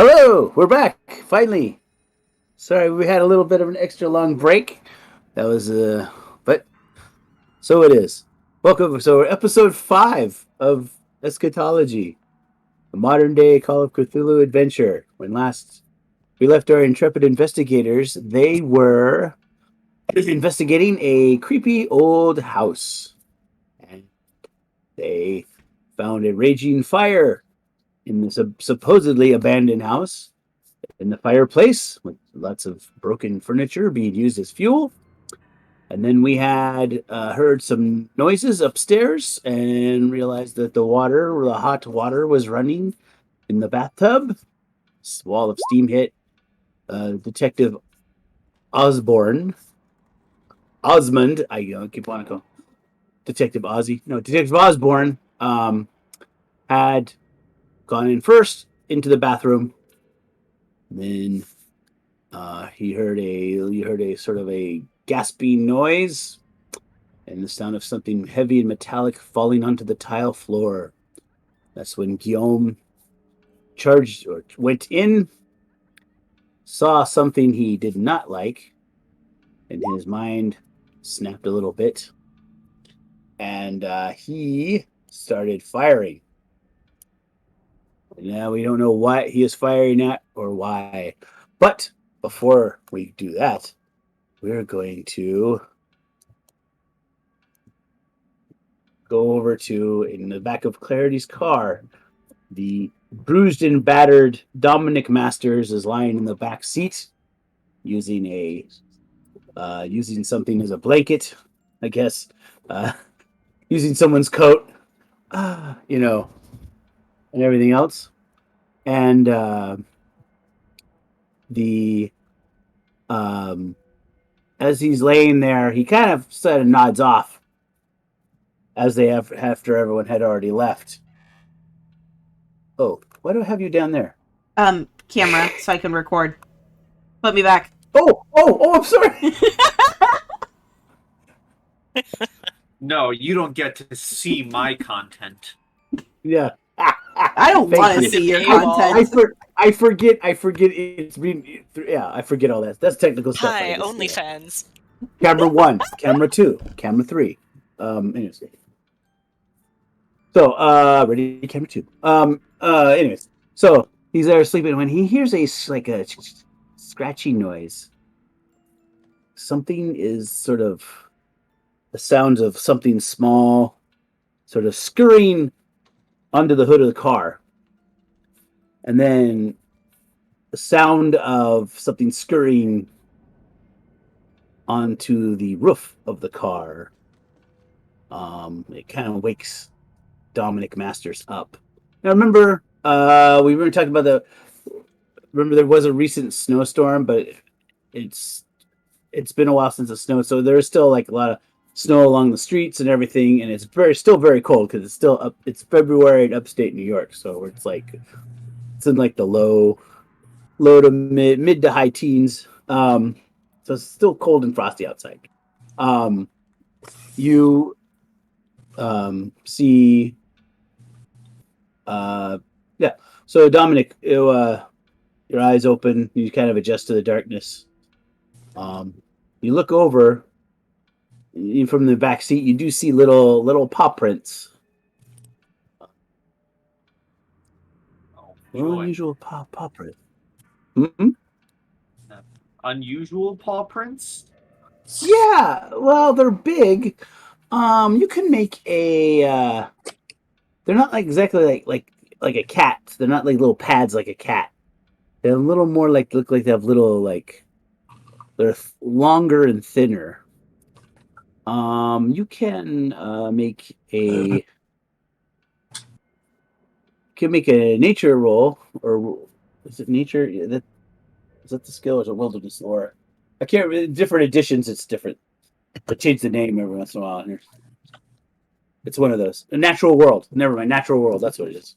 Hello, we're back finally. Sorry, we had a little bit of an extra long break. That was but so it is. Welcome. So we're episode 5 of Eschatology, a modern day Call of Cthulhu adventure. When last we left our intrepid investigators, they were investigating a creepy old house, and they found a raging fire in this supposedly abandoned house. In the fireplace with lots of broken furniture being used as fuel. And then we had heard some noises upstairs and realized that the hot water, was running in the bathtub. Wall of steam hit. Detective Osborne, Osmond, I keep wanting to call Detective Ozzy. No, Detective Osborne had gone in first into the bathroom. Then he heard a sort of a gasping noise and the sound of something heavy and metallic falling onto the tile floor. That's when Guillaume charged or went in, saw something he did not like, and his mind snapped a little bit, and he started firing. Now we don't know what he is firing at or why, but before we do that, we're going to go over to in the back of Clarity's car. The bruised and battered Dominic Masters is lying in the back seat, using using something as a blanket, I guess, using someone's coat, you know, and everything else. And the as he's laying there, he kind of sort of nods off as they have after everyone had already left. Oh, why do I have you down there? Camera, so I can record. Put me back. Oh, I'm sorry. No, you don't get to see my content. Yeah. I don't want to see your content. I forget. It's being. Yeah, I forget all that. That's technical stuff. Hi, OnlyFans. Camera 1, camera 2, camera 3. Anyways. So, ready, camera 2. Anyways. So he's there sleeping when he hears a scratchy noise. Something is sort of the sounds of something small, sort of scurrying onto the hood of the car. And then the sound of something scurrying onto the roof of the car. It kind of wakes Dominic Masters up. Now remember, we were talking about remember there was a recent snowstorm, but it's been a while since it snowed, so there's still like a lot of snow along the streets and everything, and it's still very cold because it's still up. It's February in upstate New York, so it's in like the low to mid to high teens. So it's still cold and frosty outside. You see, yeah. So Dominic, your eyes open. You kind of adjust to the darkness. You look over from the back seat. You do see little paw prints. Unusual paw print. Mm-hmm. Unusual paw prints? Yeah, well, they're big. You can make a. They're not like exactly like a cat. They're not like little pads like a cat. They're a little more look like they have little they're longer and thinner. You can make a nature roll, or is it nature? Is that the skill, or is it wilderness lore? I can't. Different editions, it's different. They change the name every once in a while. It's one of those. A natural world. Never mind. Natural world. That's what it is.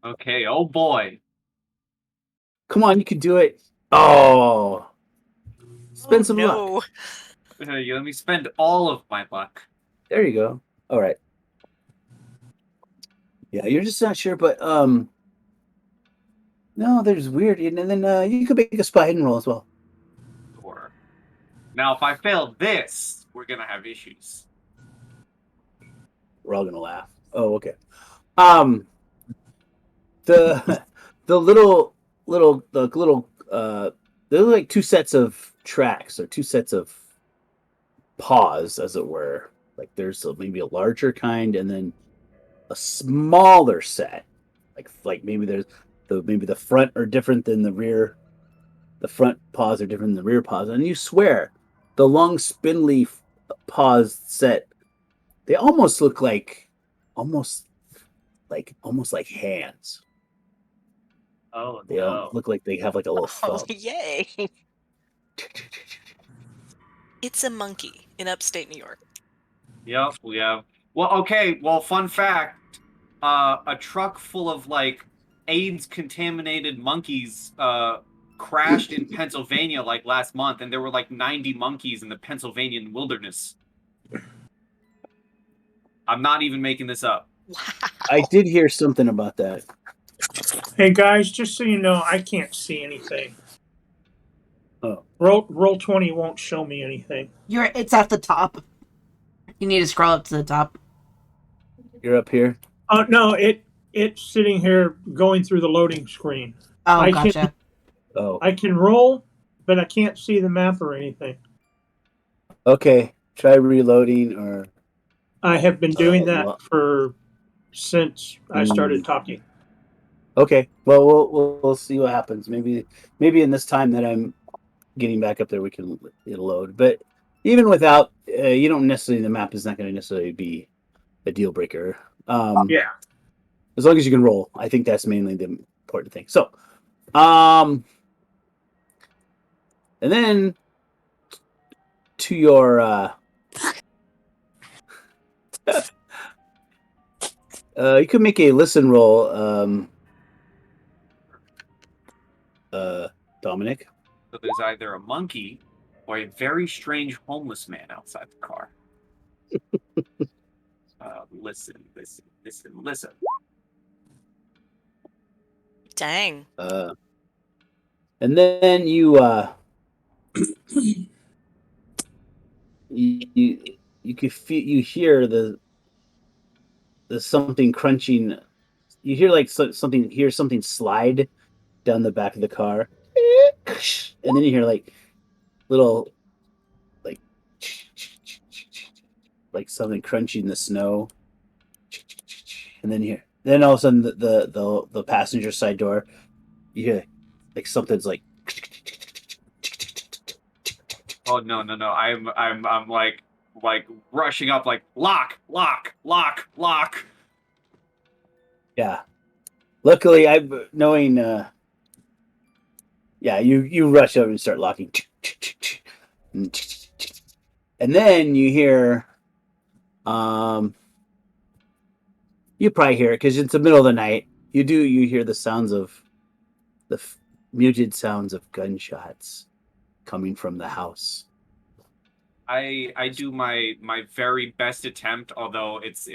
Okay. Oh boy. Come on, you can do it. Oh, spend some luck. Let me spend all of my luck. There you go. All right. Yeah, you're just not sure, but No, there's weird, and then you could make a spot hidden roll as well. Or now, if I fail this, we're gonna have issues. We're all gonna laugh. Oh, okay. Um, the the little they're like two sets of tracks or two sets of paws, as it were. Like there's maybe a larger kind and then a smaller set. Like maybe there's the front are different than the rear. The front paws are different than the rear paws, and you swear the long spindly paws set they almost look like almost like hands. Oh They all look like they have like a little Oh, thumb. yay. It's a monkey in upstate New York. Yep, we have. Well, okay. Well, fun fact: a truck full of like AIDS-contaminated monkeys crashed in Pennsylvania like last month, and there were like 90 monkeys in the Pennsylvanian wilderness. I'm not even making this up. Wow. I did hear something about that. Hey guys, just so you know, I can't see anything. Oh, Roll 20 won't show me anything. It's at the top. You need to scroll up to the top. you're up here. Oh no, it's sitting here going through the loading screen. Oh, I gotcha. Oh, I can roll, but I can't see the map or anything. okay. Try reloading or I have been doing that for since I started talking. okay. Well, we'll see what happens. Maybe in this time that I'm getting back up there, it'll load. But even without, you don't necessarily the map is not going to necessarily be a deal breaker. Yeah. As long as you can roll, I think that's mainly the important thing. So, and then to your you could make a listen roll, Dominic. So there's either a monkey or a very strange homeless man outside the car. Listen. Dang. And then you could feel you hear the something crunching. You hear like something slide down the back of the car, and then you hear like little like something crunching the snow, and then all of a sudden the passenger side door, you hear like something's like. Oh no! I'm like rushing up like lock. Yeah. Luckily, knowing. Yeah, you rush over and start locking, and then you hear. You probably hear it because it's the middle of the night. You hear the sounds of the muted sounds of gunshots coming from the house. I do my very best attempt, although it's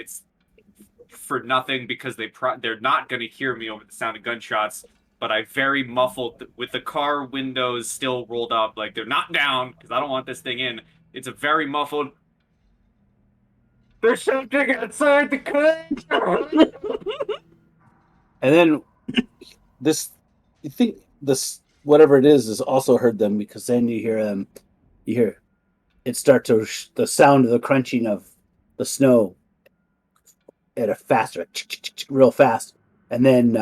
for nothing because they're not going to hear me over the sound of gunshots. But I very muffled with the car windows still rolled up, like they're not down because I don't want this thing in. It's a very muffled. There's something outside the car. And then you think this whatever it is also heard them because then you hear it start to the sound of the crunching of the snow at a faster, real fast, and then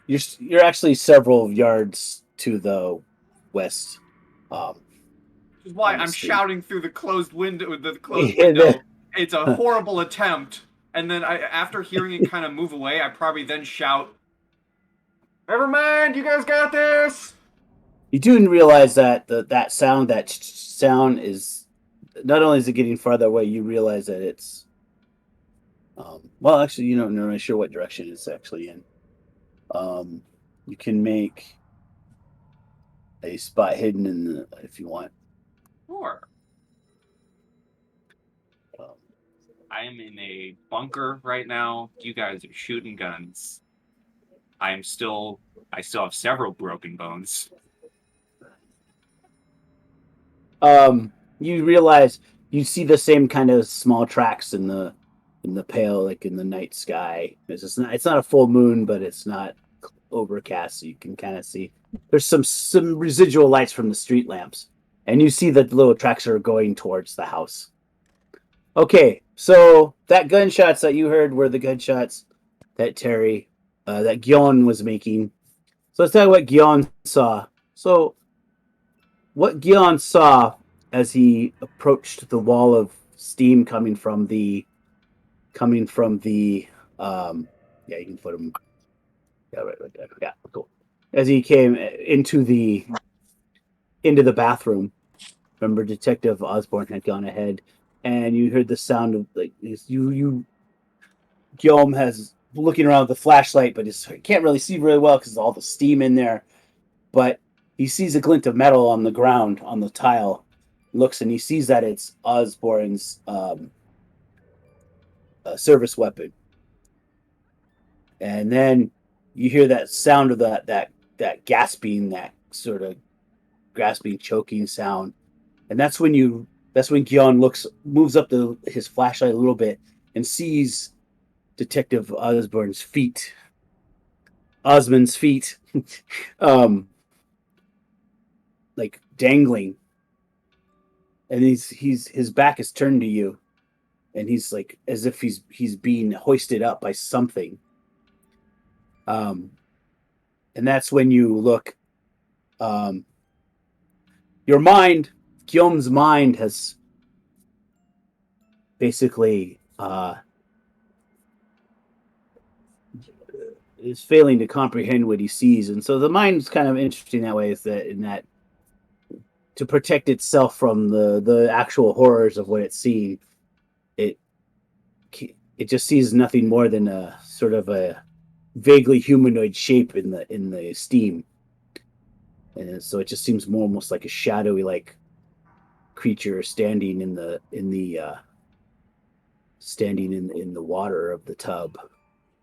you're actually several yards to the west. Which is why I'm shouting through the closed window. It's a horrible attempt. And then after hearing it kind of move away, I probably then shout, "Never mind, you guys got this." You do realize that that sound is not only is it getting farther away, you realize that it's well, actually, you're not really sure what direction it's actually in. You can make a spot hidden if you want. Sure. I am in a bunker right now. You guys are shooting guns. I still have several broken bones. You realize you see the same kind of small tracks in the pale, like in the night sky. It's not a full moon, but it's not overcast, so you can kind of see. There's some residual lights from the street lamps, and you see that the little tracks are going towards the house. Okay, so that gunshots that you heard were the gunshots that that Gyon was making. So let's talk about what Gyon saw. So what Gyon saw as he approached the wall of steam coming from the yeah, you can put him right there. Yeah, cool. As he came into the bathroom, remember Detective Osborne had gone ahead, and you heard the sound of like Guillaume has looking around with the flashlight, but he can't really see really well because all the steam in there. But he sees a glint of metal on the ground on the tile. Looks and he sees that it's Osborne's service weapon. And then you hear that sound of that gasping, that sort of grasping, choking sound, and that's when Gyon moves up his flashlight a little bit and sees Detective Osmond's feet, like dangling, and his back is turned to you, and he's like as if he's being hoisted up by something. And that's when you look. Guillaume's mind has basically is failing to comprehend what he sees, and so the mind's kind of interesting that way. Is that in that to protect itself from the actual horrors of what it's seeing, it just sees nothing more than a sort of a vaguely humanoid shape in the steam, and so it just seems more almost like a shadowy like creature standing in the water of the tub,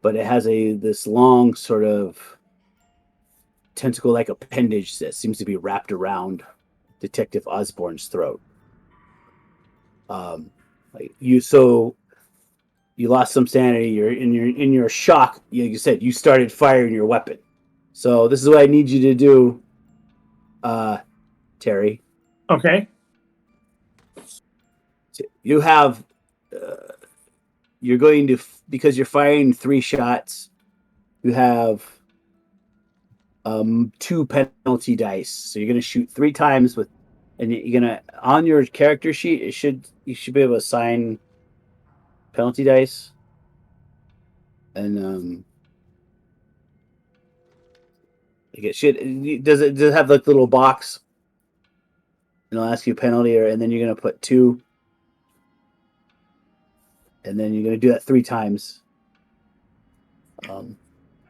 but it has this long sort of tentacle like appendage that seems to be wrapped around Detective Osborne's throat. You lost some sanity. You're in your shock. Like you said, you started firing your weapon. So this is what I need you to do, Terry. Okay. You have. You're going to, because you're firing 3 shots. You have 2 penalty dice. So you're going to shoot 3 times and you're going to, on your character sheet, you should be able to assign penalty dice. And does it have like little box? And it'll ask you penalty, and then you're going to put 2. And then you're going to do that 3 times.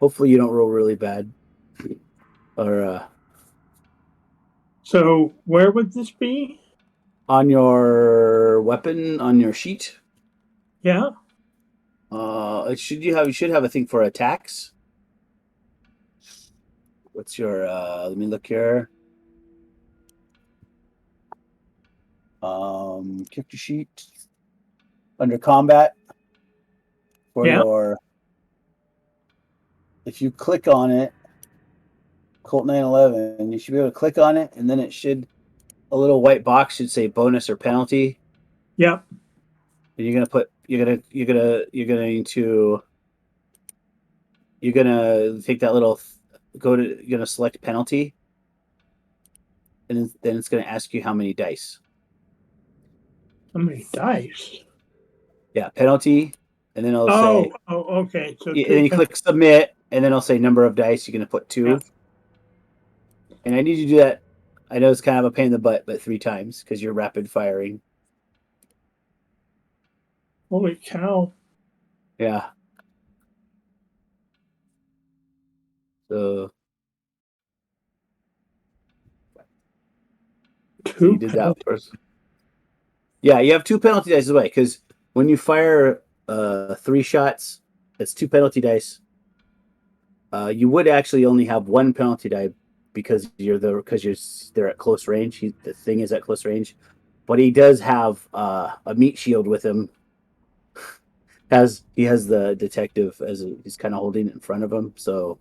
Hopefully you don't roll really bad. Or so where would this be? On your weapon, on your sheet. Yeah. You should have a thing for attacks. What's your let me look here. Character sheet. Under combat for your, if you click on it, Colt 911, you should be able to click on it, and then a little white box should say bonus or penalty. Yep. And you're gonna take that little you're gonna select penalty, and then it's gonna ask you how many dice. How many dice? Yeah, penalty, and then it'll say. Oh, okay. So and then you click submit, and then it'll say number of dice. You're gonna put 2. Yeah. And I need you to do that. I know it's kind of a pain in the butt, but 3 times because you're rapid firing. Holy cow! Yeah. So. You did that first. Yeah, you have 2 penalty dice away because when you fire 3 shots, that's 2 penalty dice. You would actually only have one penalty die because they're at close range. The thing is at close range, but he does have a meat shield with him. He has the detective he's kind of holding it in front of him, so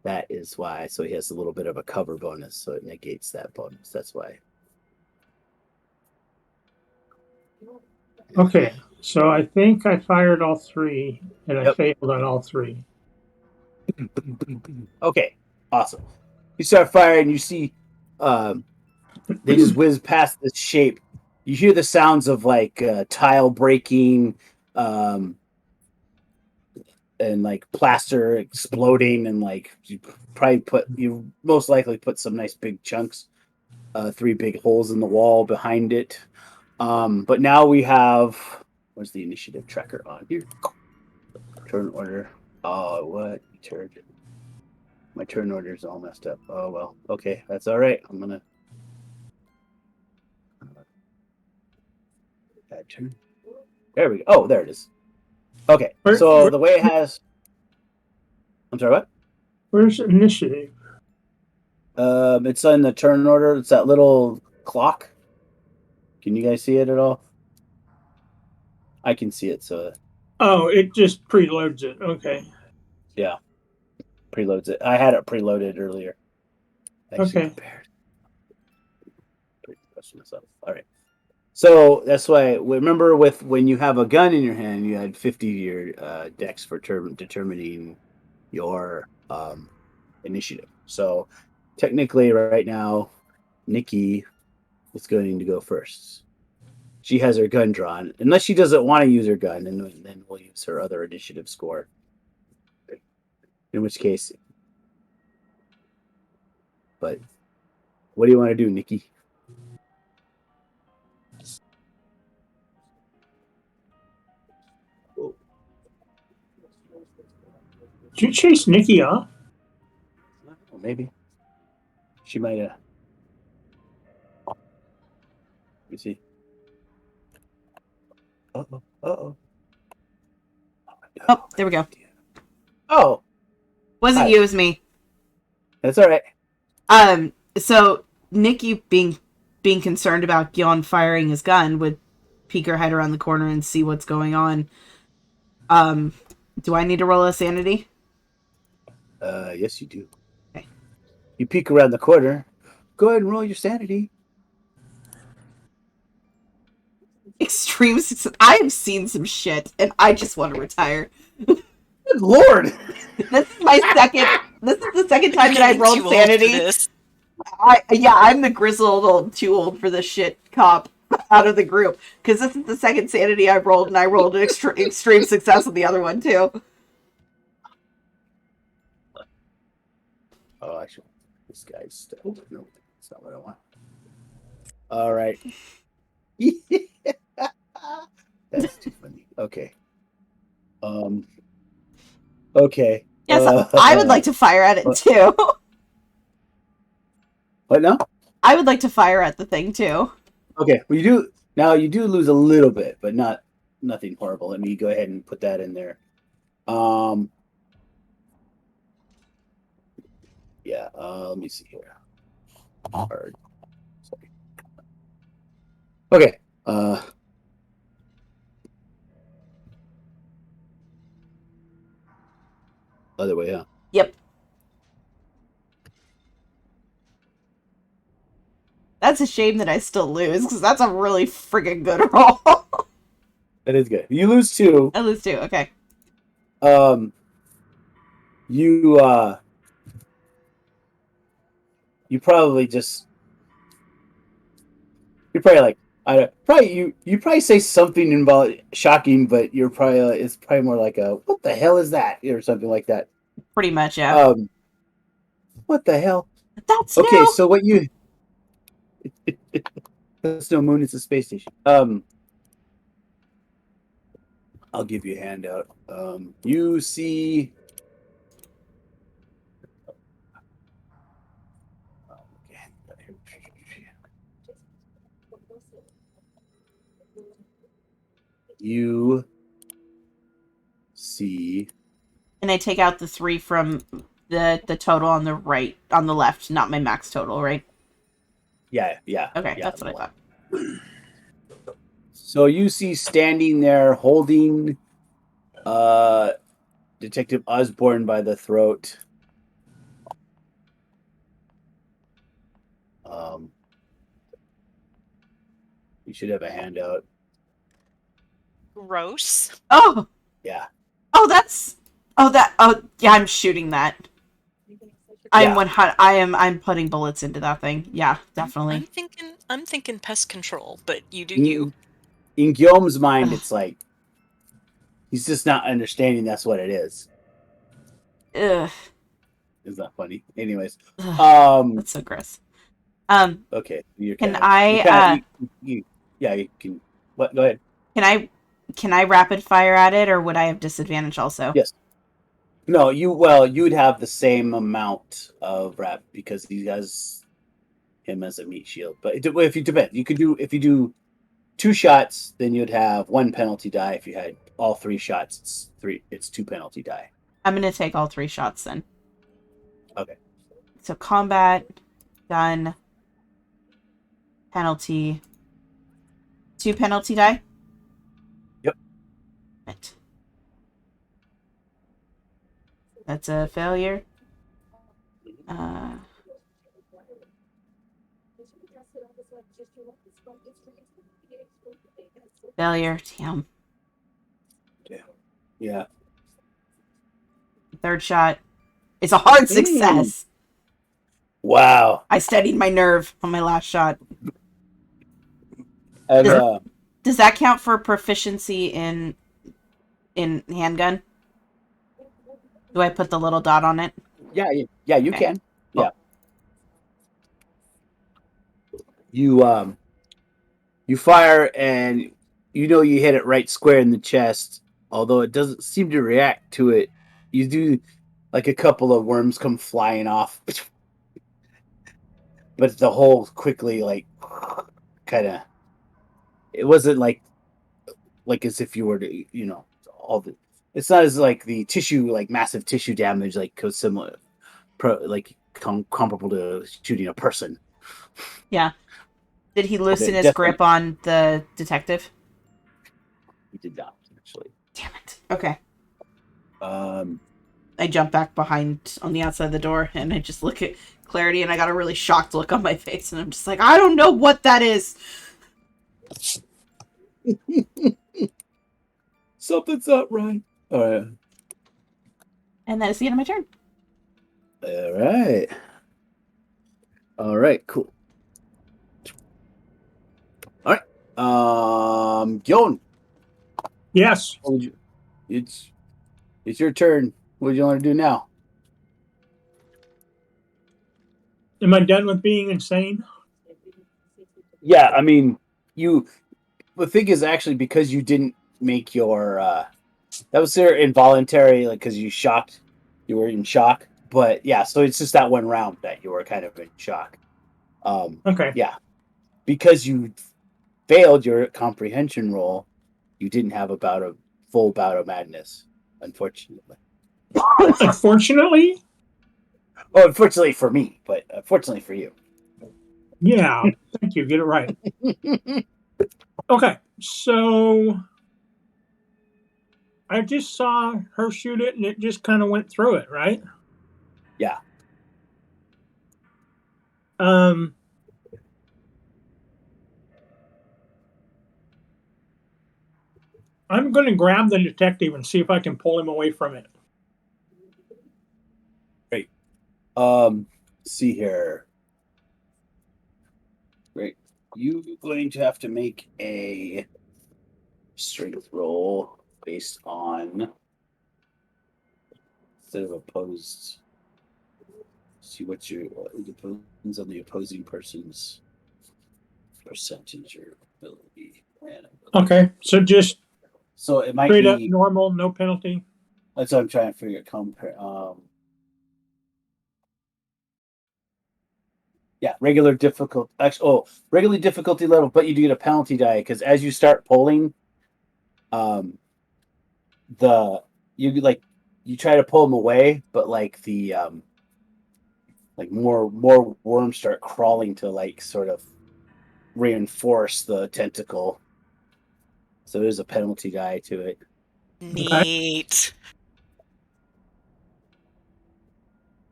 that is why. So he has a little bit of a cover bonus, so it negates that bonus. That's why. Okay, so I think I fired all three, and I Yep. failed on all three. Okay, awesome. You start firing, you see they just whiz past this shape. You hear the sounds of like tile breaking, and like plaster exploding, and like you most likely put some nice big chunks, 3 big holes in the wall behind it. But now we have, where's the initiative tracker on here? Turn order. Oh, what turn? My turn order is all messed up. Oh well. Okay, that's all right. I'm gonna add turn. There we go. Oh, there it is. Okay. So the way it has. I'm sorry. What? Where's initiative? It's on the turn order. It's that little clock. Can you guys see it at all? I can see it. So. Oh, it just preloads it. Okay. Yeah. Preloads it. I had it preloaded earlier. Okay. Prepared. All right. So that's why. Remember, when you have a gun in your hand, you had 50 your dex for determining your initiative. So technically, right now, Nikki is going to go first. She has her gun drawn, unless she doesn't want to use her gun, and then we'll use her other initiative score. In which case, but what do you want to do, Nikki? Did you chase Nikki off? Well, maybe she might have. Let me see. Uh-oh. Uh-oh. Oh, there we go. Oh, Wasn't Hi. you, it was me. That's all right. So Nikki being concerned about Gyon firing his gun would peek her head around the corner and see what's going on. Do I need to roll a sanity? Yes, you do. Okay. You peek around the corner. Go ahead and roll your sanity. Extreme success. I have seen some shit, and I just want to retire. Good Lord! This is my second. This is the second time that I've Getting rolled too old for sanity. this. I'm the grizzled old, too old for this shit cop out of the group. Because this is the second sanity I've rolled, and I rolled an extreme success with the other one, too. Oh, actually, this guy's still. No, that's not what I want. All right. That's too funny. Okay. Okay. Yes, I would like to fire at it, too. What now? I would like to fire at the thing, too. Okay. Well, you do lose a little bit, but nothing horrible. Let me go ahead and put that in there. Yeah. Let me see here. Hard. Sorry. Okay. Other way, huh? Yep. That's a shame that I still lose, because that's a really friggin' good roll. That is good. You lose 2. I lose 2, okay. You probably just you're probably like you probably say something shocking, but you're probably it's probably more like a what the hell is that or something like that. Pretty much, yeah. What the hell? That's Okay, new. so what you that's no moon, it's a space station. I'll give you a handout. You see you see And I take out the 3 from the total on the right, on the left, not my max total, right? Yeah. Okay, Yeah, that's what I thought. So you see standing there holding Detective Osborne by the throat. You should have a handout. Gross. Oh! Yeah. Oh, yeah, I'm shooting that. I'm putting bullets into that thing. Yeah, definitely. I'm thinking pest control, but you do you. In Guillaume's mind, it's like he's just not understanding that's what it is. Ugh. It's not funny. Anyways. That's so gross. Okay. You can can. What? Go ahead. Can I rapid fire at it, or would I have disadvantage also? Yes. No, you'd have the same amount of rap because he has him as a meat shield. But if you depend, if you do 2 shots, then you'd have 1 penalty die. If you had all 3 shots, it's 2 penalty die. I'm gonna take all 3 shots then. Okay. So combat, done, penalty, 2 penalty die. Yep. Right. That's a failure. Failure. Damn. Yeah. 3rd shot. It's a hard success. Wow. I steadied my nerve on my last shot. And, does that count for proficiency in handgun? Do I put the little dot on it? Yeah, you okay. Can. Cool. Yeah. You fire and you hit it right square in the chest, although it doesn't seem to react to it. You do like a couple of worms come flying off. But the hole quickly kind of it wasn't like as if you were to all the it's not as like the tissue massive tissue damage similar comparable to shooting a person. Yeah. Did he loosen his grip on the detective? He did not, actually. Damn it. Okay. I jump back behind on the outside of the door and I just look at Clarity and I got a really shocked look on my face and I'm just like, I don't know what that is. Something's not right. All right. And that is the end of my turn. All right, cool. All right. Gyon. Yes. It's your turn. What do you want to do now? Am I done with being insane? Yeah, I mean, the thing is actually because you didn't make your that was their involuntary, because you were in shock. But yeah, so it's just that one round that you were kind of in shock. Okay. Yeah, because you failed your comprehension roll, you didn't have a full bout of madness, unfortunately. Unfortunately? Oh, unfortunately for me, but fortunately for you. Yeah, thank you. Get it right. Okay, so I just saw her shoot it, and it just kind of went through it, right? Yeah. I'm going to grab the detective and see if I can pull him away from it. Great. See here. Great. You're going to have to make a strength roll based on instead of opposed. See what it depends on the opposing person's percentage or ability. Okay, so it might straight be up normal, no penalty. That's what I'm trying to figure. Compare. Yeah, regular difficult. Actually, regular difficulty level, but you do get a penalty die because as you start pulling, you try to pull him away, but like the like more worms start crawling to like sort of reinforce the tentacle. So there's a penalty die to it. Neat.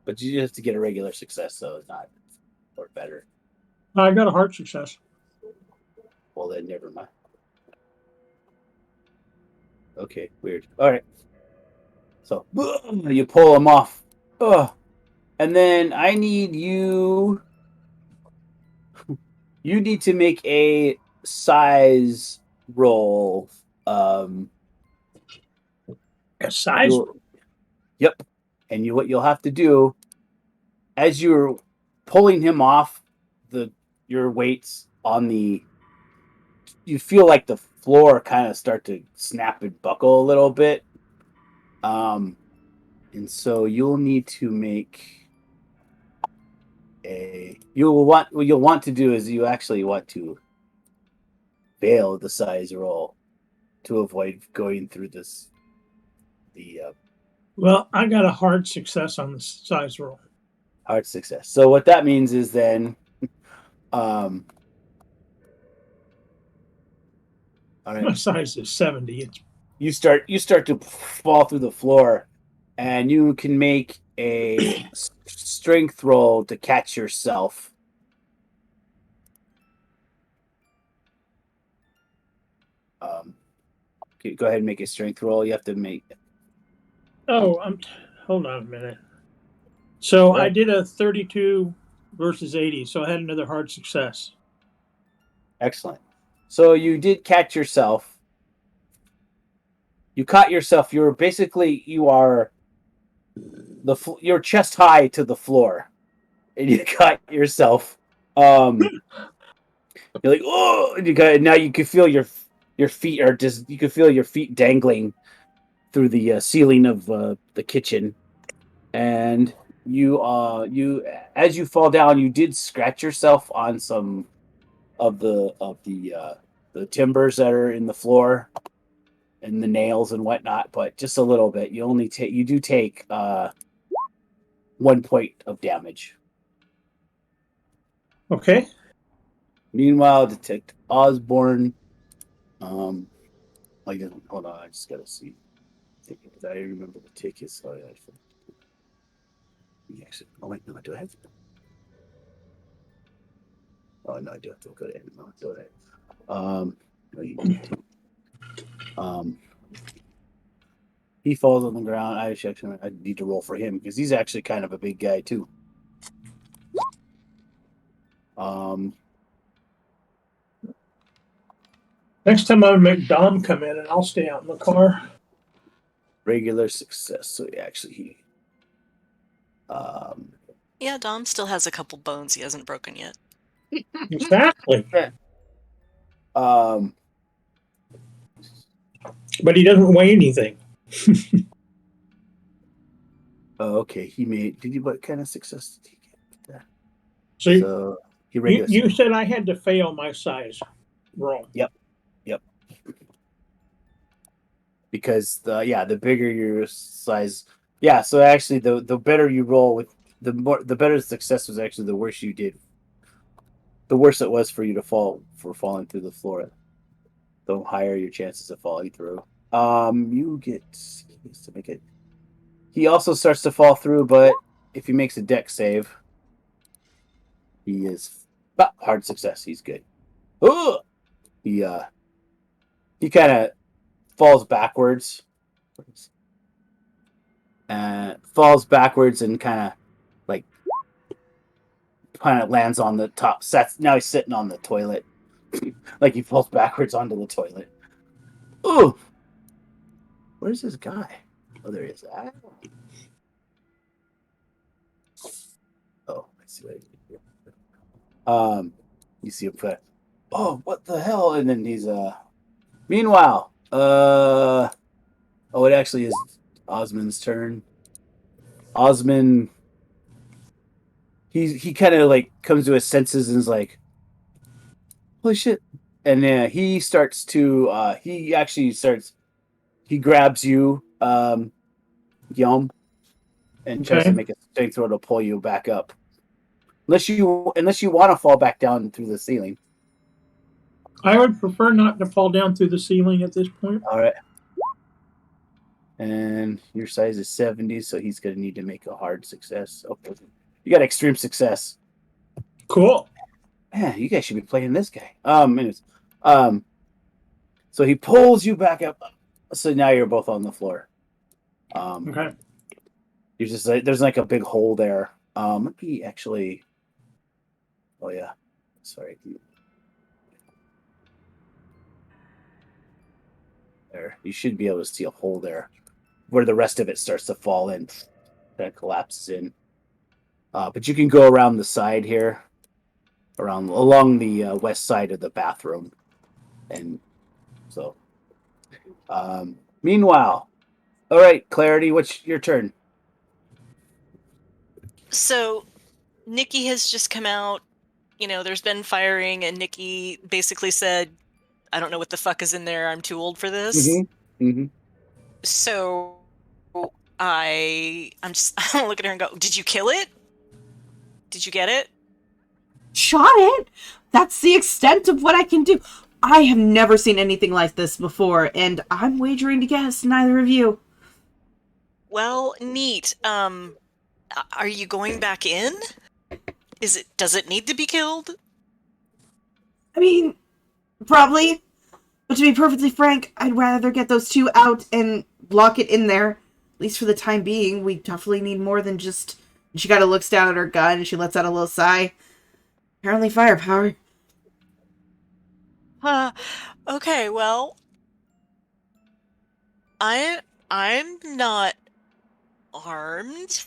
But you just have to get a regular success, so it's not or better. I got a hard success. Well, then never mind. Okay, weird. All right. So you pull him off. Ugh. And then I need you. You need to make a size roll. A size. Yep. And what you'll have to do as you're pulling him off your weights on the, you feel like the floor kind of start to snap and buckle a little bit. And so you'll need to make what you'll want to do is you actually want to fail the size roll to avoid going through Well, I got a hard success on the size roll. hard success. So what that means is then all right. My size is 70. You start to fall through the floor, and you can make a strength roll to catch yourself. Okay, go ahead and make a strength roll. You have to make. Oh, hold on a minute. So I did a 32 versus 80, so I had another hard success. Excellent. So you did catch yourself. You caught yourself. You're you're chest high to the floor, and you caught yourself. You're like, oh, and now you can feel your feet are just. You can feel your feet dangling through the ceiling of the kitchen, and you as you fall down, you did scratch yourself on some of the timbers that are in the floor and the nails and whatnot, but just a little bit. You do take 1 point of damage. Okay. Meanwhile, Detective Osborne, hold on, I just gotta see. I remember the ticket. Sorry, oh wait, no, I do have. Oh no, I do have to go to it. No, do it. No, you need to. He falls on the ground. I need to roll for him because he's actually kind of a big guy too. Next time I would make Dom come in, and I'll stay out in the car. Regular success. So he. Yeah, Dom still has a couple bones he hasn't broken yet. Exactly. But he doesn't weigh anything. Oh, okay. What kind of success did he get? So he you said I had to fail my size roll. Yep. Because the bigger your size, so actually the better you roll with the better the success was actually the worse you did. The worse it was for you to falling through the floor. The higher your chances of falling through. You get to make it. He also starts to fall through, but if he makes a dex save, he is hard success. He's good. Ooh! He kind of falls backwards, and kind of lands on the top. Now he's sitting on the toilet, like he falls backwards onto the toilet. Ooh! Where's this guy? Oh, there he is. Oh, I see what I did here. You see him put, oh, what the hell? And then he's meanwhile, it actually is Osmond's turn. Osmond, he kind of like comes to his senses and is like, holy shit. And he starts to he grabs you, Guillaume, and tries to Okay. make a strength throw to pull you back up. Unless you want to fall back down through the ceiling. I would prefer not to fall down through the ceiling at this point. All right. And your size is 70, so he's going to need to make a hard success. Okay. You got extreme success. Cool. Man, you guys should be playing this guy. Anyways, so he pulls you back up. So now you're both on the floor. Okay. You're just like, there's like a big hole there. Let me actually. Oh yeah, sorry. There, you should be able to see a hole there, where the rest of it starts to fall in, that collapses in. But you can go around the side here, along the west side of the bathroom, and so. Meanwhile, all right, Clarity, what's your turn? So, Nikki has just come out. You know, there's been firing, and Nikki basically said, "I don't know what the fuck is in there. I'm too old for this." Mm-hmm. Mm-hmm. So, I'm just I look at her and go, "Did you kill it? Did you get it?" Shot it? That's the extent of what I can do. I have never seen anything like this before, and I'm wagering to guess neither of you. Well, neat. Are you going back in? Does it need to be killed? I mean, probably. But to be perfectly frank, I'd rather get those two out and lock it in there. At least for the time being. We definitely need more than just... She kind of looks down at her gun and she lets out a little sigh. Apparently firepower. Okay, well, I'm not armed.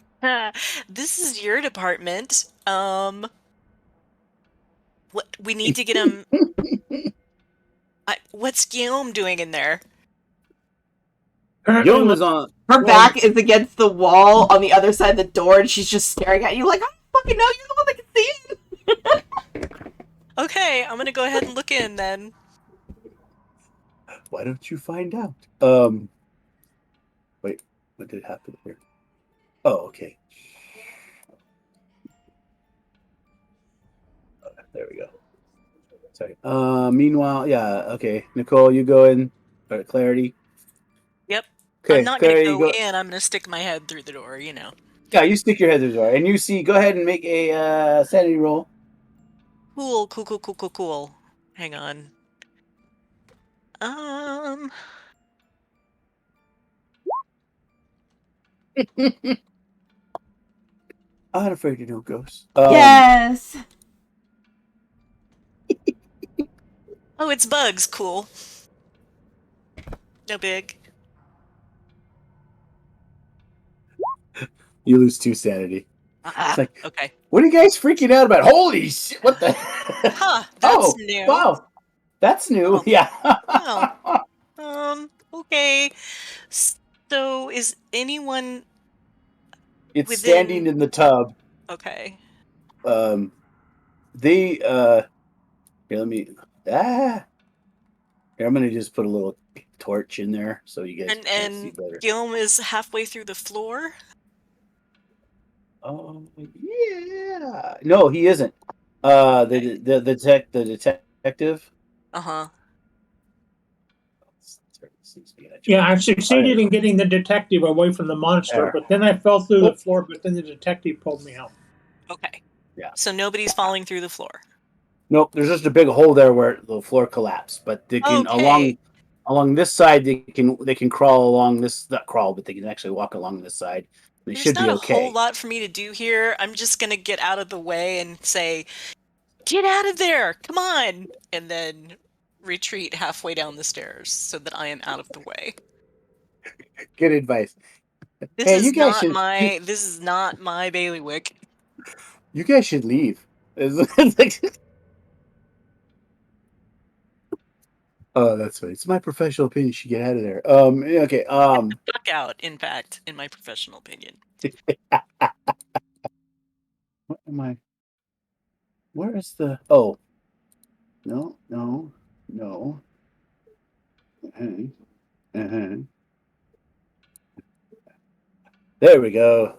This is your department. What we need to get him. What's Guillaume doing in there? Apparently, Guillaume is on. Her back is against the wall on the other side of the door and she's just staring at you like, I don't fucking know, you're the one that can see it. Okay, I'm gonna go ahead and look in then. Why don't you find out? Wait, what did happen here? Oh, okay. There we go. Sorry. Meanwhile, yeah, okay. Nicole, you go in. All right, Clarity. Yep. Okay, I'm not Clarity, gonna you go go. in. I'm gonna stick my head through the door. You know. Yeah, you stick your head through the door, and you see. Go ahead and make a sanity roll. Cool. Hang on. I'm not afraid of no ghosts. Yes. Oh, it's bugs. Cool. No big. You lose 2 sanity. It's like, Okay. what are you guys freaking out about? Holy shit! What the? Huh. That's new. Wow, that's new. Oh. Yeah. Okay. So, is anyone It's within... standing in the tub. Okay. They here, let me here, I'm gonna just put a little torch in there so you guys can see And better. Guillaume is halfway through the floor? Oh yeah. No, he isn't. The detective. Uh-huh. yeah, I succeeded in getting the detective away from the monster, but then I fell through the floor, but then the detective pulled me out. Okay. Yeah. So nobody's falling through the floor. Nope, there's just a big hole there where the floor collapsed. But they can along this side they can crawl along this, not crawl, but they can actually walk along this side. They should be okay. There's not a whole lot for me to do here. I'm just gonna get out of the way and say, "Get out of there! Come on!" And then retreat halfway down the stairs so that I am out of the way. Good advice. This is not my bailiwick. You guys should leave. Oh, that's funny. It's my professional opinion. You should get out of there. Okay. Fuck out, in fact, in my professional opinion. What am I? Where is the? Oh. No. There we go.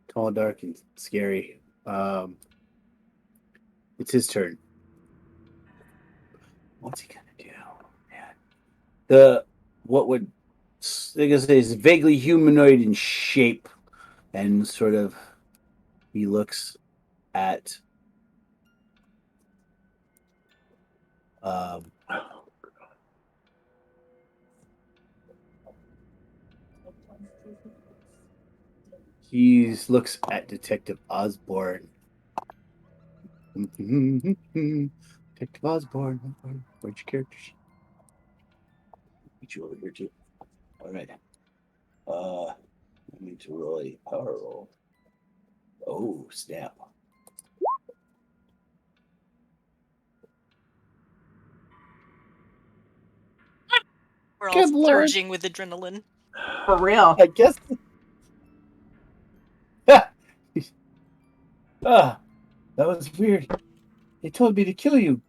Tall, dark, and scary. It's his turn. What's he gonna do? Man. What would I guess is vaguely humanoid in shape, and sort of he looks at he looks at Detective Osborne. Detective Osborne, where'd your character sheet? Get you over here too. All right. I need to roll a power roll. Oh, snap. We're all Good Lord. surging with adrenaline. For real. I guess. That was weird. They told me to kill you.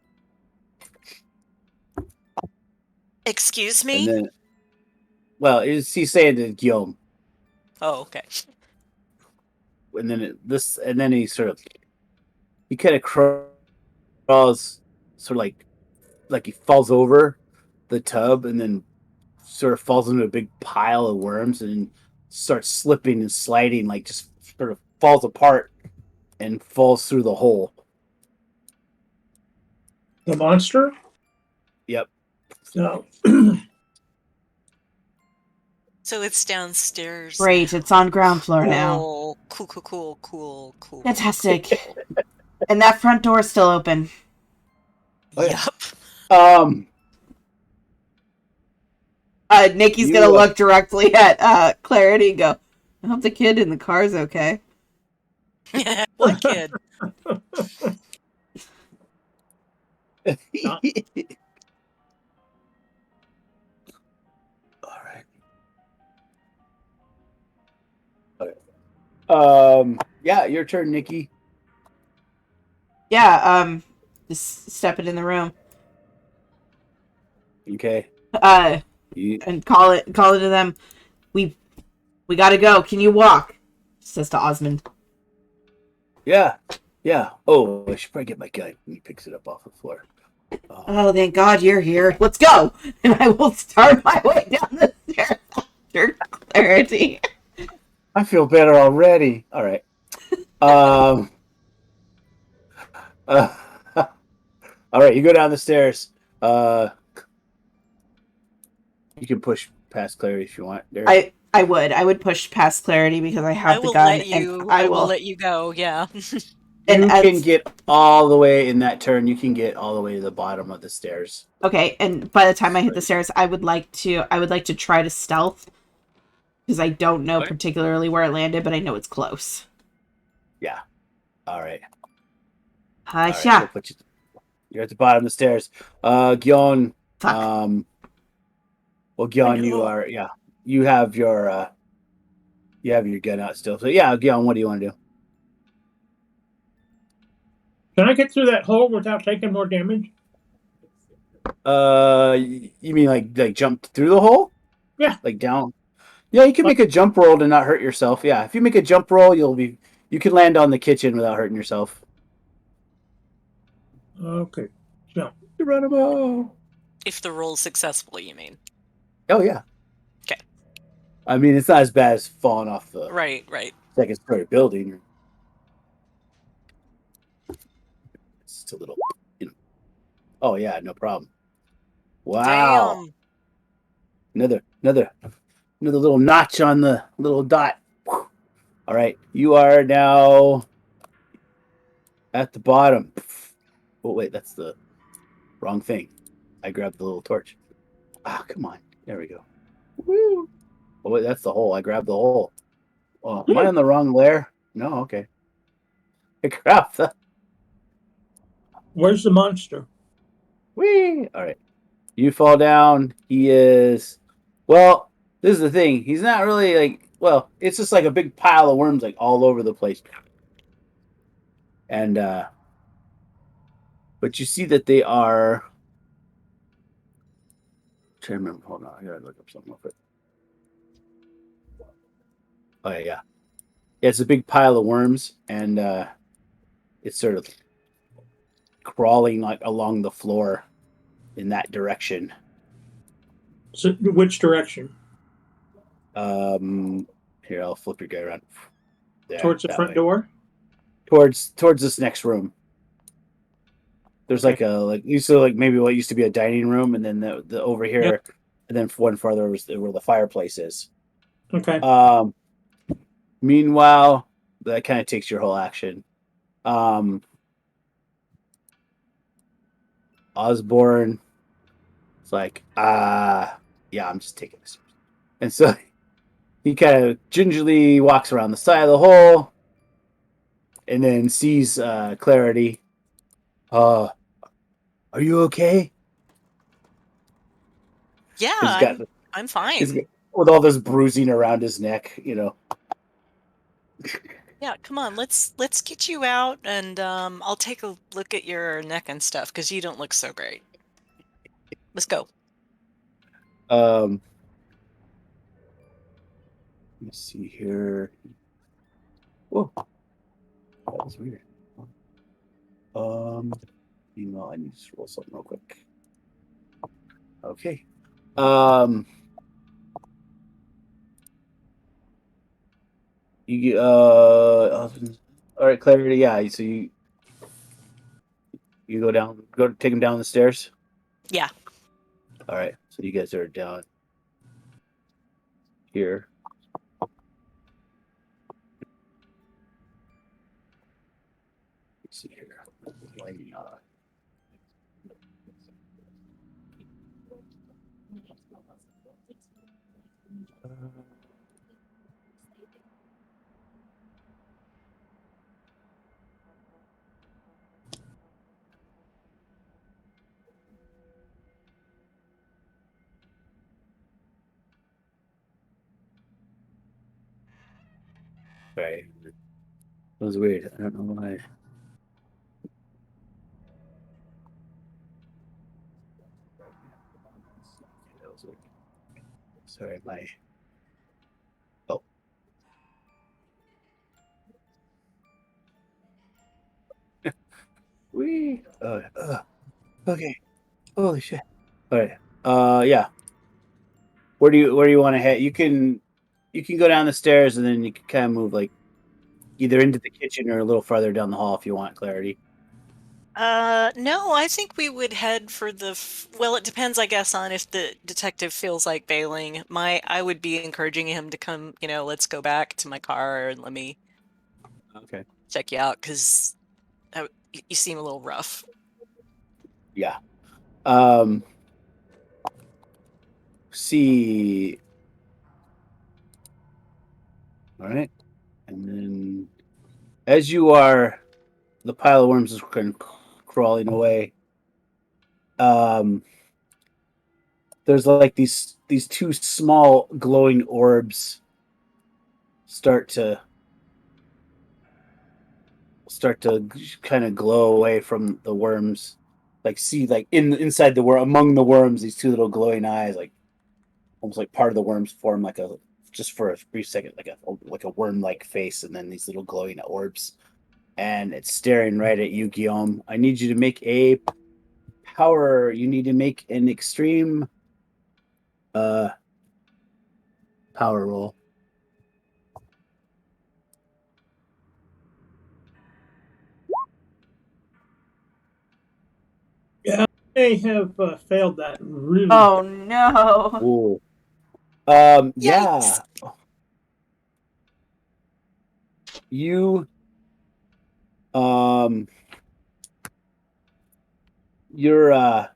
Excuse And me? then, well, he's saying to Guillaume. Oh, okay. And then he sort of, he kind of crawls, sort of like he falls over the tub and then sort of falls into a big pile of worms and starts slipping and sliding, like just sort of falls apart and falls through the hole. The monster? Yep. No. So it's downstairs. Great, it's on ground floor now. Cool. Fantastic. And that front door's still open. Oh, yeah. Yep. Nikki's You, gonna look directly at Clarity and go, I hope the kid in the car's okay. What kid? All right. Okay. Yeah, your turn, Nikki. Yeah, just step it in the room. Okay. And call it to them. We gotta go. Can you walk? Says to Osmond. Yeah. Oh, I should probably get my gun. He picks it up off the floor. Oh, thank God you're here. Let's go. And I will start my way down the stairs after Clarity. I feel better already. All right. All right, you go down the stairs. You can push past Clarity if you want. There. I would push past Clarity because I have the gun. I will let you go, yeah. You can get all the way in that turn. You can get all the way to the bottom of the stairs. Okay, and by the time I hit the stairs, I would like to try to stealth because I don't know particularly where it landed, but I know it's close. Yeah. All right. Yeah. You're at the bottom of the stairs. Gyon. Fuck. Well, Gyon, you have your gun out still. So yeah, Gyon, what do you want to do? Can I get through that hole without taking more damage? You mean like jump through the hole? Yeah. Like down. Yeah, you can make a jump roll to not hurt yourself. Yeah, if you make a jump roll, you can land on the kitchen without hurting yourself. Okay. No. Geronimo. If the roll's successful, you mean? Oh yeah. Okay. I mean, it's not as bad as falling off the Right. second story building. It's just a little, Oh yeah, no problem. Wow. Damn. Another little notch on the little dot. All right, you are now at the bottom. Oh wait, that's the wrong thing. I grabbed the little torch. Ah, come on. There we go. Woo. Oh wait, that's the hole. I grabbed the hole. Oh, am I on the wrong layer? No, okay. I grabbed the. Where's the monster? Whee! All right. You fall down. He is. Well, this is the thing. He's not really like. Well, it's just like a big pile of worms, like all over the place. And but you see that they are. I'm trying to remember. Hold on, I gotta look up something real quick. Oh yeah. It's a big pile of worms, and it's sort of crawling like along the floor in that direction. So, which direction? Here, I'll flip your guy around. There, Towards the that front way. door? Towards this next room. There's Okay. used to maybe what used to be a dining room, and then the over here, Yep. and then one farther was where the fireplace is. Okay. Meanwhile, that kind of takes your whole action. Osborne, it's like, yeah, I'm just taking this, and so he kind of gingerly walks around the side of the hole, and then sees Clarity. Are you okay? Yeah, He's got I'm he's fine. got, with all this bruising around his neck, Yeah, come on, let's get you out, and I'll take a look at your neck and stuff because you don't look so great. Let's go. Let me see here. Whoa, that was weird. I need to roll something real quick. Okay. You all right, Clarity. Yeah. So you go take him down the stairs. Yeah. All right. So you guys are down here. Let's see here. Lighting on. Right. That was weird. I don't know why. Sorry, my. Oh. Wee. Okay. Holy shit. All right. Yeah. Where do you want to head? You can go down the stairs, and then you can kind of move either into the kitchen or a little farther down the hall if you want clarity. No, I think we would head for well, it depends, I guess, on if the detective feels like bailing. I would be encouraging him to come, let's go back to my car and let me Okay. check you out because you seem a little rough. Yeah. See. All right. And then as you are, the pile of worms is kind of crawling away. There's these two small glowing orbs start to kind of glow away from the worms. Inside the worm, among the worms, these two little glowing eyes, almost like part of the worms form just for a brief second, like a worm-like face, and then these little glowing orbs, and it's staring right at you, Guillaume. I need you to make a power. You need to make an extreme power roll. Yeah, I may have failed that really. Oh no. Ooh. Yeah. Yikes. You you're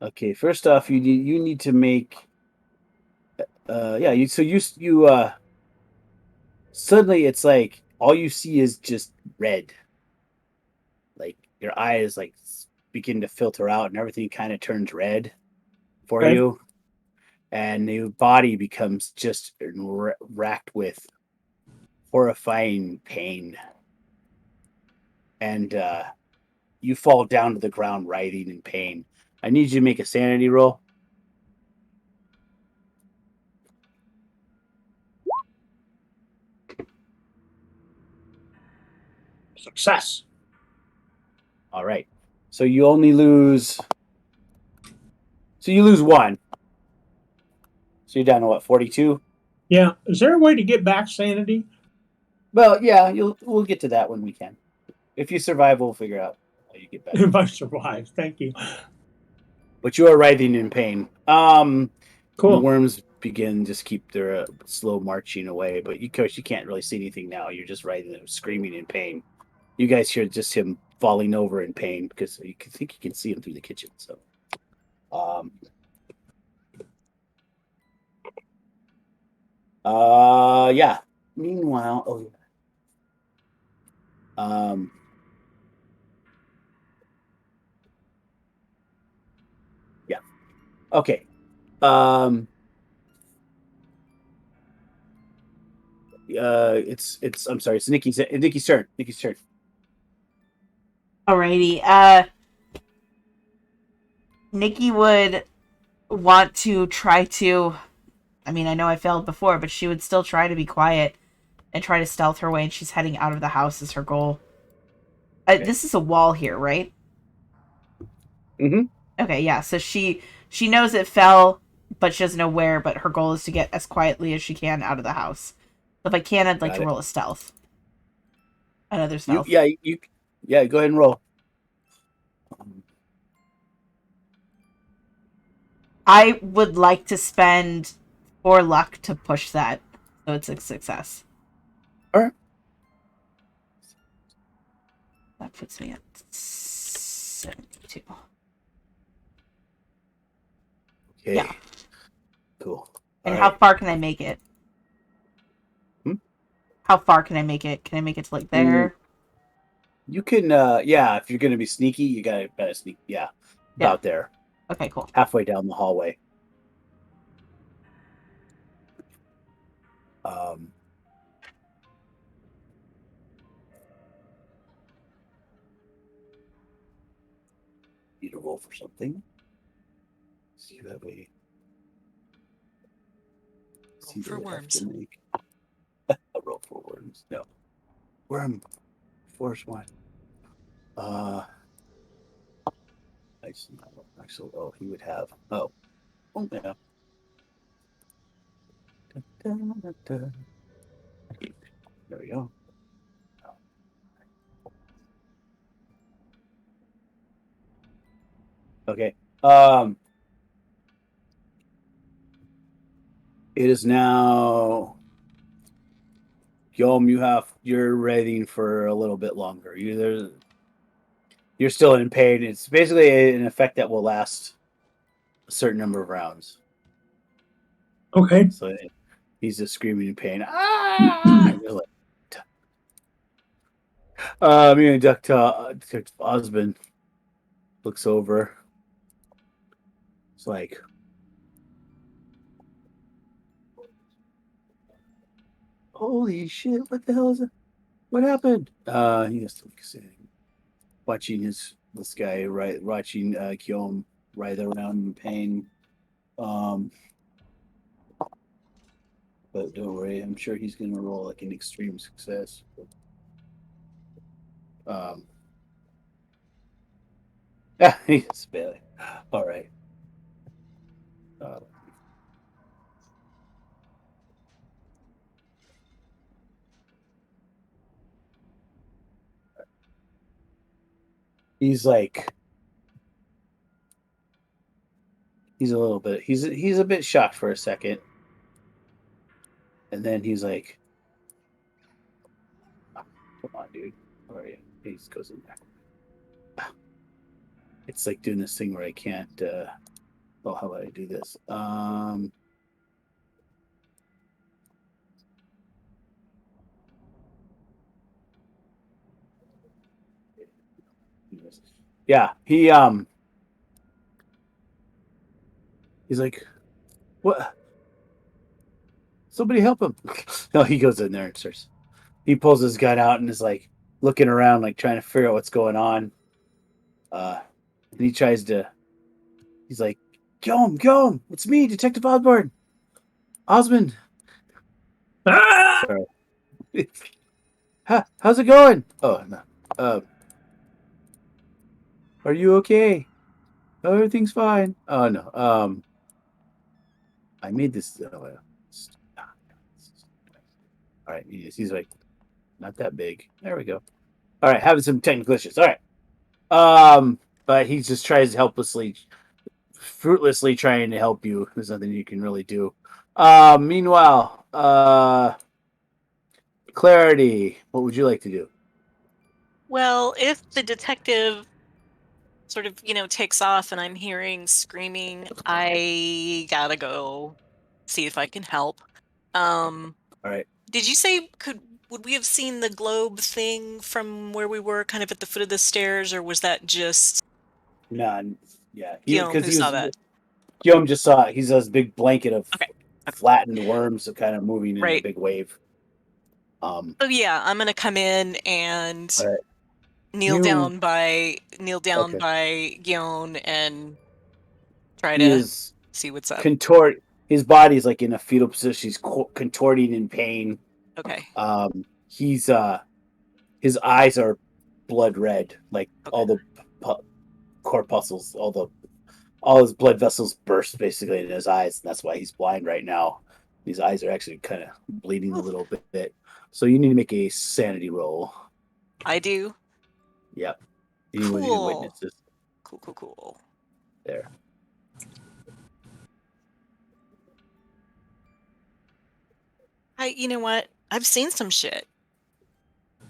okay, first off you need to make suddenly it's like all you see is just red. Like your eyes begin to filter out and everything kind of turns red for Okay. you. And your body becomes just racked with horrifying pain. And you fall down to the ground writhing in pain. I need you to make a sanity roll. Success. All right. So you only lose. So you lose 1. So you're down to what, 42? Yeah. Is there a way to get back sanity? Well, yeah, we'll get to that when we can. If you survive, we'll figure out how you get back. If I survive. Thank you. But you are writhing in pain. The Cool. worms just keep their slow marching away, but you can't really see anything now. You're just writhing and screaming in pain. You guys hear just him falling over in pain because you think you can see him through the kitchen. So, yeah. Meanwhile, yeah. Okay. I'm sorry. It's Nikki's turn. Nikki's turn. Alrighty. Nikki would want to try to. I mean, I know I failed before, but she would still try to be quiet and try to stealth her way, and she's heading out of the house as her goal. Okay. This is a wall here, right? Mm-hmm. Okay, yeah. So she knows it fell, but she doesn't know where. But her goal is to get as quietly as she can out of the house. So if I can, I'd like to roll a stealth. Another stealth. Go ahead and roll. I would like to spend 4 luck to push that, so it's a success. All right. That puts me at 72. Okay. Yeah. Cool. And how far can I make it? How far can I make it? Can I make it to like there? You can, if you're gonna be sneaky, you gotta sneak. Yeah, about there. Okay, cool. Halfway down the hallway. Need to roll for something. See you have a. Roll for worms. A roll for worms. No. Worm. Force 1. Actually, he would have. Oh, yeah. There we go. Okay. It is now. Yom, you're ready for a little bit longer. You're still in pain. It's basically an effect that will last a certain number of rounds. Okay. So he's just screaming in pain. Ah! Me and Dr. Osmond looks over. It's like, holy shit! What the hell is it? What happened? He has to watching this guy watching Guillaume writhe around in pain. But don't worry, I'm sure he's gonna roll like an extreme success. He's barely. All right. He's like, he's a bit shocked for a second, and then he's like, oh, "Come on, dude, where are you?" He just goes in there. It's like doing this thing where I can't. Well, how about I do this? Yeah, he's like, what? Somebody help him. No, he goes in there and starts. He pulls his gun out and is like looking around, like trying to figure out what's going on. And he tries to He's like, Guillaume, it's me, Detective Osmond. Ah! Sorry. How's it going? Oh, no. Are you okay? Oh, everything's fine. Oh, no. I made this. All right. He's like, not that big. There we go. All right. Having some technical issues. All right. But he just tries fruitlessly trying to help you. There's nothing you can really do. Meanwhile, Clarity, what would you like to do? Well, if the detective sort of, takes off and I'm hearing screaming, I gotta go see if I can help. All right. Did you say would we have seen the globe thing from where we were, kind of at the foot of the stairs, or was that just None. Yeah. Guillaume who saw that? Guillaume just saw it. He saw this big blanket of Okay. flattened worms kind of moving in a Right. big wave. Oh yeah, I'm gonna come in and All right. kneel down by Okay. Guillaume and try He to is see what's up. His body's like in a fetal position. He's contorting in pain. Okay. He's his eyes are blood red, like all the corpuscles, all his blood vessels burst basically in his eyes, and that's why he's blind right now. His eyes are actually kind of bleeding a little bit. So you need to make a sanity roll. I do. Yep. Anyone who Cool. witnesses. Cool. There. You know what? I've seen some shit.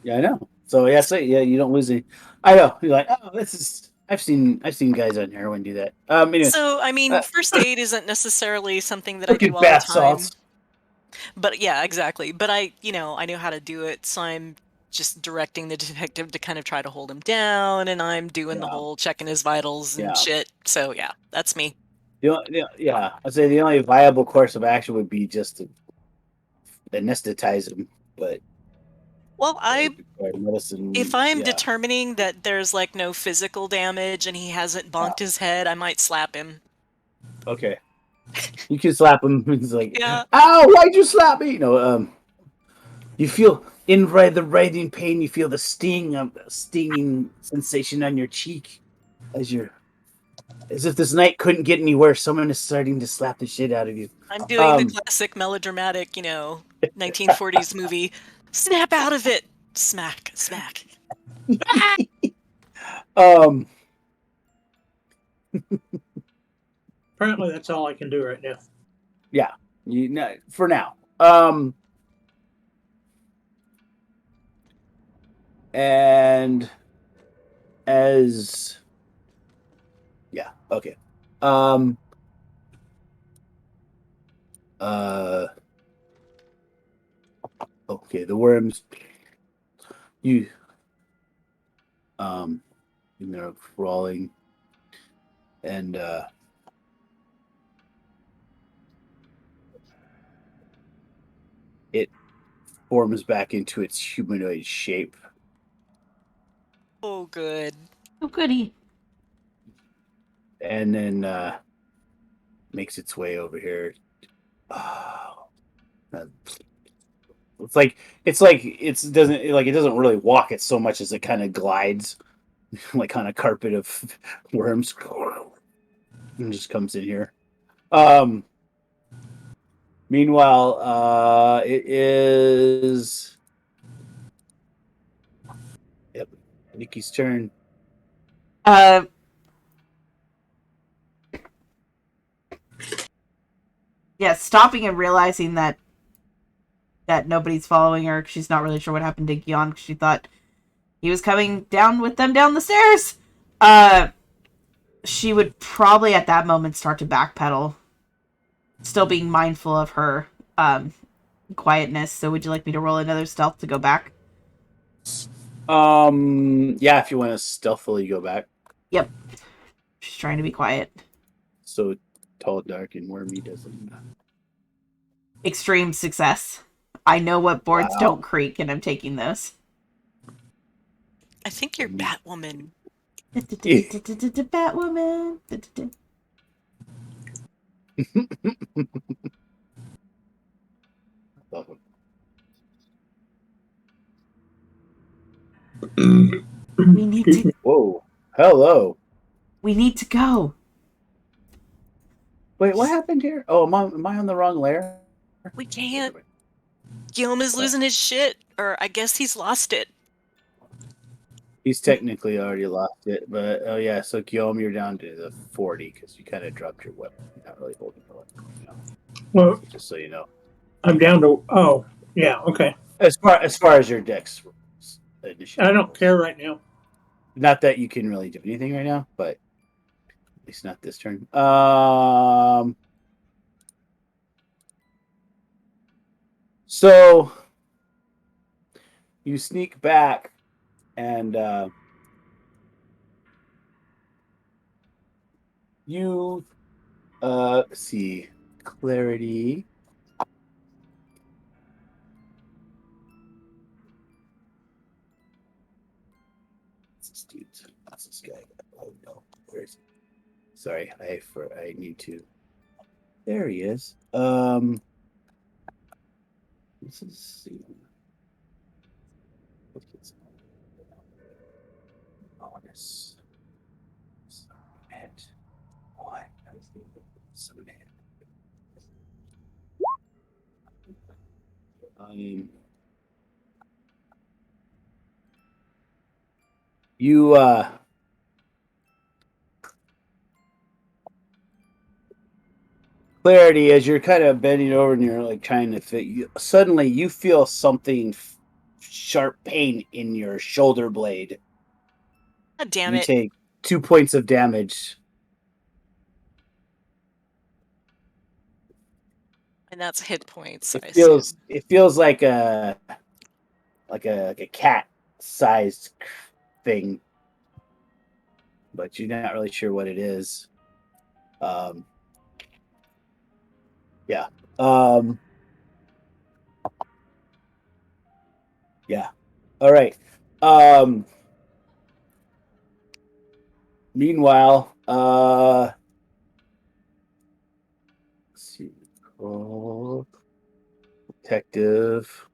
Yeah, I know. So yeah, you don't lose any. I know. You're like, oh, this is. I've seen guys on heroin do that. Anyway, So, I mean, first aid isn't necessarily something that I look at do all the bath time. salts. But yeah, exactly. But I know how to do it, so I'm just directing the detective to kind of try to hold him down, and I'm doing the Yeah. whole checking his vitals and Yeah. shit. So yeah, that's me. Yeah, I'd say the only viable course of action would be just to anesthetize him, but Well, medicine. if I'm Yeah. determining that there's like no physical damage and he hasn't bonked his head, I might slap him. Okay. You can slap him. He's like, Yeah. "Ow! Why'd you slap me?" You feel the writhing pain. You feel the stinging sensation on your cheek as if this night couldn't get any worse. Someone is starting to slap the shit out of you. I'm doing the classic melodramatic, 1940s movie. Snap out of it. Smack. Apparently, that's all I can do right now. Yeah, for now. And as yeah, okay. Okay, the worms and they're crawling and it forms back into its humanoid shape. Oh, good. Oh, goody. And then makes its way over here. Oh, it doesn't really walk it so much as it kind of glides like on a carpet of worms and just comes in here. Meanwhile, it is Nikki's turn. Yeah, stopping and realizing that nobody's following her. She's not really sure what happened to Guillaume because she thought he was coming down with them down the stairs. She would probably at that moment start to backpedal, still being mindful of her quietness. So would you like me to roll another stealth to go back? Yeah, if you want to stealthily go back. Yep. She's trying to be quiet. So tall, dark, and wormy doesn't. Extreme success. I know what boards Wow. don't creak, and I'm taking those. I think you're Batwoman. Batwoman. We need to. Whoa. Hello. We need to go. Wait, what happened here? Oh, am I on the wrong layer? We can't. Guillaume is losing his shit, or I guess he's lost it. He's technically already lost it, but oh yeah. So Guillaume, you're down to the 40 because you kind of dropped your weapon. You're not really holding your weapon. Well, Just so you know. I'm down to. Oh, yeah. Okay. As far as your dex initiative, I don't care right now. Not that you can really do anything right now, but at least not this turn. So you sneak back and you see clarity. What's this dude? What's this guy? Oh no, where is he? Sorry, I need to. There he is. This is honest. Submit. What? Submit. You clarity as you're kind of bending over and you're like trying to fit. Suddenly you feel something sharp pain in your shoulder blade. God damn You it. take 2 points of damage. And that's hit points. It feels like a cat sized thing, but you're not really sure what it is. Yeah. Yeah. All right. Meanwhile, let's see. Detective.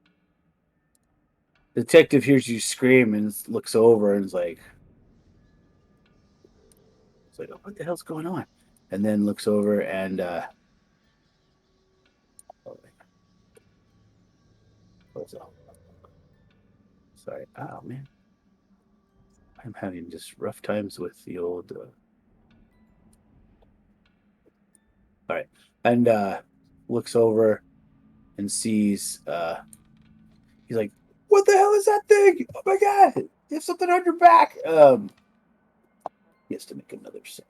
Detective hears you scream and looks over and is like, what the hell's going on? And then looks over and what's up? Sorry. Oh man. I'm having just rough times with the old all right. And looks over and sees he's like, what the hell is that thing? Oh my god! You have something on your back. He has to make another set.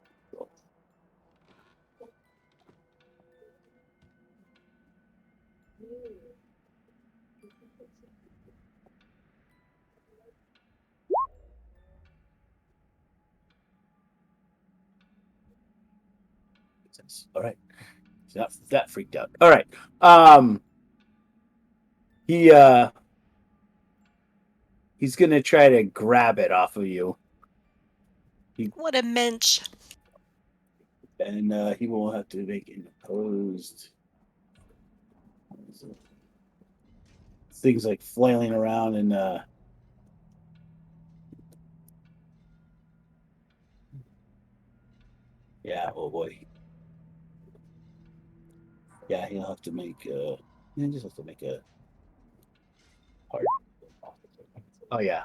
All right. He's not that freaked out. All right. He's gonna try to grab it off of you. What a mensch. And he will have to make an opposed. Things like flailing around and yeah, oh boy. Yeah, he'll have to make he just has to make a hard. Oh yeah.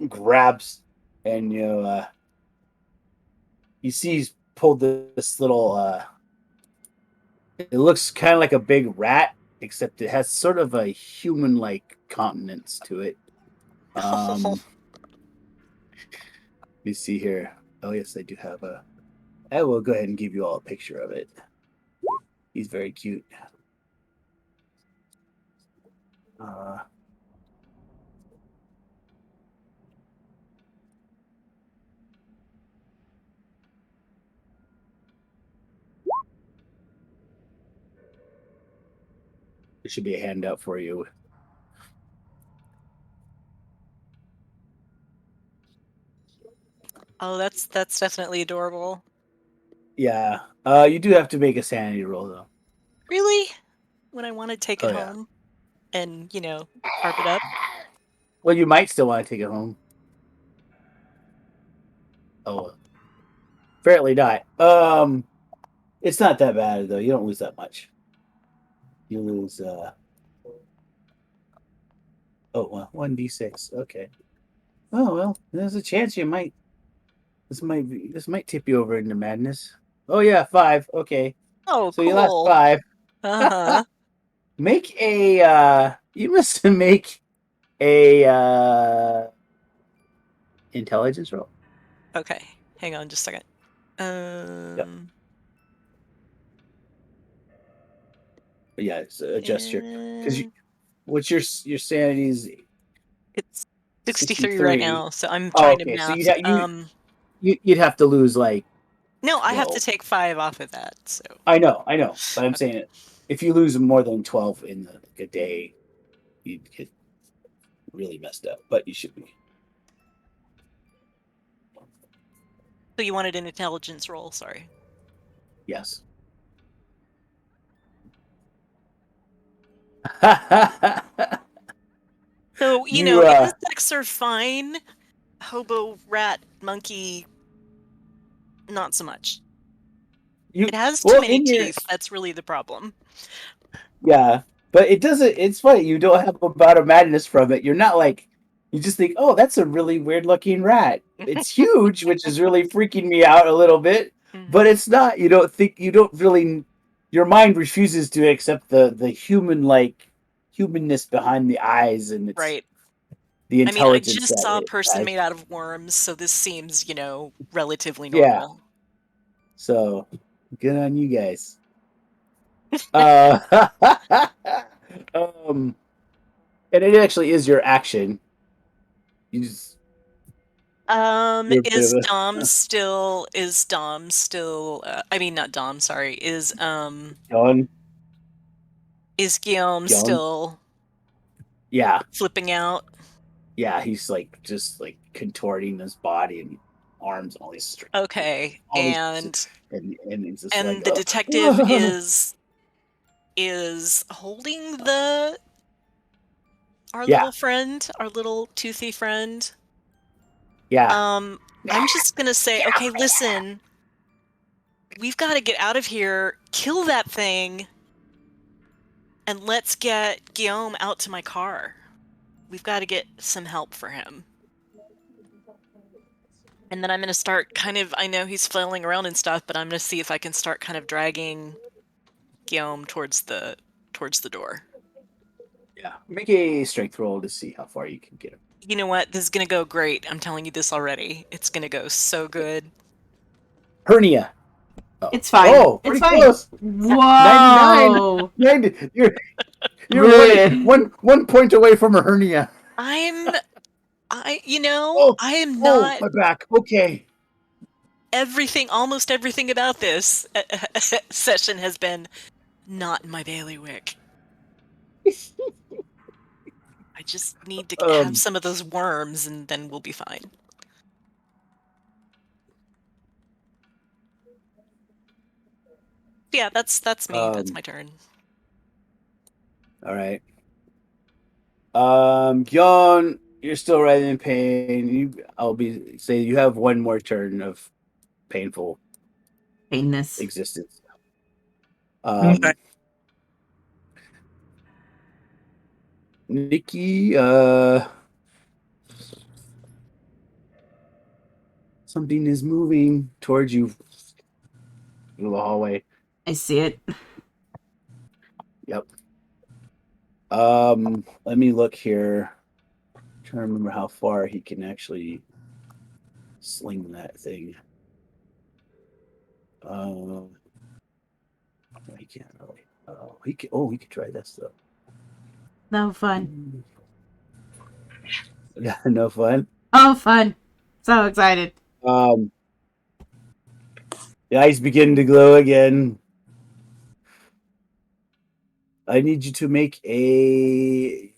Grabs and you see he's pulled this little it looks kind of like a big rat, except it has sort of a human-like countenance to it. Let me see here. Oh yes, I do have a. I will go ahead and give you all a picture of it. He's very cute. There should be a handout for you. Oh, that's definitely adorable. Yeah. You do have to make a sanity roll though. Really? When I want to take it Oh, yeah. home and, carve it up? Well, you might still want to take it home. Oh, apparently not. It's not that bad though. You don't lose that much. You lose. Oh well, 1d6. Okay. Oh well, there's a chance you might. This might tip you over into madness. Oh yeah, 5. Okay. Oh, So you lost cool. 5. Uh-huh. Make a. You must make a intelligence roll. Okay. Hang on just a second. Yep. Yeah, it's adjust your because and what's your sanity is it's 63 right 63. now, so I'm Oh, trying to okay. So math. you'd have to lose like No, I have to 12. take 5 off of that, so. I know, but I'm Okay. saying if you lose more than 12 in a day, you'd get really messed up. But you should be. So you wanted an intelligence roll, sorry. Yes. So, insects are fine. Hobo, rat, monkey, not so much. It has too many teeth. That's really the problem. Yeah, but it doesn't. It's funny. You don't have a bout of madness from it. You're not like. You just think, oh, that's a really weird looking rat. It's huge, which is really freaking me out a little bit. But it's not. You don't think. You don't really. Your mind refuses to accept the humanness behind the eyes and it's Right. the I mean, I intelligence just saw a it person has. made out of worms, so this seems, relatively normal. Yeah. So, good on you guys. And it actually is your action. You just Is Dom still I mean not Dom, sorry. Is Guillaume still flipping out? Yeah, he's like just like contorting his body and arms and all these straight. Okay. And it's just the like, detective is holding our little friend, our little toothy friend. Yeah. I'm just gonna say, okay, listen, we've got to get out of here, kill that thing, and let's get Guillaume out to my car. We've got to get some help for him. And then I'm gonna start I know he's flailing around and stuff, but I'm gonna see if I can start kind of dragging Guillaume towards the door. Yeah. Make a strength roll to see how far you can get him. You know what? This is gonna go great. I'm telling you this already. It's gonna go so good. Hernia. Oh. It's fine. Oh, pretty close. Whoa. 99. You're really 1 point away from a hernia. I am not. My back. Okay. Almost everything about this session has been not in my bailiwick. I just need to have some of those worms and then we'll be fine. Yeah, that's me. That's my turn. All right. Gyon, you're still right in pain. You have one more turn of painful existence. Okay. Nikki, something is moving towards you through the hallway. I see it. Yep. Let me look here. I'm trying to remember how far he can actually sling that thing. He can't really. He could try this though. No fun. Yeah, no fun. Oh, fun! So excited. The eyes begin to glow again. I need you to make an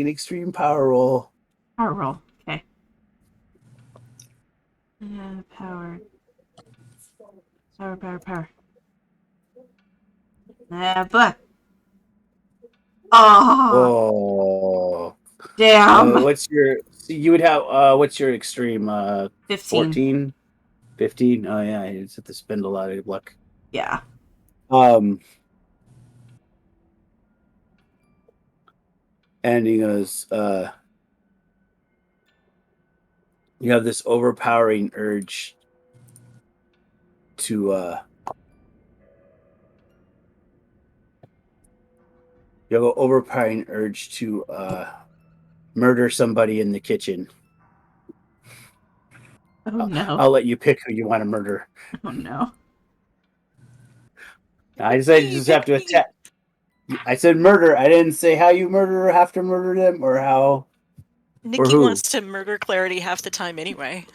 extreme power roll. Power roll. Okay. Power. Power. Never. Oh, Oh. damn. What's your? So you would have. What's your extreme? 15. 14, 15. Oh yeah, you just have to spend a lot of luck. Yeah. And he goes, you have this overpowering urge to murder somebody in the kitchen. Oh no. I'll let you pick who you want to murder. Oh no. I said you just have to attack. I said murder. I didn't say how you murder or have to murder them or how. Nikki who? wants to murder Clarity half the time anyway.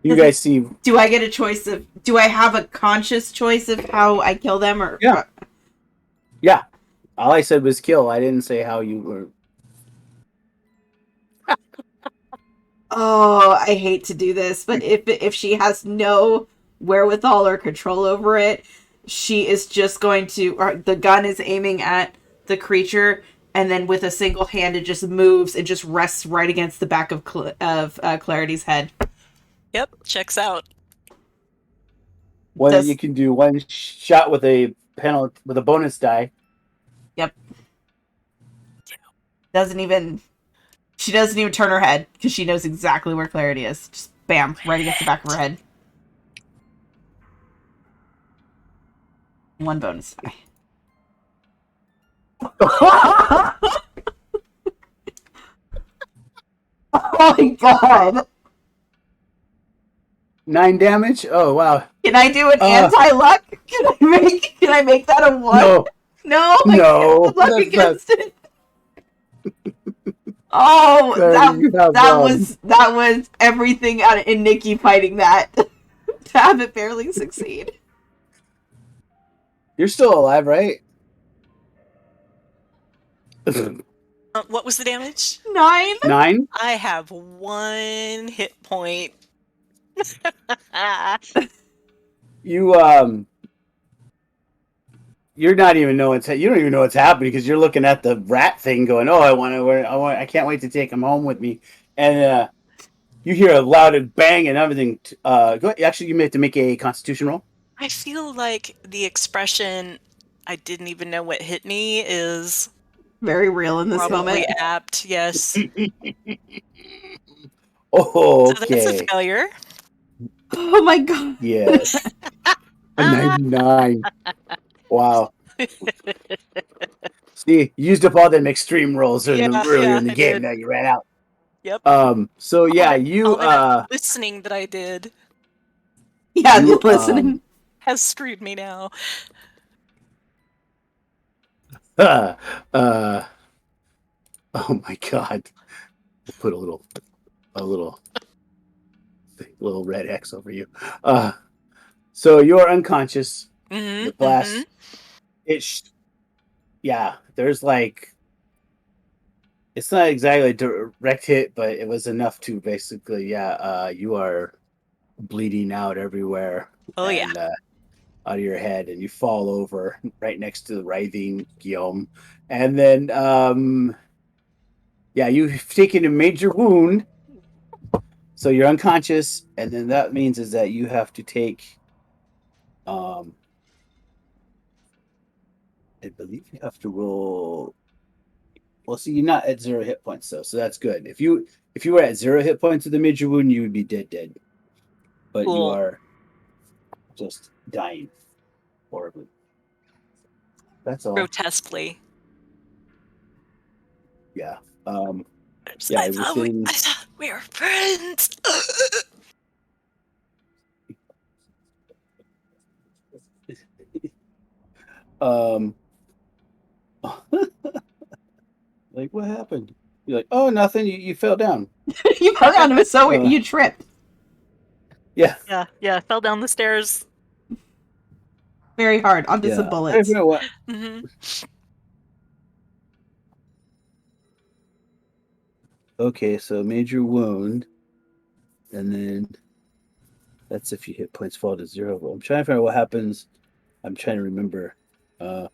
You guys see? Do I get a choice of? Do I have a conscious choice of how I kill them, or? Yeah. Yeah. All I said was kill. I didn't say how you were. Oh, I hate to do this, but if she has no wherewithal or control over it, she is just going to. Or the gun is aiming at the creature, and then with a single hand, it just moves. It just rests right against the back of Clarity's head. Yep, checks out. You can do one shot with a penalty with a bonus die. Yep. She doesn't even turn her head because she knows exactly where Clarity is. Just bam, right against the back of her head. One bonus die. Oh my god. 9 damage? Oh wow. Can I do an anti-luck? Can I make that a 1? No. No. No. Luck against it. Oh, that was everything in Nikki fighting that to have it barely succeed. You're still alive, right? What was the damage? 9. 9? I have 1 hit point. You're not even know you don't even know what's happening because you're looking at the rat thing going, oh, I can't wait to take him home with me. And you hear a loud bang and everything. Actually, you may have to make a constitution roll. I feel like the expression, I didn't even know what hit me, is very real in this probably moment. Apt, yes. Oh, okay. So that's a failure. Oh my god. Yes. A 99. Wow. See, you used up all them extreme rolls earlier in the game. Now you ran out. Yep. So yeah, all that listening that I did. Yeah, the listening has screwed me now. Oh my god. We'll put a little red X over you. So you're unconscious. Mm-hmm, The blast. There's like, it's not exactly a direct hit, but it was enough to basically, you are bleeding out everywhere. Oh, out of your head, and you fall over right next to the writhing Guillaume. And then, you've taken a major wound. So you're unconscious, and then that means is that you have to take, I believe you have to roll. Well, see, you're not at 0 hit points though, so that's good. If you were at 0 hit points of the major wound, you would be dead. But cool. You are just dying horribly. That's all. Grotesquely. Yeah. I thought we were friends. Like, what happened? You're like, oh, nothing. You fell down. You fell down. It was so weird. You tripped. Yeah. Yeah. Fell down the stairs. Very hard onto some bullets. Mm-hmm. Okay, so major wound, and then that's if your hit points fall to 0. I'm trying to figure out what happens. I'm trying to remember. But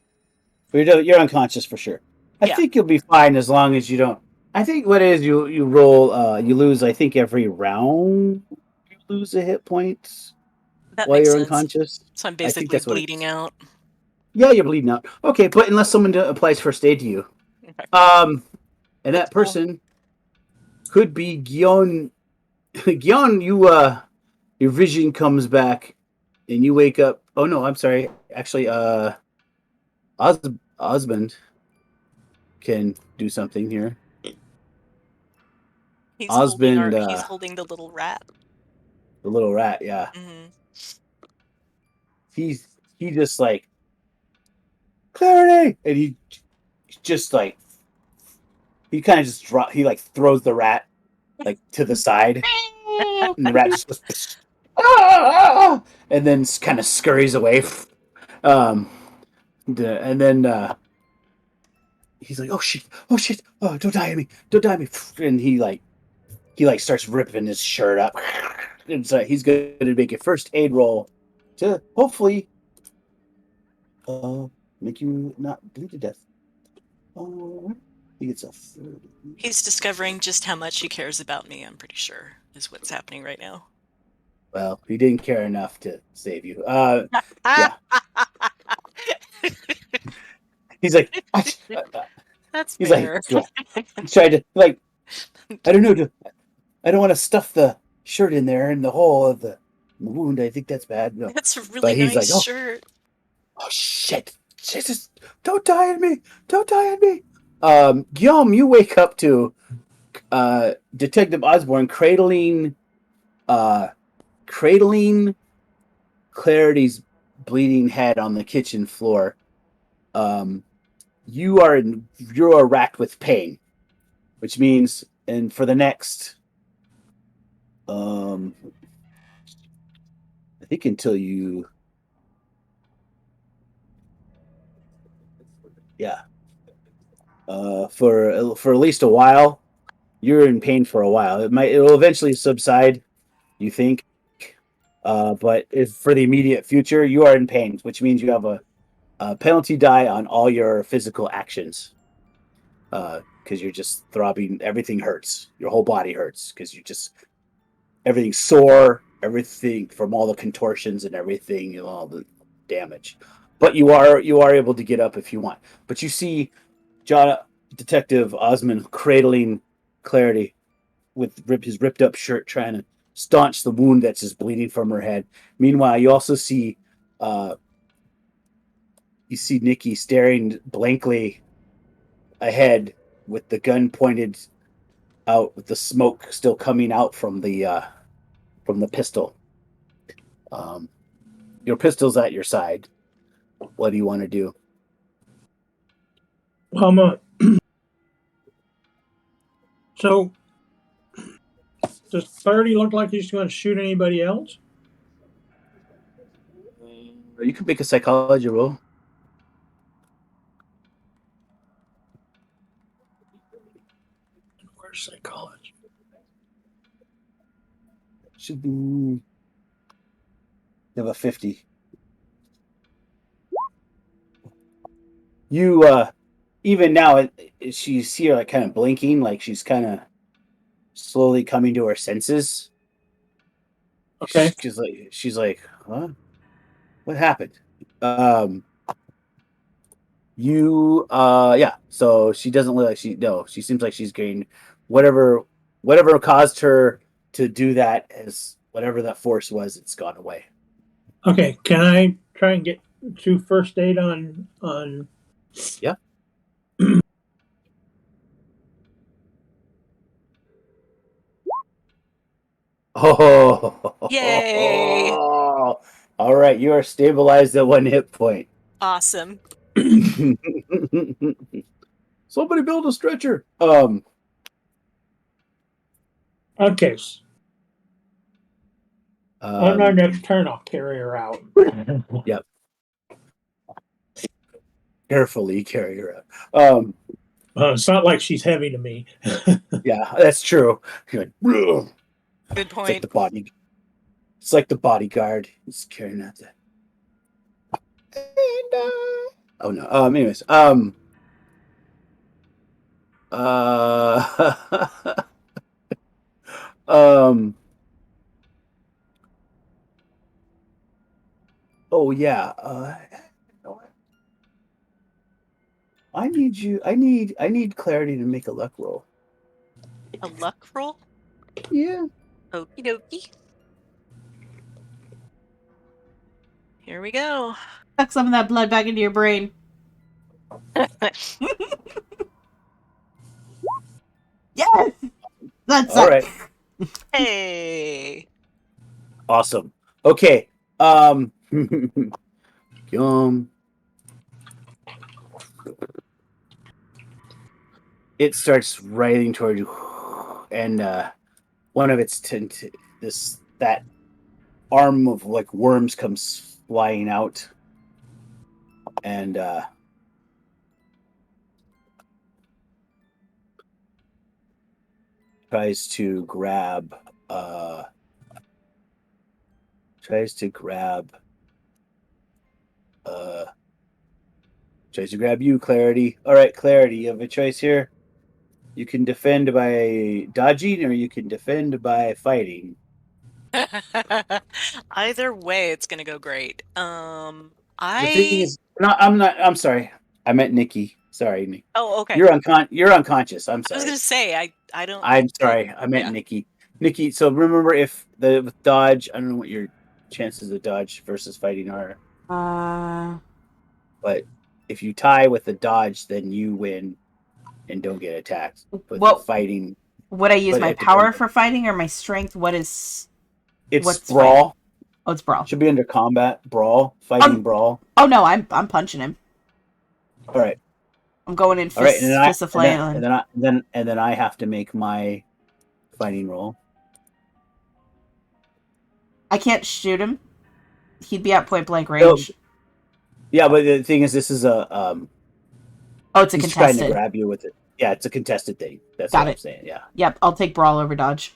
you're unconscious for sure. I Yeah. think you'll be fine as long as you don't. I think what it is you roll. You lose. I think every round you lose a hit point That while makes you're sense. unconscious. So I'm I think basically that's what it bleeding is. out. Yeah, you're bleeding out. Okay, but unless someone applies first aid to you, Okay. and that Cool. person could be Gion. Gion, your vision comes back, and you wake up. Oh no, I'm sorry. Actually, Os- Osmond can do something here. Osmond, He's holding the little rat. the little rat, yeah. Hmm. He just like clarity, and he just like he kind of just he like throws the rat like to the side, and the rat just goes, ah! And then kind of scurries away. Um, and then he's like, oh shit, oh don't die on me, don't die on me, and he starts ripping his shirt up, and so he's going to make a first aid roll to hopefully make you not bleed to death. He gets a 30. He's discovering just how much he cares about me, I'm pretty sure, is what's happening right now. Well, he didn't care enough to save you. Yeah. He's like, That's he's fair. like, yeah. He's trying to like, I don't know, I don't want to stuff the shirt in there in the hole of the wound. I think that's bad. No, That's a really but he's nice like, shirt. oh shit, Jesus, don't die on me, don't die on me. Guillaume, you wake up to Detective Osborne cradling Clarity's bleeding head on the kitchen floor. You're racked with pain, which means, and for the next, I think until you, yeah, for at least a while, you're in pain for a while. It'll eventually subside, you think, but if for the immediate future, you are in pain, which means you have a penalty die on all your physical actions. Because you're just throbbing, everything hurts. Your whole body hurts because everything's sore, everything from all the contortions and everything, all the damage. But you are able to get up if you want. But you see, Detective Osmond cradling Clarity with his ripped up shirt, trying to staunch the wound that's just bleeding from her head. Meanwhile, you also see Nikki staring blankly ahead with the gun pointed out, with the smoke still coming out from the pistol. Your pistol's at your side. What do you want to do? So, does Clarity look like he's going to shoot anybody else? You can make a psychology roll. Where's psychology? Should be. You have a 50. You even now, you see her like kind of blinking, like she's kind of slowly coming to her senses. Okay. She's like, huh? What happened? Um, yeah. So she doesn't look like she seems like she's getting whatever caused her to do that, as whatever that force was, it's gone away. Okay. Can I try and get to first aid on? Yeah. Oh, Yay! All right, you are stabilized at 1 hit point. Awesome. Somebody build a stretcher. Okay. On our next turn, I'll carry her out. Yep. Carefully carry her out. It's not like she's heavy to me. Yeah, that's true. You're like, "Ugh." Good It's like point. the body. It's like the bodyguard. He's carrying out the. And, oh no. Anyways. Uh. um. Oh yeah. You know what? I need you. I need Clarity to make a luck roll. A luck roll? Yeah. Okie dokie. Here we go. Suck some of that blood back into your brain. Yes! That's All right. Hey. Awesome. Okay. It starts riding toward you, and one of its that arm of like worms comes flying out, and tries to grab you, Clarity. All right, Clarity, you have a choice here. You can defend by dodging, or you can defend by fighting. Either way, it's gonna go great. The thing I is, I'm sorry. I meant Nikki. Sorry, Nick. oh okay. You're unconscious. I'm I was sorry. gonna say I don't I'm think sorry. I meant yeah. Nikki. Nikki. So remember, if with dodge, I don't know what your chances of dodge versus fighting are, but if you tie with the dodge, then you win and don't get attacked. But the fighting, would I use but my it power depends. for fighting or my strength? What's It's fighting? brawl. Oh, it's brawl. Should be under combat. Brawl. Fighting brawl. Oh no, I'm punching him. All right. I'm going in All right, fist of flailing. and then I have to make my fighting roll. I can't shoot him. He'd be at point blank range. Yeah, but the thing is, this is a oh, it's a he's trying contested. to grab you with it. Yeah, it's a contested thing. That's Got what it. I'm saying. Yeah. Yep, I'll take brawl over dodge.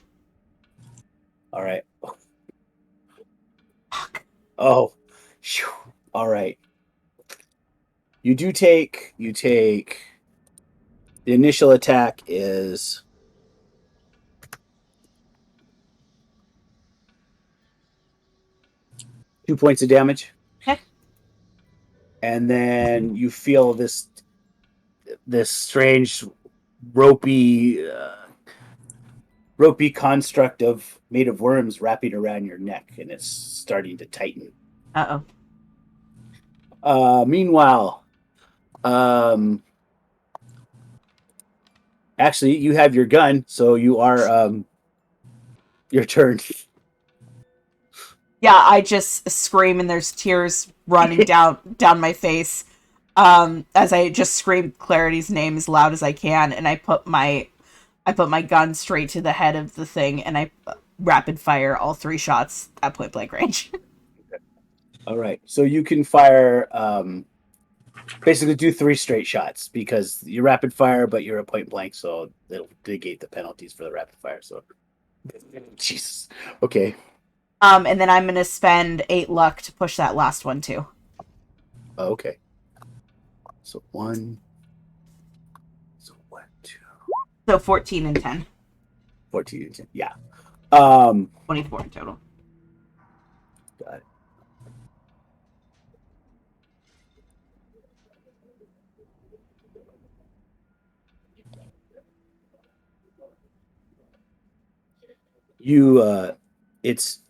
All right. Fuck. Oh, phew. All right. You take the initial attack is 2 points of damage. Okay. And then you feel this strange ropey construct made of worms wrapping around your neck, and it's starting to tighten. Meanwhile, actually, you have your gun, so you are your turn. Yeah, I just scream and there's tears running down my face. As I just scream Clarity's name as loud as I can, and I put my gun straight to the head of the thing, and I rapid fire all 3 shots at point blank range. All right, so you can fire, basically do 3 straight shots because you're rapid fire, but you're a point blank, so it'll negate the penalties for the rapid fire. So, Jesus. Okay. And then I'm gonna spend 8 luck to push that last one too. Oh, okay. So 1. So 1, 2. So 14 and 10. 14 and 10. Yeah. 24 in total. Got it. Its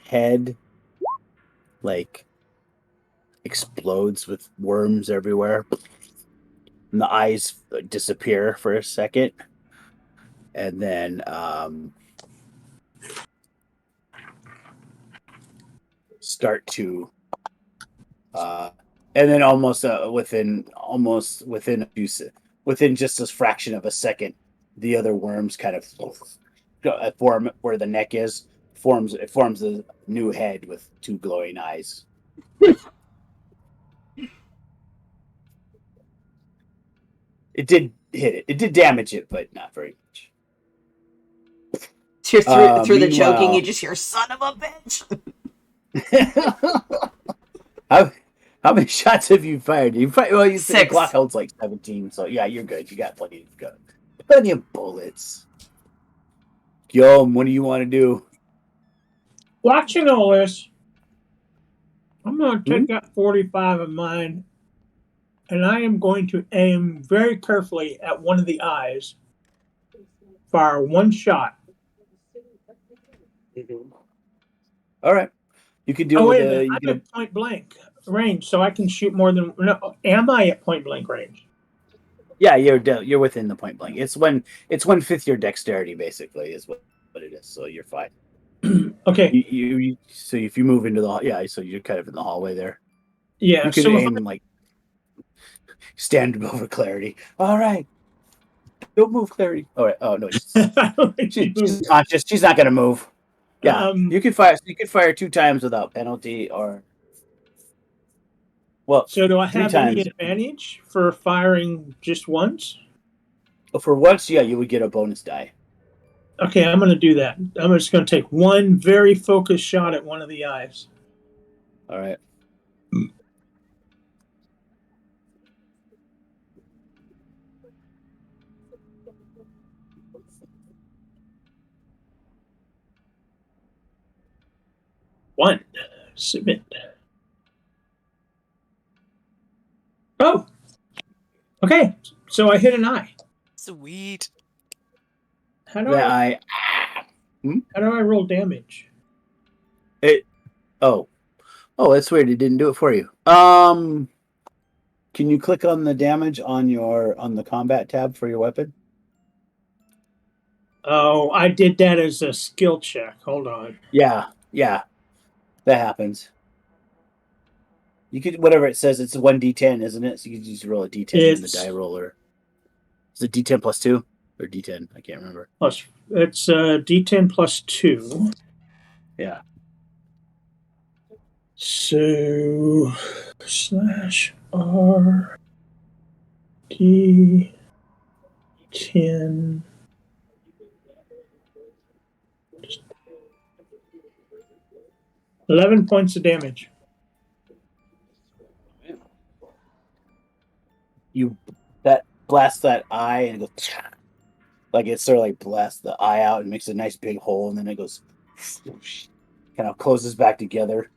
head like explodes with worms everywhere, and the eyes disappear for a second, and then start to and then almost within just a fraction of a second, the other worms kind of form where the neck is. It forms a new head with 2 glowing eyes. It did hit it. It did damage it, but not very much. Through the choking, you Meanwhile- just hear "son of a bitch." How many shots have you fired? You said the 6. Glock holds like 17, so yeah, you're good. You got plenty of guns. Plenty of bullets. Guillaume, what do you want to do? Watching all this, I'm going to take that 45 of mine, and I am going to aim very carefully at one of the eyes. Fire one shot. All right. You could do Oh, it wait with a minute. I'm at point blank range, so I can shoot more than. No, am I at point blank range? Yeah, you're within the point blank. It's 1/5 your dexterity, basically, is what it is. So you're fine. Okay. So if you move into the so you're kind of in the hallway there. Yeah. You can aim like stand over Clarity. All right. Don't move, Clarity. All right. Oh no, she's conscious. She's not gonna move. Yeah, you could fire. You could fire 2 times without penalty, or So do I 3 have times. any advantage for firing just once? For once, yeah, you would get a bonus die. Okay, I'm going to do that. I'm just going to take one very focused shot at one of the eyes. All right. One. Submit. Oh. Okay, so I hit an eye. Sweet. How do I roll damage? Oh, that's weird. It didn't do it for you. Can you click on the damage on the combat tab for your weapon? Oh, I did that as a skill check. Hold on. Yeah, that happens. You could whatever it says. It's a 1d10, isn't it? So you could just roll a d10 in the die roller. Is it d10 plus 2 or d10? I can't remember. It's d10 plus 2. Yeah. So /R D10. 11 points of damage. You blast that eye and it goes like it sort of like blasts the eye out and makes a nice big hole, and then it goes kind of closes back together,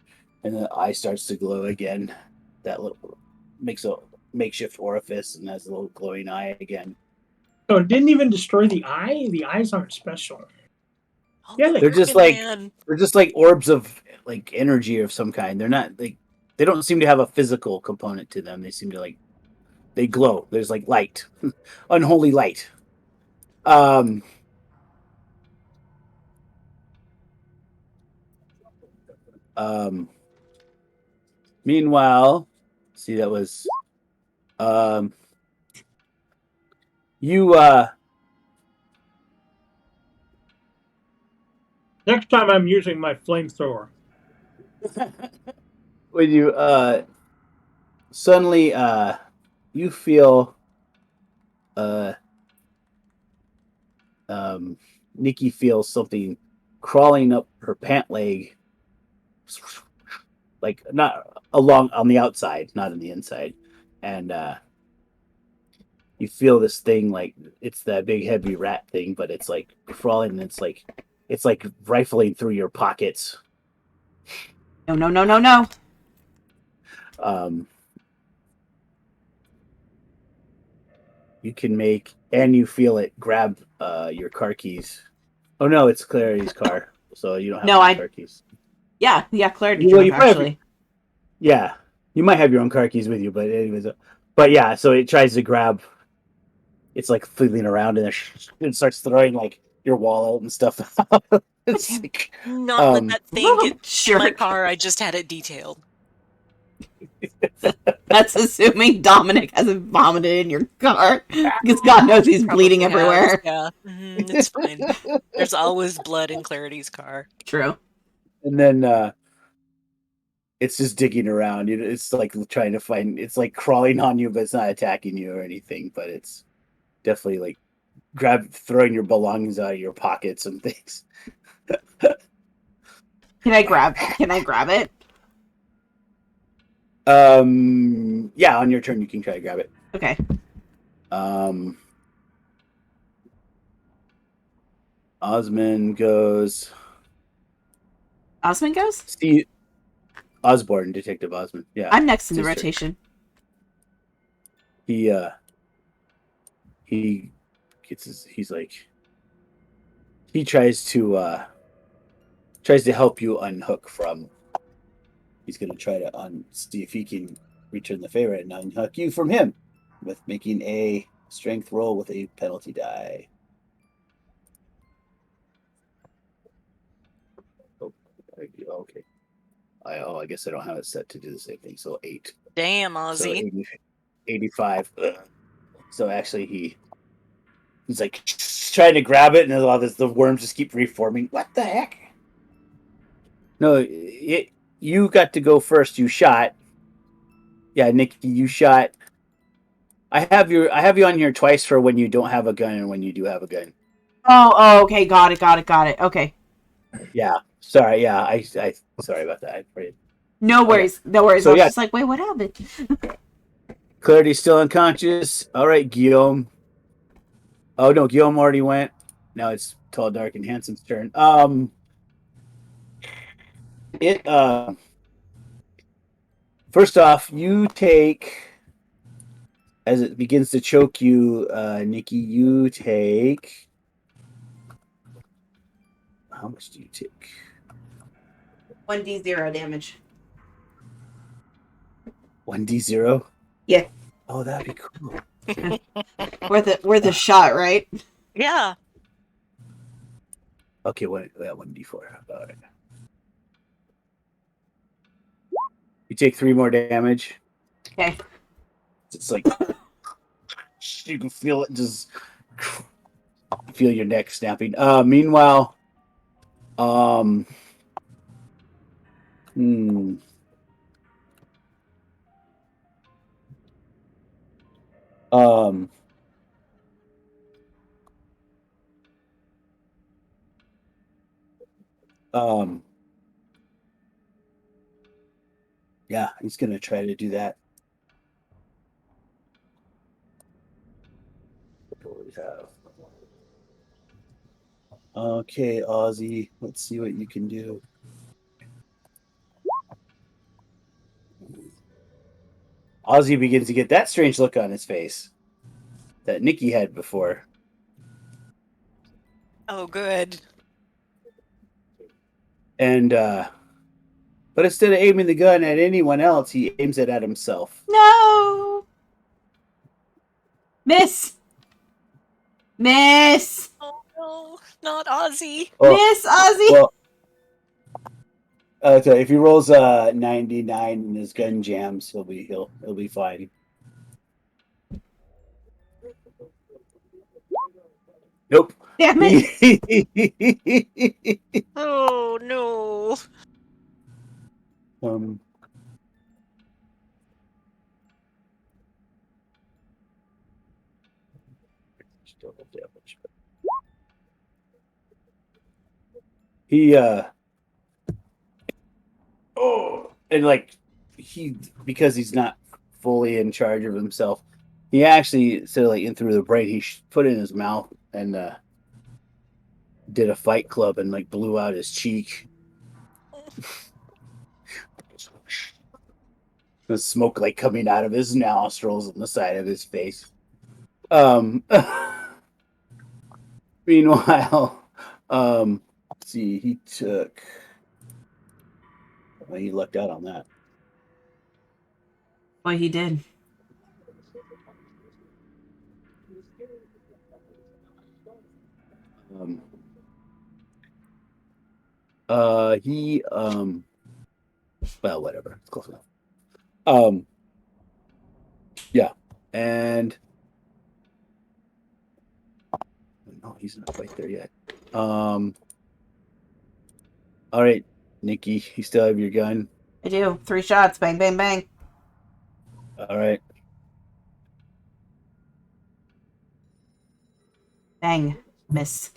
and the eye starts to glow again. That little makes a makeshift orifice and has a little glowing eye again. Oh, it didn't even destroy the eye? The eyes aren't special. Oh, Yeah, they're just like orbs of like energy of some kind. They're not like they don't seem to have a physical component to them. They seem to like they glow. There's like light, unholy light. Meanwhile, see that was you Next time I'm using my flamethrower. when you suddenly you feel Nikki feels something crawling up her pant leg, like not along on the outside, not on the inside, and you feel this thing like it's that big heavy rat thing, but it's like crawling and it's like rifling through your pockets. No. You can make and you feel it grab your car keys. Oh no, it's Clary's car, so you don't have car keys. Yeah, Clarity drove, actually. Yeah, you might have your own car keys with you, but anyways, but yeah, so it tries to grab. It's like fiddling around and it starts throwing like your wallet and stuff. It's like, not let that thing get in my car. I just had it detailed. That's assuming Dominic hasn't vomited in your car, because God knows he's bleeding everywhere. Yeah, it's fine. There's always blood in Clarity's car. True. And then it's just digging around. It's like trying to find. It's like crawling on you, but it's not attacking you or anything. But it's definitely like throwing your belongings out of your pockets and things. Can I grab it? Yeah, on your turn you can try to grab it. Okay. Osmond goes. Osmond goes? Steve Osborne, Detective Osmond. Yeah. I'm next in the His turn. rotation. He gets his, he's like he tries to help you unhook from. He's gonna try to see if he can return the favor and unhook you from him with making a strength roll with a penalty die. Oh, okay. I guess I don't have it set to do the same thing. So 8. Damn, So Ozzy. 85. So actually he's like trying to grab it, and all this, the worms just keep reforming. What the heck? No, you got to go first. You shot. Yeah, Nikki, you shot. I have you on here twice for when you don't have a gun and when you do have a gun. Oh, okay, got it. Okay. Yeah, sorry. Yeah, I sorry about that. No worries. Okay. No worries. So, I was yeah. just like, wait, what happened? Clarity's still unconscious. All right, Guillaume. Oh no, Guillaume already went. Now it's Tall, Dark, and Handsome's turn. First off, you take, as it begins to choke you, Nikki, you take, how much do you take? 1d0 damage. 1d0? Yeah. Oh, that'd be cool. Worth a shot, right? Yeah. Okay, 1d4. All right. You take 3 more damage. Okay. It's like you can feel it, just feel your neck snapping. Meanwhile, yeah, he's gonna try to do that. What do we have? Okay, Ozzy, let's see what you can do. Ozzy begins to get that strange look on his face that Nikki had before. Oh, good. And but instead of aiming the gun at anyone else, he aims it at himself. No! Miss! Oh no, not Ozzy. Miss Ozzy! Well, so if he rolls 99 and his gun jams, he'll be fine. Nope. Damn it! Oh no. Still no damage. He and like because he's not fully in charge of himself, he actually so like in through the brain he put it in his mouth and did a fight club and like blew out his cheek. The smoke like coming out of his nostrils and the side of his face. Meanwhile, let's see, he took. Well, he lucked out on that. Well, he did. Well, whatever. It's close enough. Yeah, and no, he's not quite there yet. All right, Nikki, you still have your gun? I do. 3 shots. Bang, bang, bang. All right. Bang. Miss.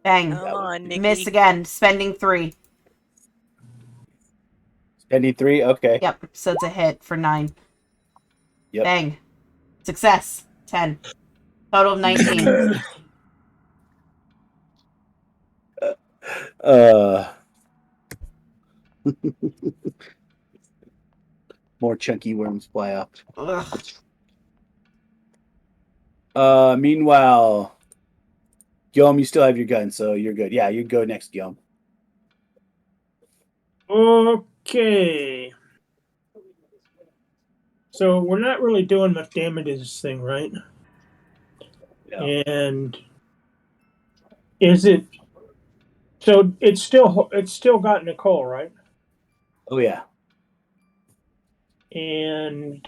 Bang. Come on, Nikki. Miss again. Spending 3. Spending 3? Okay. Yep. So it's a hit for 9. Yep. Bang. Success. 10. Total of 19. More chunky worms fly up. Ugh. Meanwhile, Guillaume, you still have your gun, so you're good. Yeah, you go next, Guillaume. Okay. So we're not really doing much damage to this thing, right? No. And is it? So it's still got Nicole, right? Oh yeah. And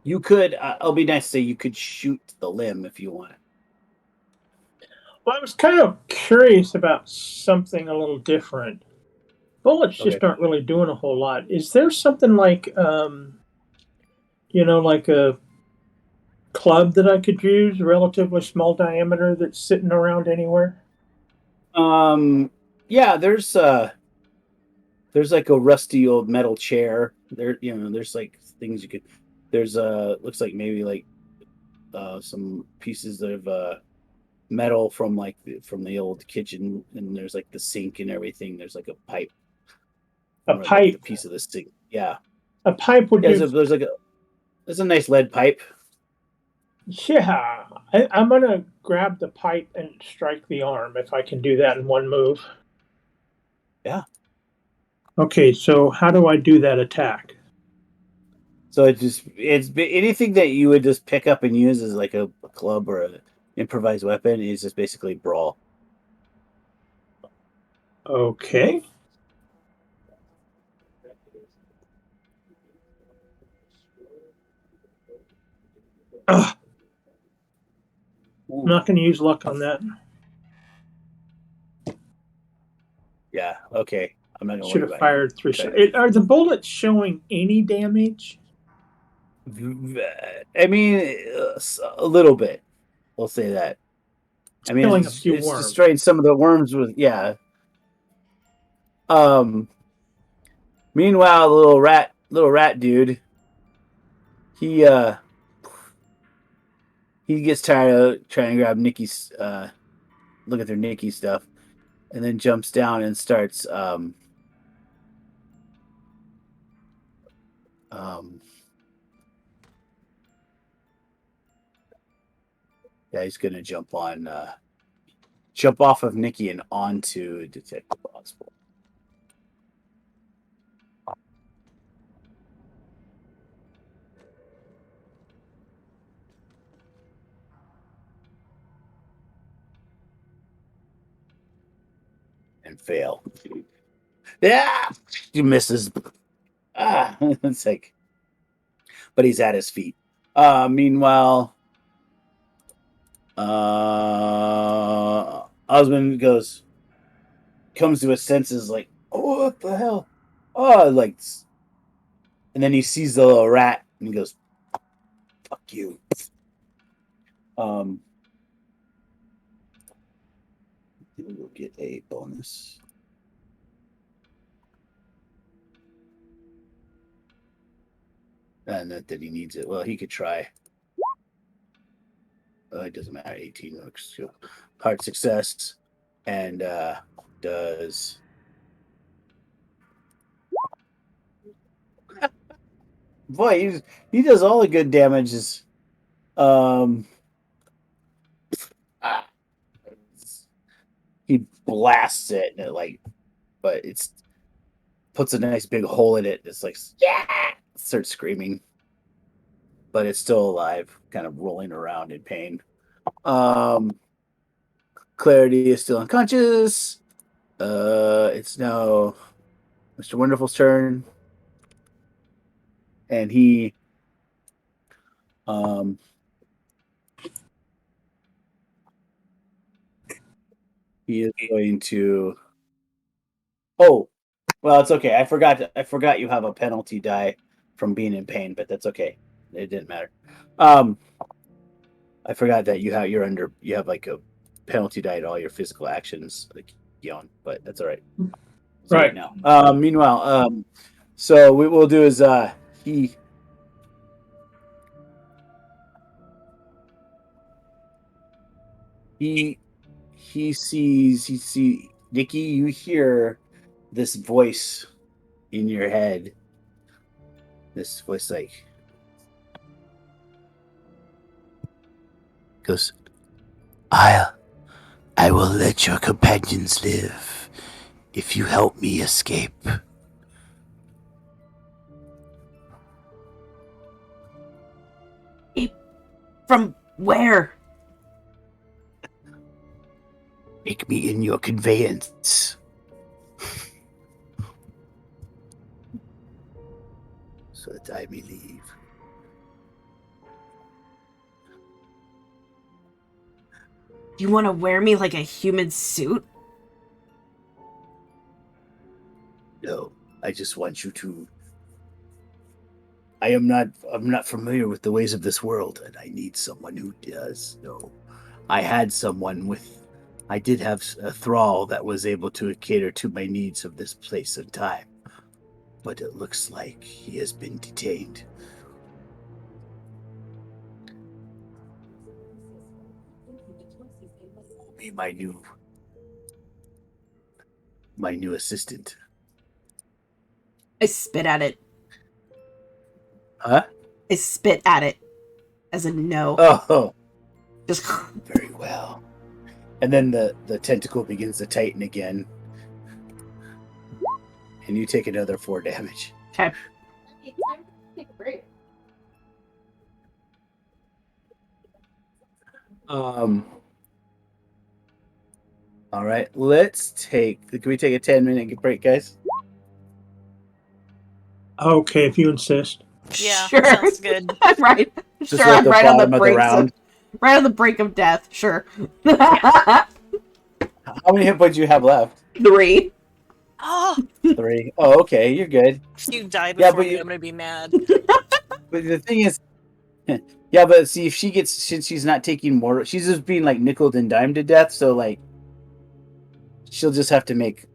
You could. I'll be nice to say you could shoot the limb if you want. well, I was kind of curious about something a little different. Bullets just aren't really doing a whole lot. Is there something like, like a club that I could use, relatively small diameter, that's sitting around anywhere? Yeah. There's like a rusty old metal chair. There's like things you could. There's looks like maybe like some pieces of metal from the old kitchen, and there's like the sink and everything. There's like a pipe. A Or, pipe. like, the piece of the sink. Yeah. A pipe would There's a nice lead pipe. Yeah, I'm gonna grab the pipe and strike the arm if I can do that in one move. Yeah. Okay, so how do I do that attack? So it's anything that you would just pick up and use as like a club or an improvised weapon is just basically brawl. Okay. Ugh. I'm not going to use luck on that. Yeah. Okay. I'm not going Should to have fired 3 shots. Okay. Are the bullets showing any damage? I mean, a little bit. We'll say that. I mean, Killing it's, a few it's worms. destroying some of the worms with Meanwhile, the little rat dude, he gets tired of trying to grab Nikki's look at their Nikki stuff, and then jumps down and starts he's gonna jump off of Nikki and onto Detective Osborne. And fail. Yeah, he misses. It's like, but he's at his feet. Meanwhile, Osmond comes to his senses, like, oh, what the hell? Oh, like, and then he sees the little rat and he goes, "Fuck you." We'll get a bonus. Not that he needs it. Well, he could try. It doesn't matter. 18 looks good. Hard success. And does. Boy, he does all the good damages. He blasts it and but it's puts a nice big hole in it. It's like, yeah, starts screaming, but it's still alive, kind of rolling around in pain. Clarity is still unconscious. It's now Mr. Wonderful's turn, and he is going to. Oh, well, it's okay. I forgot you have a penalty die from being in pain, but that's okay. it didn't matter. I forgot that you have like a penalty die to all your physical actions, like yawn, but that's all right. So Right. now. Meanwhile, so what we'll do is he he he see Nikki, you hear this voice in your head. This voice like goes, I will let your companions live if you help me escape. From where? Take me in your conveyance. So that I may leave. You want to wear me like a human suit? No, I just want you to. I'm not familiar with the ways of this world, and I need someone who does know. I did have a thrall that was able to cater to my needs of this place and time, but it looks like he has been detained. Be my new assistant. I spit at it. Huh? I spit at it. As a no. Oh, Just very well. And then the tentacle begins to tighten again. And you take another 4 damage. okay. It's time to take a break. All right, can we take a 10-minute break, guys? Okay, if you insist. Yeah, Sure. sounds good. I'm right. Just Sure, at I'm the right on the bottom of the brink. round. Right on the brink of death. Sure. How many hit points do you have left? 3. Oh, 3. Oh, okay, you're good. if you die Yeah, before but me, you- I'm gonna be mad. But the thing is, yeah, but see, if since she's not taking more, she's just being like nickeled and dimed to death, so like, she'll just have to make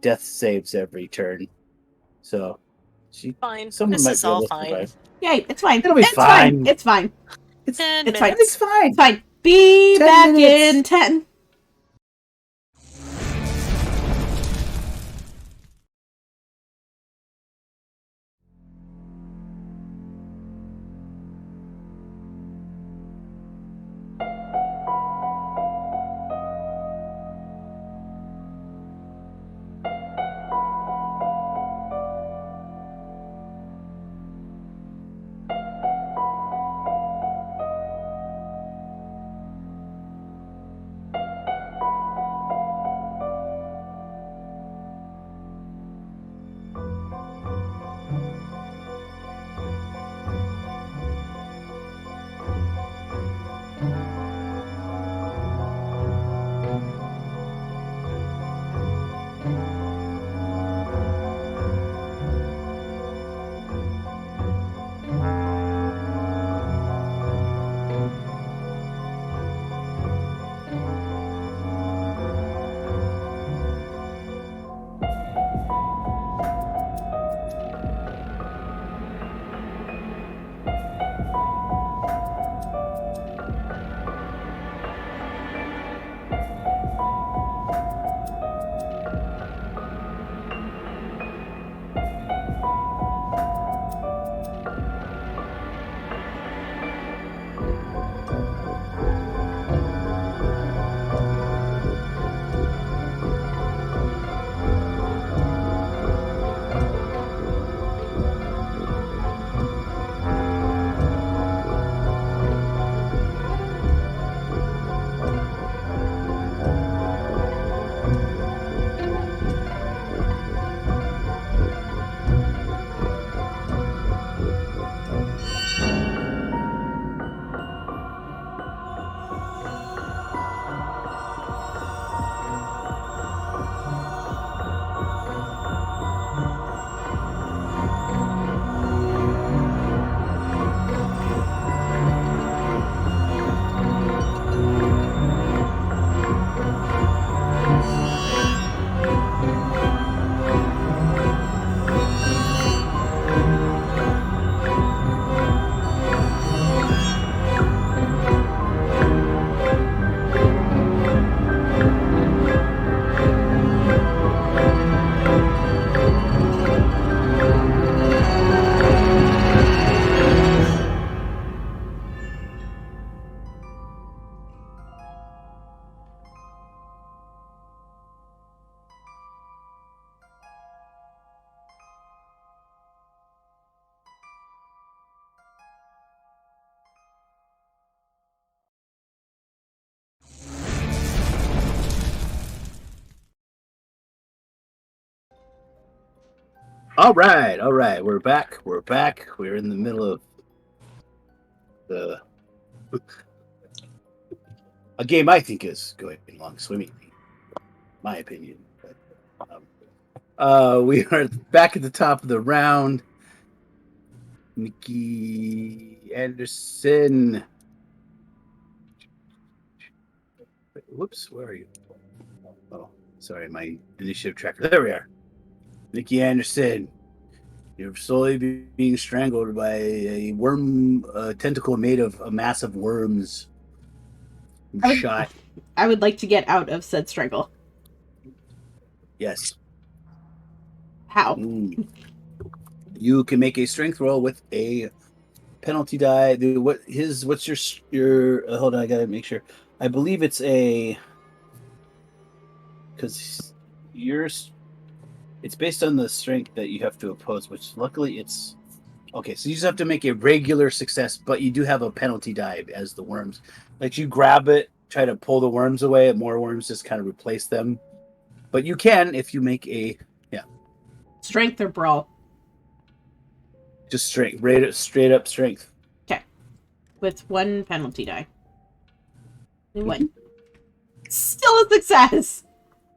death saves every turn. So, Fine. someone This might is be able all to fine. survive. Yay, it's fine. It'll be It's fine. It's fine. 10 It's fine. minutes. It's fine. It's fine. Be 10 back minutes. in 10. All right. We're back. We're in the middle of the a game I think is going along swimmingly, my opinion. But, we are back at the top of the round. Nikki Anderson. Whoops, where are you? Oh, sorry, my initiative tracker. There we are. Nikki Anderson. You're slowly being strangled by a worm tentacle made of a mass of worms. Shot. I would like to get out of said strangle. Yes. How? You can make a strength roll with a penalty die. What's your hold on, I gotta make sure. I believe it's a because yours it's based on the strength that you have to oppose, which luckily it's okay. So you just have to make a regular success, but you do have a penalty die as the worms. Like you grab it, try to pull the worms away, and more worms just kind of replace them. But you can if you make a Strength or brawl? just straight up strength. Okay. With one penalty die. One. Still a success!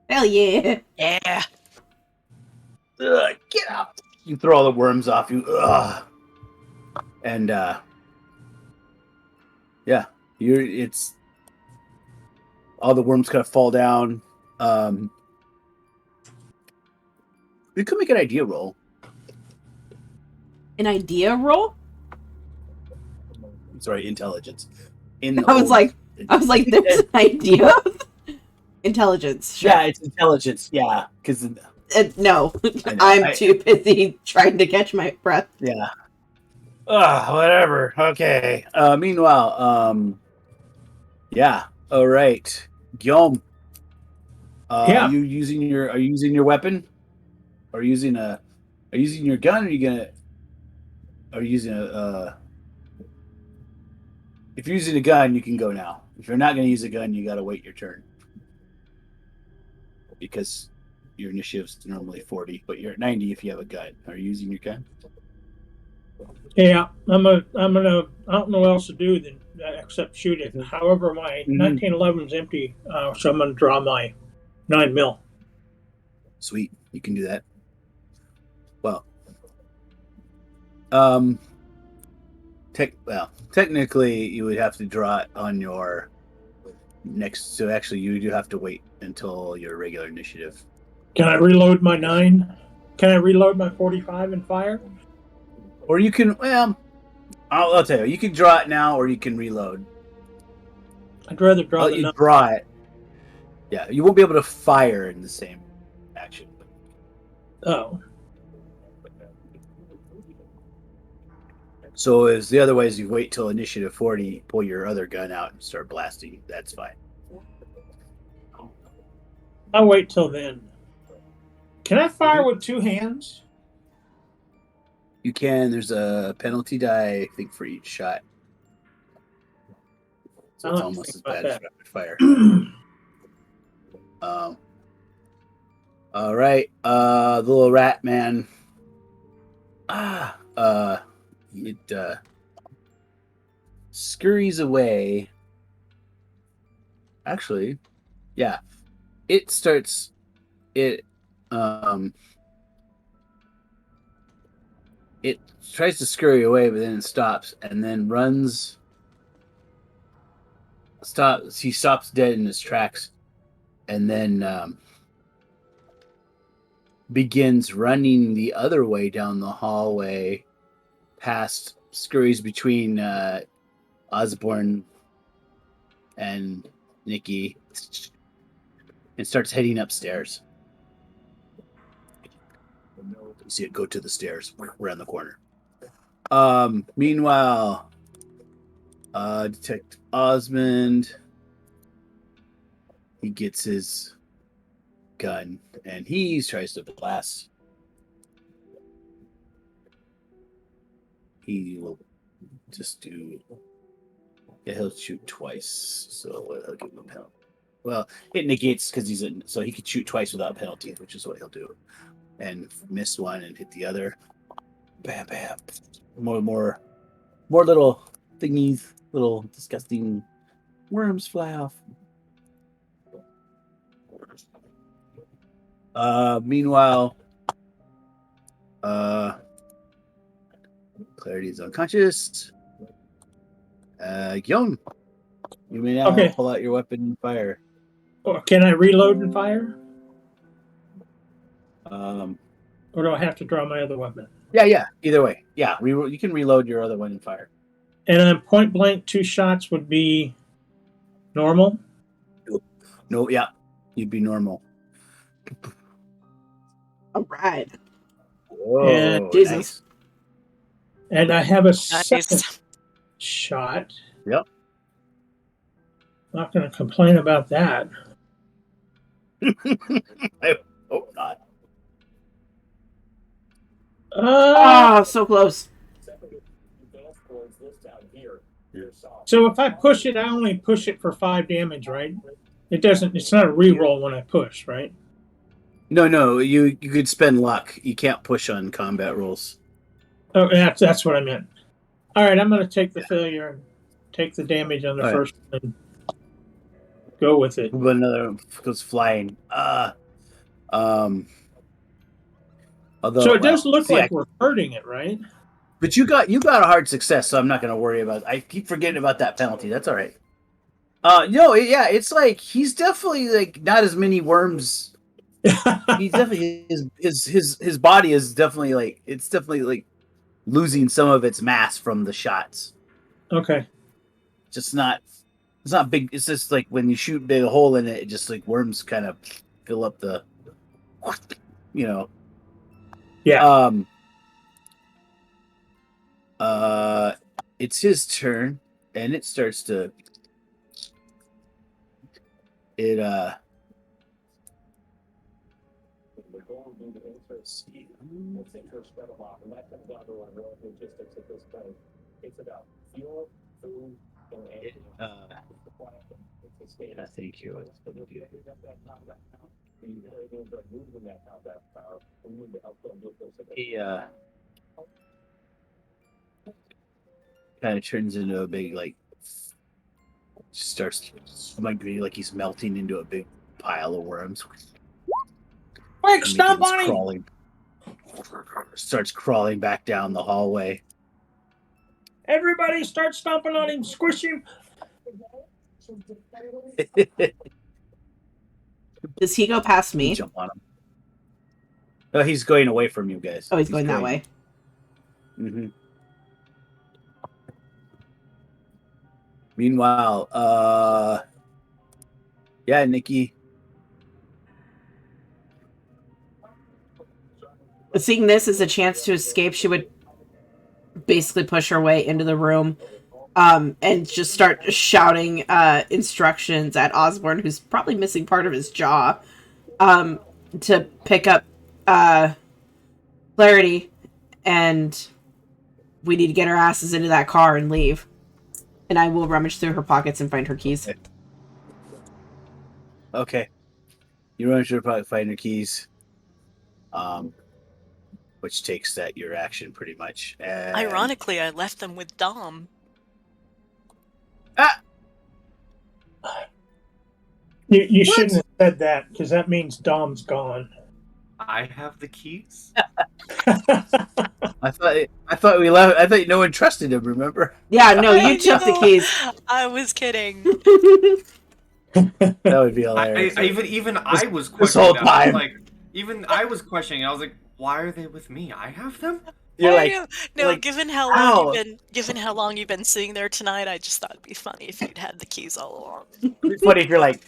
Hell yeah! Yeah. Get out! You throw all the worms off you. And yeah, it's all the worms kind of fall down. You could make an idea roll. An idea roll? Sorry, intelligence. I was like, there's an idea? Intelligence. Sure. Yeah, it's intelligence. Yeah, because No, I'm too busy trying to catch my breath. yeah. Whatever. Okay. Meanwhile, yeah. All right, Guillaume. Yeah. Are you using your weapon? Are you using your gun? Or are you using a? If you're using a gun, you can go now. If you're not going to use a gun, you got to wait your turn because your initiative's normally 40, but you're at 90 if you have a gun. Are you using your gun? Yeah, I'm gonna. I don't know what else to do than except shoot it. However, my 1911 is empty, so I'm gonna draw my 9mm. Sweet, you can do that. Well, technically, you would have to draw it on your next. So actually, you do have to wait until your regular initiative. Can I reload my 9? Can I reload my 45 and fire? Or you can. Well, I'll tell you. You can draw it now, or you can reload. I'd rather draw the 9. Draw it. Yeah, you won't be able to fire in the same action. Oh. So as the other way is you wait till initiative 40, pull your other gun out and start blasting. That's fine. I'll wait till then. Can I fire with 2 hands? You can. There's a penalty die, I think, for each shot. So it's almost as bad as rapid fire. All right. The little rat man. It scurries away. Actually, yeah. It starts. It tries to scurry away, but then it stops and then runs. He stops dead in his tracks, and then begins running the other way down the hallway, scurries between Osborne and Nikki, and starts heading upstairs. You see it go to the stairs around the corner. Meanwhile, Detective Osmond, he gets his gun and he tries to blast. He will just do. Yeah, he'll shoot twice, so I'll give him a penalty. Well, it negates because so he could shoot twice without penalty, which is what he'll do. and miss one and hit the other. Bam, bam. More little thingies, little disgusting worms fly off. Meanwhile, Clarity is unconscious. Young, you may now Okay. pull out your weapon and fire. Or can I reload and fire? Or do I have to draw my other weapon? Yeah. Either way, yeah. You can reload your other one and fire. And then point blank, 2 shots would be normal. No, yeah, you'd be normal. All right. Whoa, And- Jesus. nice. And I have a second Nice. shot. Yep. Not going to complain about that. I hope not. Oh, so close. So if I push it, I only push it for 5 damage, right? It doesn't. It's not a reroll when I push, right? No. You could spend luck. You can't push on combat rolls. Oh, that's what I meant. All right, I'm going to take the failure and take the damage on the All right. first one and go with it. But another goes flying. Although, So it does look see, like we're hurting it, right? but you got a hard success, so I'm not going to worry about it. I keep forgetting about that penalty. That's all right. No, yeah, it's like he's definitely like not as many worms. He's definitely his body is definitely like it's definitely like losing some of its mass from the shots. Okay. Just not. It's not big. It's just like when you shoot a big hole in it, it just like worms kind of fill up the. Yeah. It's his turn, and it starts to. Let's see. I think he was. He kind of turns into a big starts might be like he's melting into a big pile of worms. Quick, And stomp begins on him! crawling. Starts crawling back down the hallway. Everybody start stomping on him, squish him. Does he go past You me? jump on him. Oh, he's going away from you guys. Oh, he's going that way. Mm-hmm. Meanwhile, yeah, Nikki. Seeing this as a chance to escape, she would basically push her way into the room and just start shouting instructions at Osborne, who's probably missing part of his jaw, to pick up Clarity, and we need to get our asses into that car and leave. And I will rummage through her pockets and find her keys. Okay. You run to your pocket, find your keys. Which takes that your action pretty much. And... Ironically, I left them with Dom. You shouldn't have said that, because that means Dom's gone. I have the keys. I thought we left. I thought no one trusted him. Remember? Yeah, no, I you took the know. keys. I was kidding. That would be hilarious. Even I was questioning this whole that. I was time. like, even I was questioning. I was like, why are they with me? I have them. You're I like, know. No, like, given how ow. long you've been sitting there tonight, I just thought it'd be funny if you'd had the keys all along. it's funny if you're like,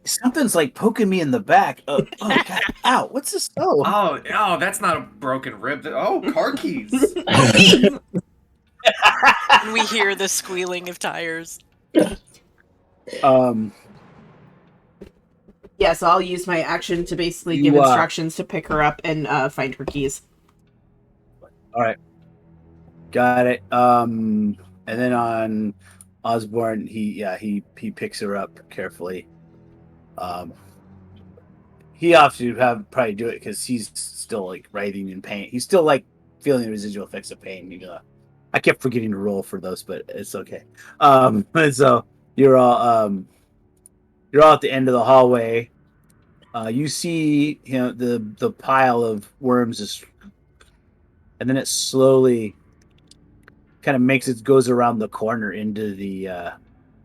something's like poking me in the back. Oh God! Ow! What's this? Oh, Oh, that's not a broken rib. Oh, car keys. And we hear the squealing of tires. Yeah, so I'll use my action to basically You, give instructions to pick her up and find her keys. all right, got it. And then on Osborne, he picks her up carefully. he opts to have probably do it because he's still like writhing in pain. He's still like feeling the residual effects of pain. I kept forgetting to roll for those, but it's okay. And so you're all at the end of the hallway. You see, the pile of worms is, and then it slowly kind of goes around the corner into the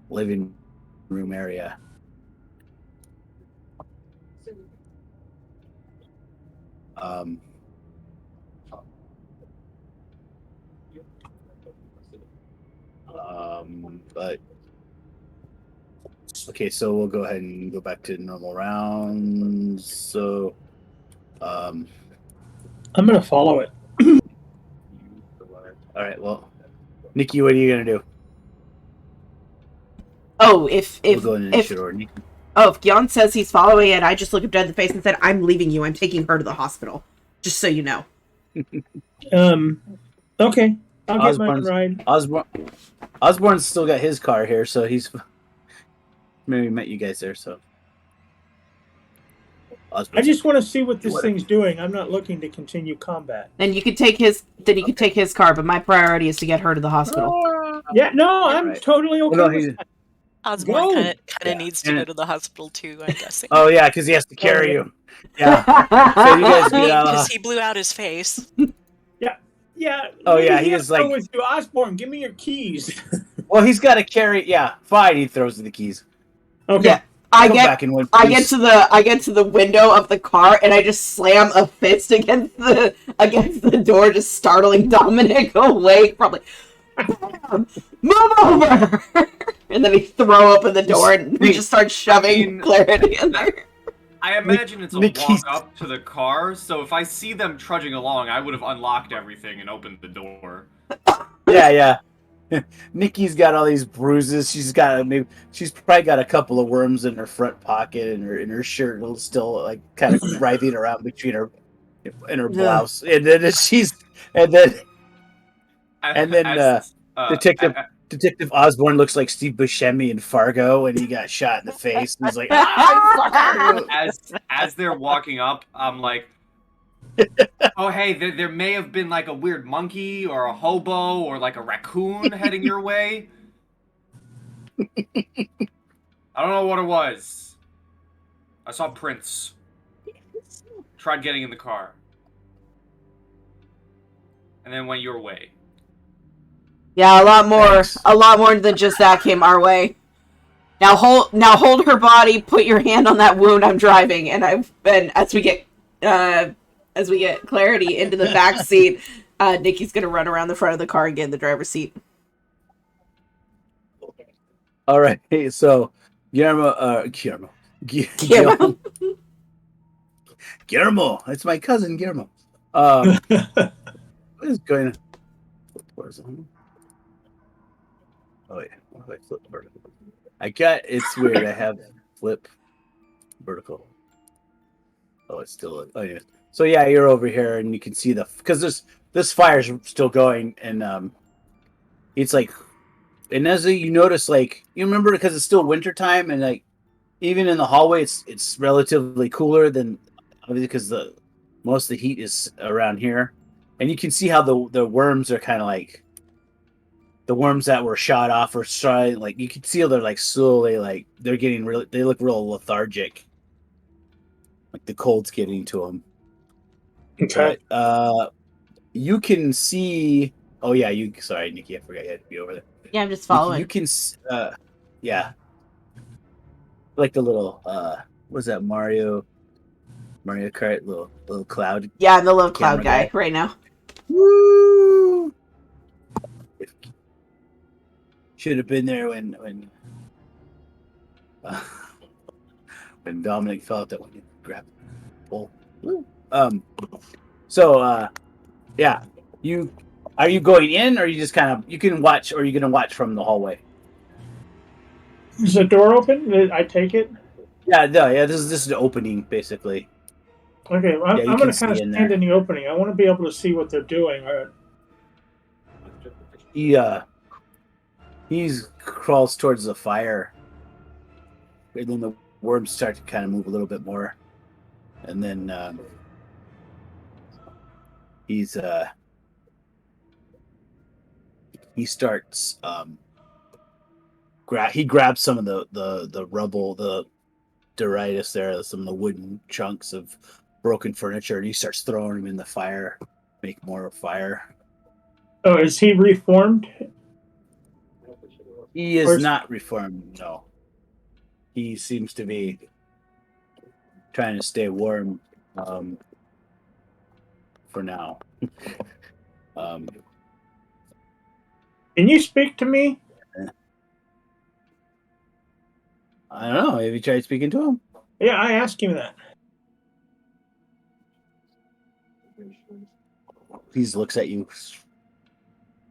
living room area. But okay, so we'll go ahead and go back to normal rounds. So, I'm gonna follow it. all right. Well, Nikki, what are you gonna do? Oh, if We'll go in initiative order. Nikki. if Gyan says he's following it, I just look him dead in the face and said, "I'm leaving you. I'm taking her to the hospital." Just so you know. Okay. I'll get my ride. Osborne's still got his car here, so he's maybe met you guys there. So I just want to see what this thing's doing. I'm not looking to continue combat. And you could take his. Then you could take his car, but my priority is to get her to the hospital. Yeah, no, I'm totally okay with that. Osborne kind of needs to go to the hospital too, I'm guessing. Oh yeah, because he has to carry you. Yeah. So you guys get because he blew out his face. Yeah. Oh yeah, he is like with you, Osborne. Give me your keys. Well, he's got to carry. Yeah, fine. He throws the keys. Okay. Yeah. I get to the window of the car and I just slam a fist against the door, just startling Dominic away. Probably, move over, and then we throw open the door and we just start shoving Clarity in there. I imagine it's a walk up to the car, so if I see them trudging along, I would have unlocked everything and opened the door. Yeah. Nikki's got all these bruises. She's probably got a couple of worms in her front pocket and in her shirt, still like kind of writhing around between her in her blouse. And then Detective Osborne looks like Steve Buscemi in Fargo, and he got shot in the face. And he's like, as they're walking up, I'm like, oh hey, there may have been like a weird monkey or a hobo or like a raccoon heading your way. I don't know what it was. I saw prints. Tried getting in the car, and then went your way. Yeah, a lot more than just that came our way. Now hold her body, put your hand on that wound. I'm driving, and as we get Clarity into the back seat, Nikki's gonna run around the front of the car and get in the driver's seat. all right. So Guillermo. Guillermo. It's my cousin Guillermo. What is going on? Horizontal. Oh wait, what if I flip vertical? It's weird. I have flip vertical. Oh, it's still. Oh yeah. So yeah, you're over here, and you can see because this fire's still going, and it's like, and as you notice, like you remember because it's still wintertime, and like even in the hallway, it's relatively cooler than obviously because most of the heat is around here, and you can see how the worms are kind of like. The worms that were shot off or trying, like you can see they're like slowly, like they're getting really. They look real lethargic, like the cold's getting to them. Okay. But, you can see. Oh yeah, Sorry, Nikki, I forgot you had to be over there. Yeah, I'm just following. You can. Yeah. Like the little. What's that Mario Kart little cloud? Yeah, I'm the little cloud guy right now. Woo! Should have been there when Dominic felt that when you grab pull. So yeah, are you going in, or you just kind of you can watch, or are you gonna watch from the hallway? Is the door open? I take it. Yeah, no, yeah. This is the opening basically. Okay, well, I'm going to kind of stand in the opening. I want to be able to see what they're doing. He crawls towards the fire, and then the worms start to kind of move a little bit more. And then he starts he grabs some of the rubble, the detritus there, some of the wooden chunks of broken furniture, and he starts throwing them in the fire, make more fire. Oh, is he reformed? He Or is is- not reformed, no. He seems to be trying to stay warm for now. Can you speak to me? I don't know. Have you tried speaking to him? Yeah, I asked him that. He looks at you,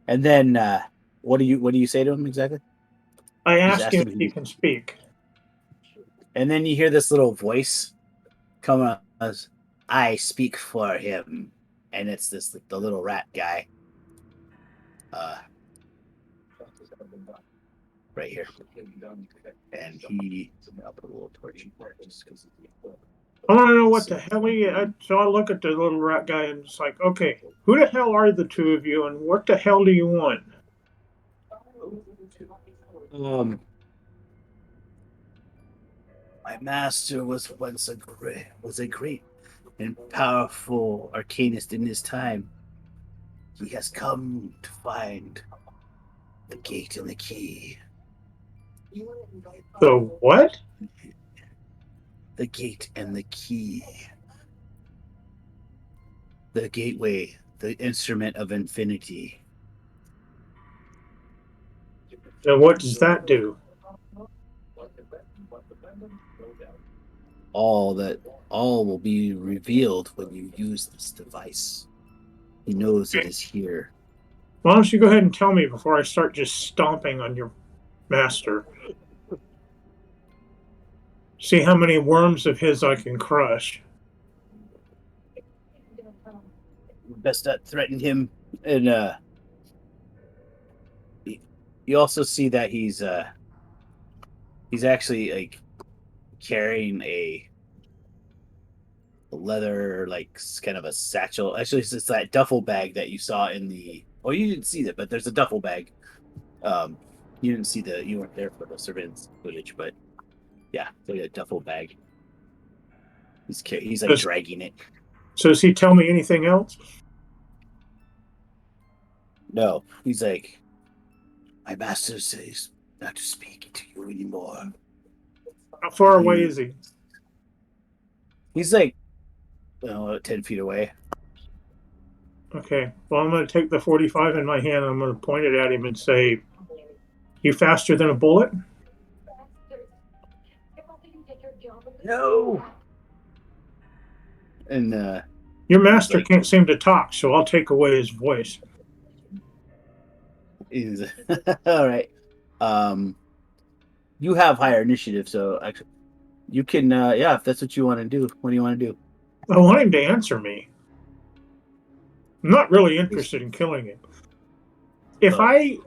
and then what do you say to him exactly? I He's asked him asking if he can speak. And then you hear this little voice come up as, "I speak for him," and it's the little rat guy. Right here, and I'll put a little torch in there just because. I want to know what the hell so I look at the little rat guy and it's like, okay, who the hell are the two of you and what the hell do you want? My master was once a great and powerful arcanist in his time. He has come to find the gate and the key. The what? The gate and the key. The gateway, the instrument of infinity. And what does that do? All will be revealed when you use this device. He knows it is here. Why don't you go ahead and tell me before I start just stomping on your master? See how many worms of his I can crush. Best not threaten him. And you also see that he's actually like carrying a leather, like kind of a satchel. Actually, it's that duffel bag that you saw in the. Oh, you didn't see that, but there's a duffel bag. You didn't see you weren't there for the surveillance footage, but yeah, so a duffel bag. He's like dragging it. So does he tell me anything else? No, he's like, my master says not to speak to you anymore. How far away is he? He's like, 10 feet away. Okay. Well, I'm going to take the 45 in my hand. I'm going to point it at him and say, "You faster than a bullet?" No. And your master can't seem to talk, so I'll take away his voice. He's all right. You have higher initiative, so actually, you can. Yeah, if that's what you want to do. What do you want to do? I want him to answer me. I'm not really interested in killing him. If I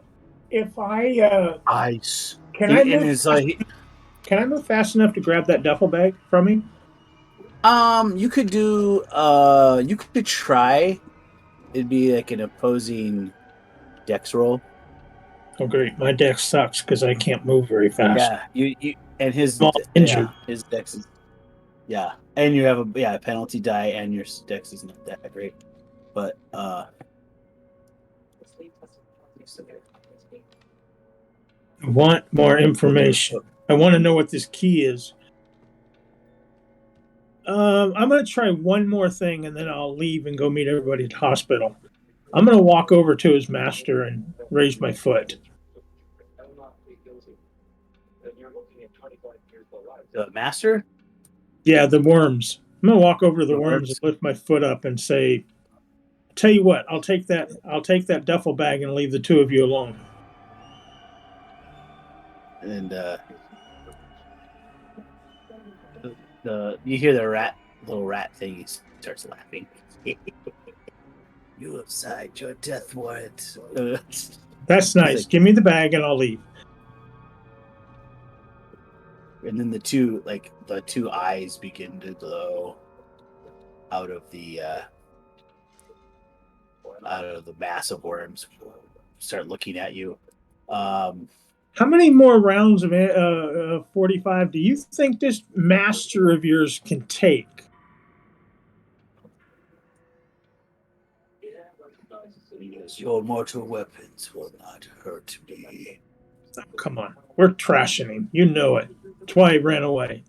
Ice. Can I move fast enough to grab that duffel bag from him? You could do. You could try. It'd be like an opposing dex roll. Oh, great! My dex sucks because I can't move very fast. Yeah, you and his his dex is. Yeah, and you have a penalty die, and your dex is not that great, but I want more information. I want to know what this key is. I'm going to try one more thing, and then I'll leave and go meet everybody at the hospital. I'm going to walk over to his master and raise my foot. The master? Yeah, the worms. I'm going to walk over to the worms and lift my foot up and say, "Tell you what, I'll take that duffel bag and leave the two of you alone." And you hear the little rat thing. He starts laughing. You have signed your death warrant. That's nice. Like, give me the bag and I'll leave. And then the two eyes begin to glow. out of the mass of worms start looking at you. How many more rounds of 45 do you think this master of yours can take? Your mortal weapons will not hurt me. Oh, come on. We're trashing him. You know it. That's why he ran away.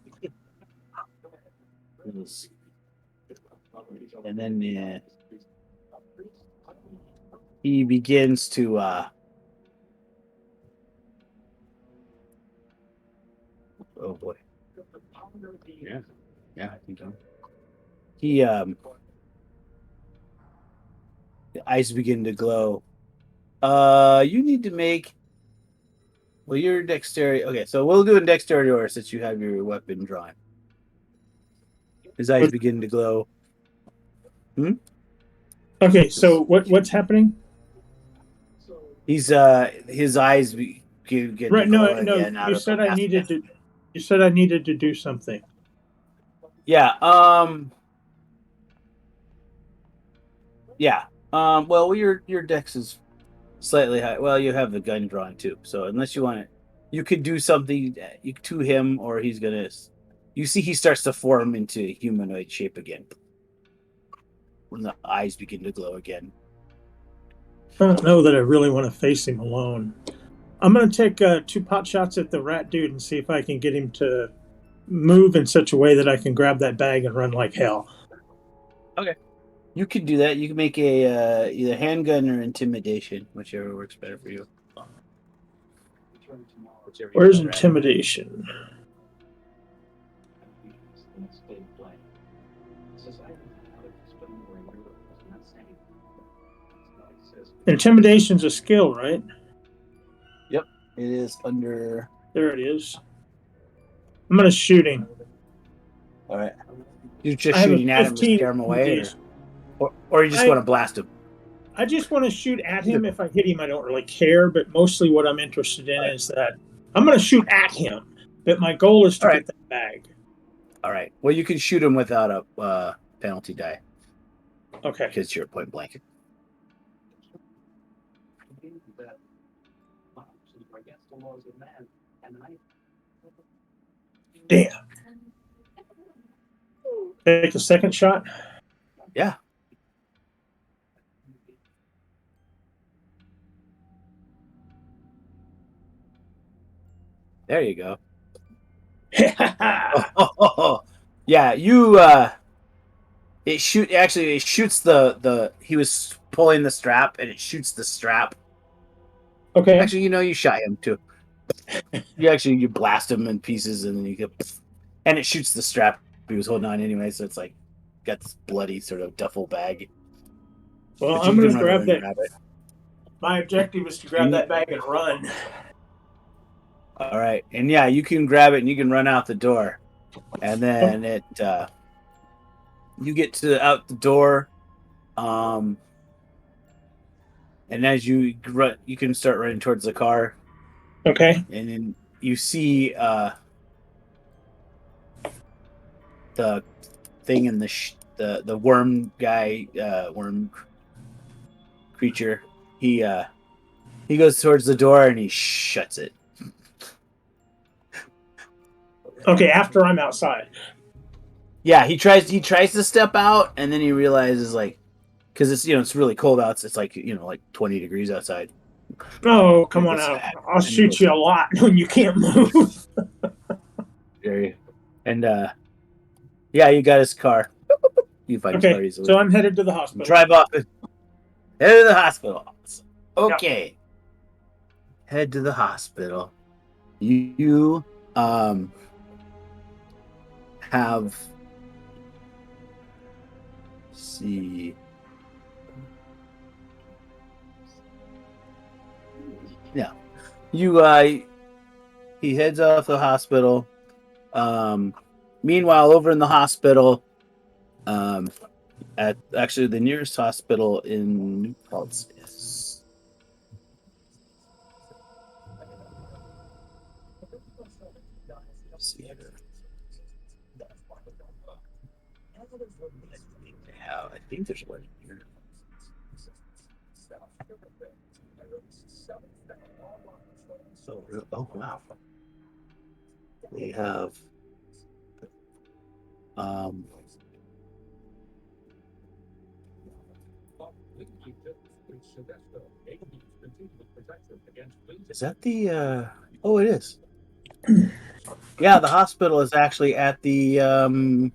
And then he begins to oh boy. Yeah, I think so. He the eyes begin to glow. You need to make your dexterity. Okay, so we'll do a dexterity order since you have your weapon drawn. His eyes begin to glow. Okay, so what's happening? He's his eyes get to Right, glow no. again. You said I needed to. You said I needed to do something. Yeah. Yeah. Well, your dex is slightly high. Well, you have the gun drawn too. So unless you want it, you could do something to him, or he's gonna. You see, he starts to form into humanoid shape again when the eyes begin to glow again. I don't know that I really want to face him alone. I'm going to take 2 pot shots at the rat dude and see if I can get him to move in such a way that I can grab that bag and run like hell. Okay. You can do that. You can make a either handgun or intimidation, whichever works better for you. Where's intimidation? Intimidation's a skill, right? Yep, it is under. There it is. I'm going to shoot him. All right. You're just I have a shooting at him to 15 scare him away, intimidation. or you just want to blast him? I just want to shoot at him. If I hit him, I don't really care. But mostly what I'm interested in is that I'm going to shoot at him. But my goal is to get that bag. All right. Well, you can shoot him without a penalty die. Okay. Because you're point blank. Damn. Take a second shot? Yeah. There you go. Yeah, you it shoots the he was pulling the strap and it shoots the strap. Okay. Actually, you shot him too. You blast him in pieces and then you get and it shoots the strap he was holding on anyway, so it's like got this bloody sort of duffel bag. Well, I'm going to grab that. My objective is to grab that bag and run. All right. And yeah, you can grab it and you can run out the door. And then you get out the door. And as you run, you can start running towards the car. Okay. And then you see the thing in the worm guy, worm creature. He goes towards the door and he shuts it. Okay, after I'm outside. Yeah, he tries to step out and then he realizes because it's it's really cold out. It's like 20 degrees outside. Oh, come on out. I'll shoot you a lot when you can't move. And yeah, you got his car. You find his car easily. So I'm headed to the hospital. Drive off. Head to the hospital. Okay. Yep. Head to the hospital. You have. See. Yeah. He heads off the hospital. Meanwhile, over in the hospital, at actually the nearest hospital in Paltz is. Yeah, I think there's one here. Oh wow. We have um is that the oh it is. Yeah, the hospital is actually at the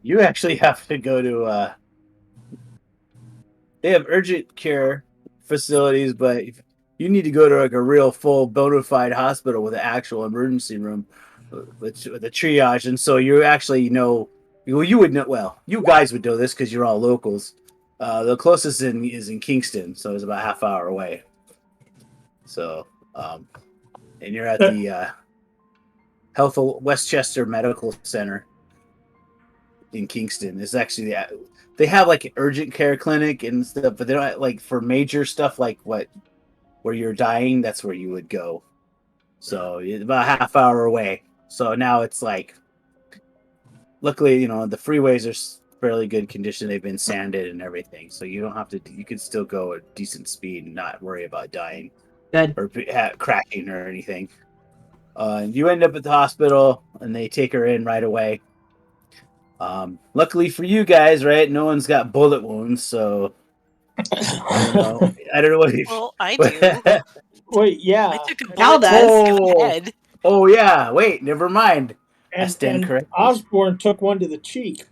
you actually have to go to they have urgent care facilities, but if you need to go to like a real full bona fide hospital with an actual emergency room with the triage. And so you actually know, well, you would know, well, you guys would know this because you're all locals. The closest is in Kingston, so it's about a half hour away. So, and you're at the Health Westchester Medical Center in Kingston. It's actually they have like an urgent care clinic and stuff, but they don't like for major stuff like where you're dying. That's where you would go. So it's about a half hour away. So now it's like, luckily, the freeways are fairly good condition. They've been sanded and everything, so you don't have to. You can still go at decent speed and not worry about dying Good. or cracking or anything. You end up at the hospital and they take her in right away. Luckily for you guys, right? No one's got bullet wounds, so I don't know what. Well, I do. Wait, yeah. I took a Cal bullet does. to the head. Oh yeah, wait, never mind. I And, stand and corrected. Osborne took one to the cheek.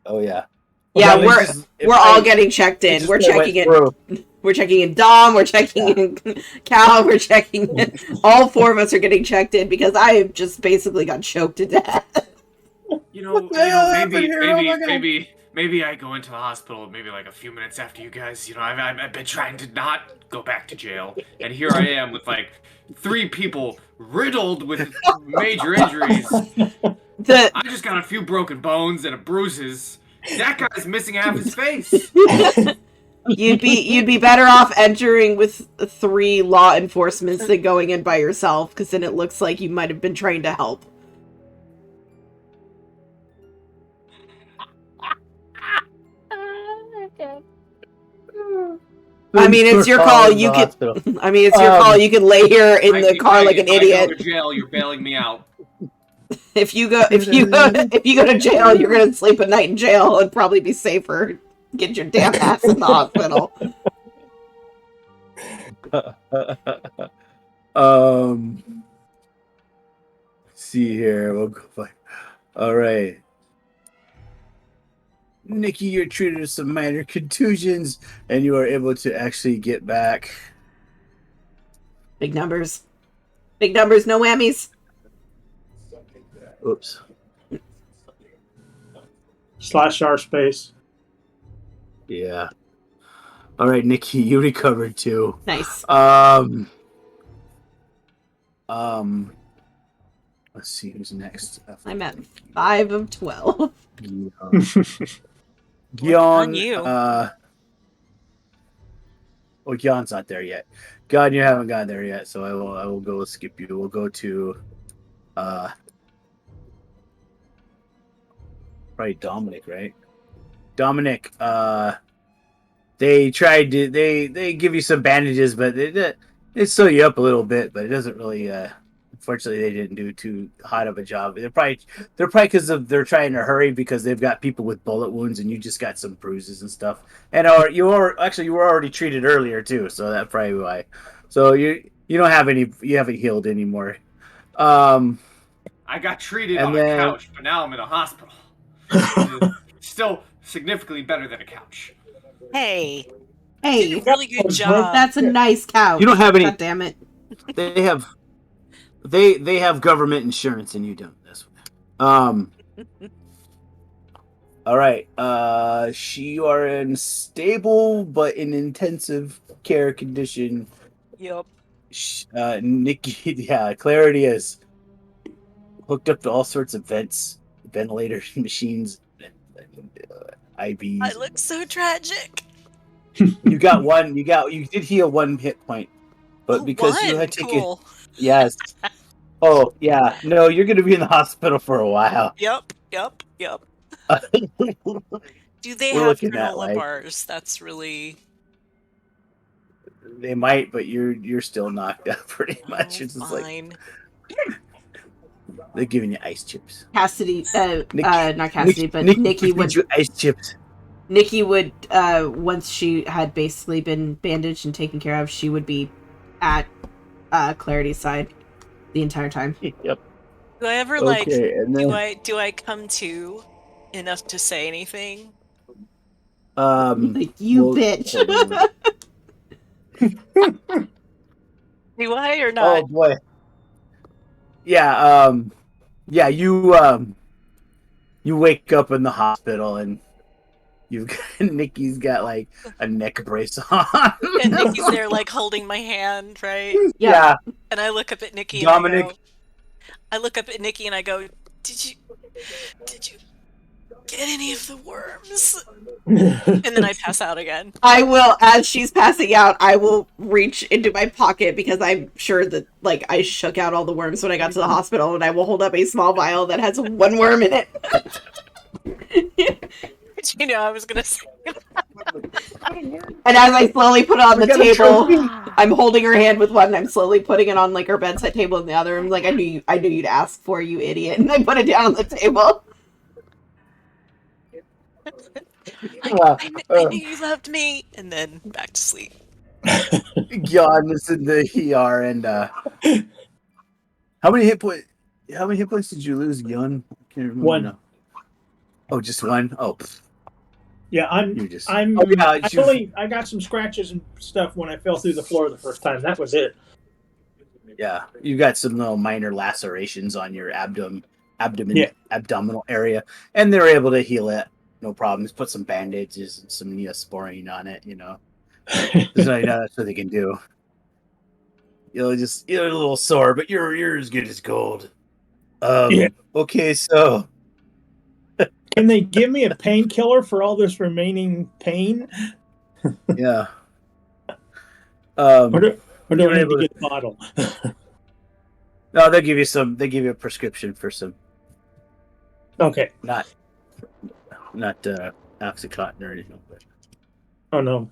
Oh yeah. Yeah, Well, we're all getting checked in. We're checking in. We're checking in Dom. We're checking in Cal. We're checking in. All four of us are getting checked in because I just basically got choked to death. Maybe I go into the hospital maybe like a few minutes after you guys. I've been trying to not go back to jail, and here I am with like 3 people riddled with major injuries. I just got a few broken bones and bruises. That guy's missing half his face. You'd be better off entering with 3 law enforcements than going in by yourself, because then it looks like you might have been trying to help. I mean, it's your call. You can. I mean, it's your call. You can lay here in the car like an idiot. If I go to jail, you're bailing me out. If you go to jail, you're gonna sleep a night in jail and probably be safer. Get your damn ass in the hospital. See here. We'll go back. All right. Nikki, you're treated with some minor contusions, and you are able to actually get back. Big numbers. Big numbers, no whammies. Oops. /R space. Yeah. All right, Nikki, you recovered too. Nice. Let's see who's next. I'm at 5 of 12. Gyon, you. Gyon's not there yet. God, you haven't gotten there yet, so I will go skip you. We'll go to probably Dominic, right? Dominic, they tried to they give you some bandages, but they sew you up a little bit, but it doesn't really unfortunately they didn't do too hot of a job. They're probably because they're trying to hurry because they've got people with bullet wounds and you just got some bruises and stuff. And you were already treated earlier too, so that's probably why. So you don't have any, you haven't healed anymore. I got treated on a couch, but now I'm in a hospital. Still significantly better than a couch. Hey, did a really good job. That's a nice couch. You don't have any. God damn it. They have government insurance and you don't. This one. All right. You are in stable but in intensive care condition. Yep. Nikki, yeah, Clarity is hooked up to all sorts of ventilator machines, and IVs. I look so tragic. You got one. You did heal 1 hit point, but because you One, had taken, cool. yes. Oh yeah, no, you're gonna be in the hospital for a while. Yep. Do they We're have looking at granola like bars? That's really they might, but you're still knocked out pretty much. oh, It's just like fine. they're giving you ice chips. Cassidy, Nikki, not Cassidy, but Nikki Nikki feeds would. you ice chips. Nikki would, once she had basically been bandaged and taken care of, she would be at Clarity's side the entire time. Yep. Do I ever Okay, and then do I come to enough to say anything? Like, you bitch. Do I or not? Oh boy. Yeah, yeah, you wake up in the hospital and you've got Nikki's got like a neck brace on. And Nikki's there like holding my hand, right? Yeah. And I look up at Nikki Dominic. I look up at Nikki and I go, Did you get any of the worms? And then I pass out again. I will, as she's passing out, I will reach into my pocket because I'm sure that, like, I shook out all the worms when I got to the hospital, and I will hold up a small vial that has 1 worm in it. You know, I was gonna say. And as I slowly put it on the table, I'm holding her hand with one, and I'm slowly putting it on, like, her bedside table in the other. I'm like, I knew you'd ask for, you idiot. And I put it down on the table. I knew you loved me, and then back to sleep. Jan is in the ER, and how many hit points did you lose, Jan? I can't remember 1. now. Oh, just 1. Oh, Yeah, I got some scratches and stuff when I fell through the floor the first time. That was it. yeah. You got some little minor lacerations on your abdominal area, and they're able to heal it. No problems. Put some bandages and some Neosporin on it. You know, that's what they can do. You're a little sore, but you're as good as gold. Yeah. Okay, so Can they give me a painkiller for all this remaining pain? yeah. Or do I you're need able to get a bottle? No, they'll give you some. They give you a prescription for some. Okay. Not Oxycontin or anything. But, Oh no.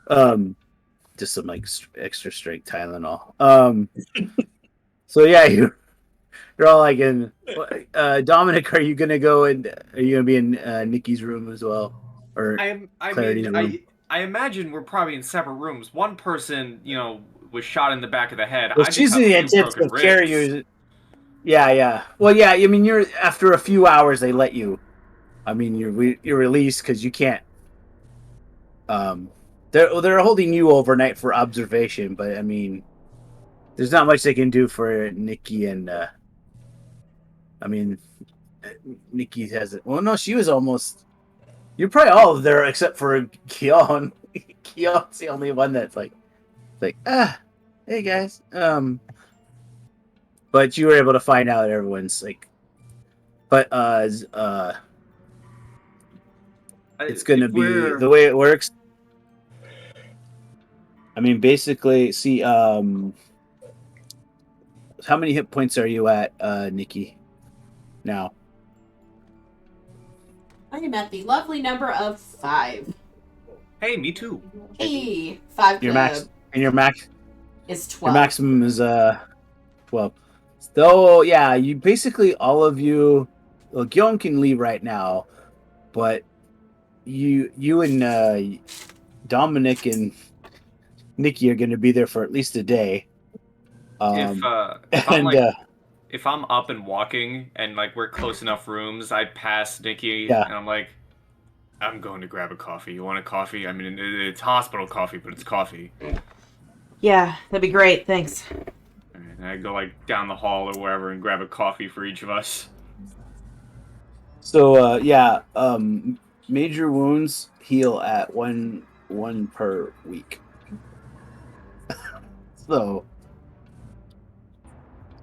just some like extra strength Tylenol. So yeah, you're all like in. Dominic, are you gonna go and are you gonna be in Nikki's room as well, or Clarity's room? I imagine we're probably in separate rooms. One person, was shot in the back of the head. Well, I just she's have in the a few intensive broken care ribs. unit. Yeah. Well, yeah. I mean, you're after a few hours they let you. I mean, you're released because you can't. They're holding you overnight for observation, but I mean, there's not much they can do for Nikki and. I mean, Nikki has it. Well, no, she was almost. You're probably all there except for Keon. Keon's the only one that's like, hey guys. But you were able to find out everyone's like, but it's gonna be the way it works. I mean, basically, see, how many hit points are you at, Nikki? Now, I am at the lovely number of 5. Hey, me too. Hey, 5 your max is 12. Your maximum is 12. So yeah, you basically all of you. Well, Guillaume can leave right now, but you and Dominic and Nikki are going to be there for at least a day. If I'm up and walking and like we're close enough rooms, I pass Nikki Yeah. and I'm like, I'm going to grab a coffee. You want a coffee? I mean, it's hospital coffee, but it's coffee. Yeah, that'd be great. Thanks. And I go like down the hall or wherever and grab a coffee for each of us. So major wounds heal at one per week. So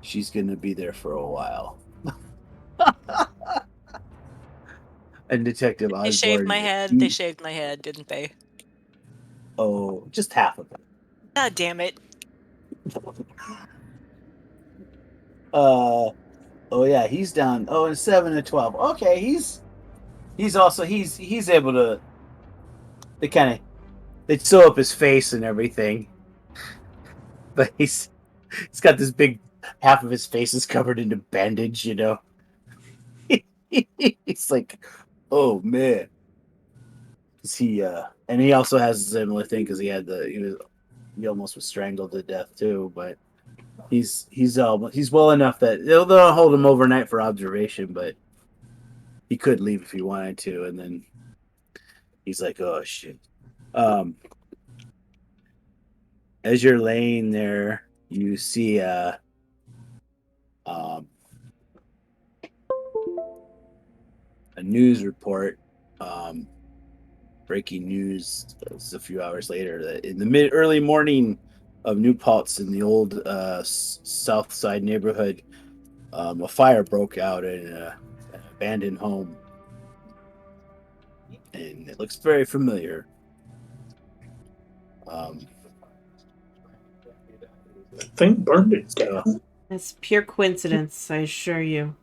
she's gonna be there for a while. And Detective Osborne. They shaved my head. They shaved my head, didn't they? Oh, just half of it. God damn it. Oh yeah, he's down. Oh, and 7 to 12. Okay, he's able to. They sew up his face and everything, but he's got this big half of his face is covered into bandage. He's like, oh man. And he also has a similar thing because he almost was strangled to death too, but. He's well enough that they'll hold him overnight for observation, but he could leave if he wanted to. And then he's like, "Oh shit!" As you're laying there, you see a news report. Breaking news. This is a few hours later that in the early morning of New Paltz in the old South Side neighborhood, a fire broke out in an abandoned home, and it looks very familiar. The thing burned it down. It's pure coincidence, I assure you.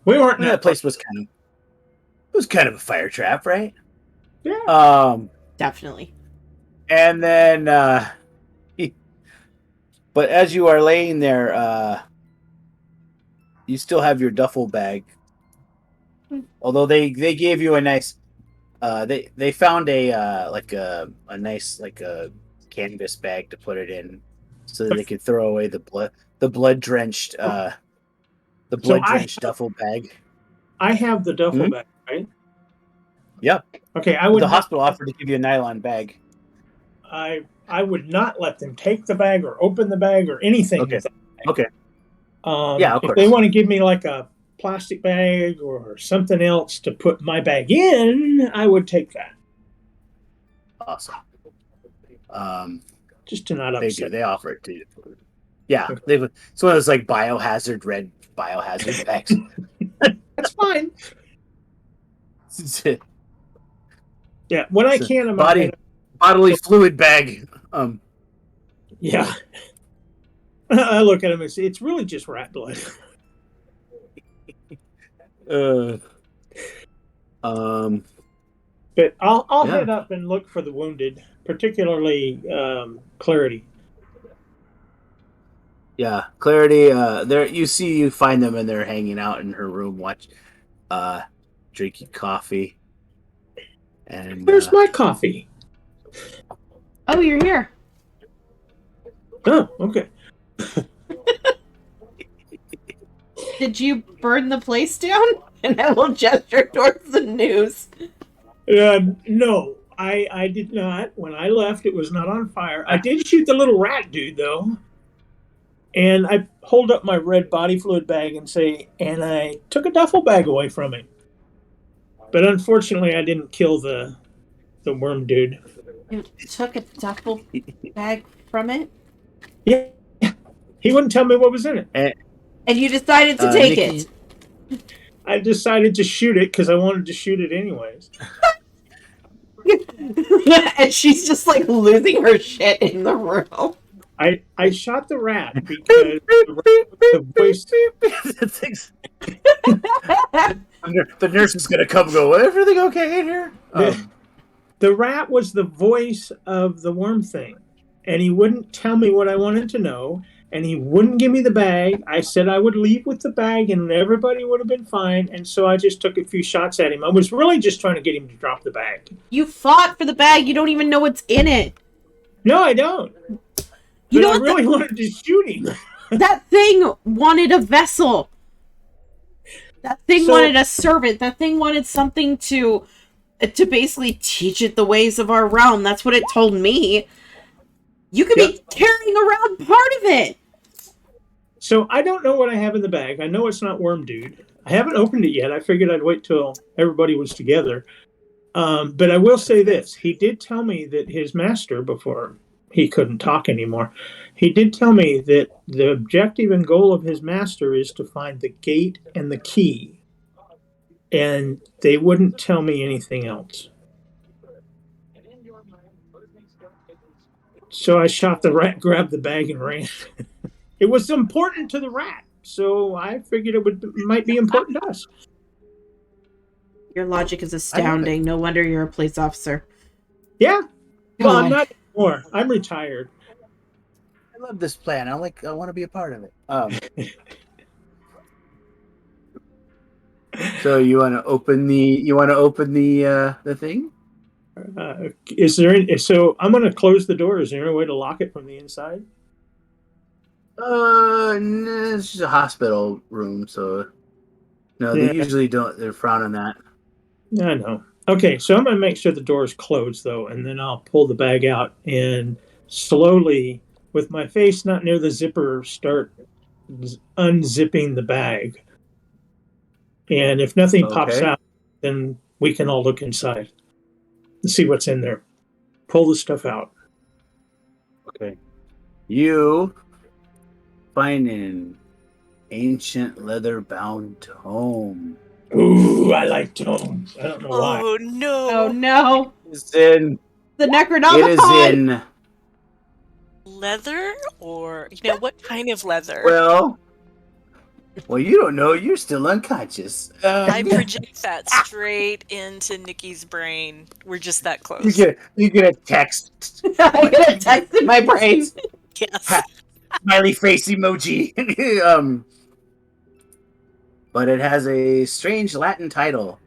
We weren't in That place was kind of a fire trap, right? Yeah. Definitely. And then, but as you are laying there, you still have your duffel bag. Although they gave you a nice, they found a nice canvas bag to put it in, so that they could throw away the blood drenched duffel bag. I have the duffel bag, right? Yep. Okay, The hospital offered to give you a nylon bag. I would not let them take the bag or open the bag or anything. Okay. With that bag. Okay. Yeah, of if course. they want to give me like a plastic bag or something else to put my bag in, I would take that. Awesome. Just to not They upset. do. They offer it to you. Yeah, Okay. it's one of those like red biohazard bags. That's fine. Yeah, when I can, I'm bodily fluid bag. Yeah. I look at him and say, it's really just rat blood. But I'll head up and look for the wounded, particularly Clarity. Yeah, Clarity. You find them and they're hanging out in her room, drinking coffee. And Where's my coffee? Oh, you're here. Oh, okay. Did you burn the place down? And I will gesture towards the news. No, I did not. When I left, it was not on fire. I did shoot the little rat dude, though. And I hold up my red body fluid bag and say, and I took a duffel bag away from him. But unfortunately, I didn't kill the worm dude. You took a duffel bag from it? Yeah. He wouldn't tell me what was in it. And you decided to take Nikki, it? I decided to shoot it because I wanted to shoot it anyways. And she's just like losing her shit in the room. I shot the rat because the voice. The nurse is gonna come and go, everything okay in here? The rat was the voice of the worm thing, and he wouldn't tell me what I wanted to know, and he wouldn't give me the bag. I said I would leave with the bag, and everybody would have been fine, and so I just took a few shots at him. I was really just trying to get him to drop the bag. You fought for the bag. You don't even know what's in it. No, I don't. You But know I what really wanted to shoot him. That thing wanted a vessel. That thing wanted a servant. That thing wanted something to basically teach it the ways of our realm. That's what it told me. You could be carrying around part of it. So I don't know what I have in the bag. I know it's not Worm Dude. I haven't opened it yet. I figured I'd wait till everybody was together. But I will say this. He did tell me that his master, before he couldn't talk anymore, he did tell me that the objective and goal of his master is to find the gate and the key. And they wouldn't tell me anything else. So I shot the rat, grabbed the bag, and ran. It was important to the rat, so I figured might be important to us. Your logic is I love astounding. No wonder you're a police officer. Yeah. Well, I'm God. not anymore. I'm retired. I love this plan. I want to be a part of it. So you want to open the thing? Is there any, so I'm going to close the door. Is there any way to lock it from the inside? No, it's just a hospital room, so no, they Yeah. usually don't. They're frown on that. I know. Okay, so I'm going to make sure the door is closed, though, and then I'll pull the bag out and slowly, with my face not near the zipper, start unzipping the bag. And if nothing pops Okay. out, then we can all look inside and see what's in there. Pull the stuff out. Okay. You find an ancient leather-bound tome. Ooh, I like tomes. I don't know why. Oh no. Oh no. It's in. The It is Necronomicon! in. Leather or what kind of leather? Well, you don't know. You're still unconscious. I project that straight into Nikki's brain. We're just that close. You get a text. I get a text in my brain. Yes. Smiley face emoji. But it has a strange Latin title.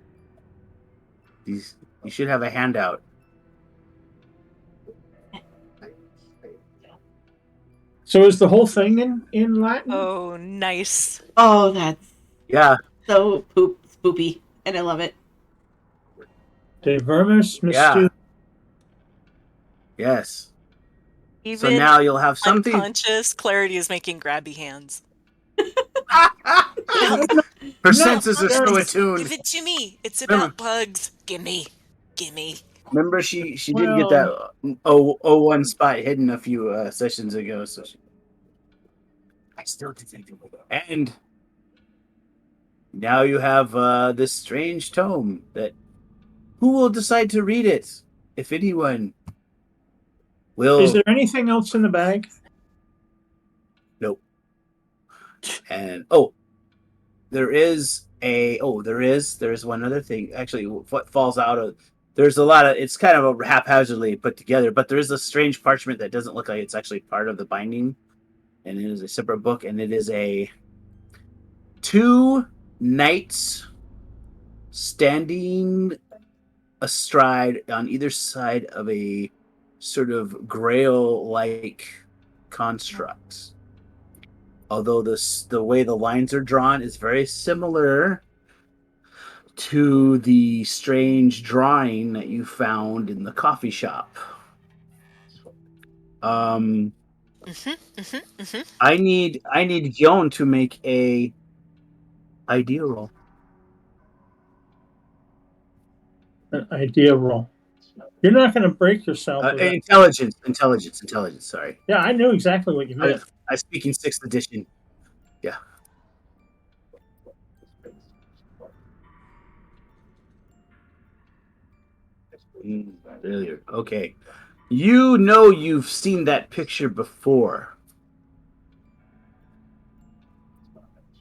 You should have a handout. So is the whole thing in Latin? Oh, nice. Oh, that's Yeah. so spoopy. And I love it. De vermis Yeah. mysterium. Yes. Even So now you'll have something. unconscious, Clarity is making grabby hands. Her senses are so Give attuned. it to me. It's about bugs. Gimme. Remember, she did get that 01 spot hidden a few sessions ago. So I still didn't do it. And now you have this strange tome that who will decide to read it, if anyone will. Is there anything else in the bag? Nope. And there is one other thing. Actually, what falls out of there's a lot of it's kind of a haphazardly put together, but there is a strange parchment that doesn't look like it's actually part of the binding, and it is a separate book, and it is a 2 knights standing astride on either side of a sort of grail-like construct. Although the way the lines are drawn is very similar to the strange drawing that you found in the coffee shop. I need Gyon to make a idea roll. An idea roll. You're not going to break yourself. Intelligence. Sorry. Yeah, I knew exactly what you meant. I speak in 6th edition. Yeah. Failure. Okay. You know you've seen that picture before.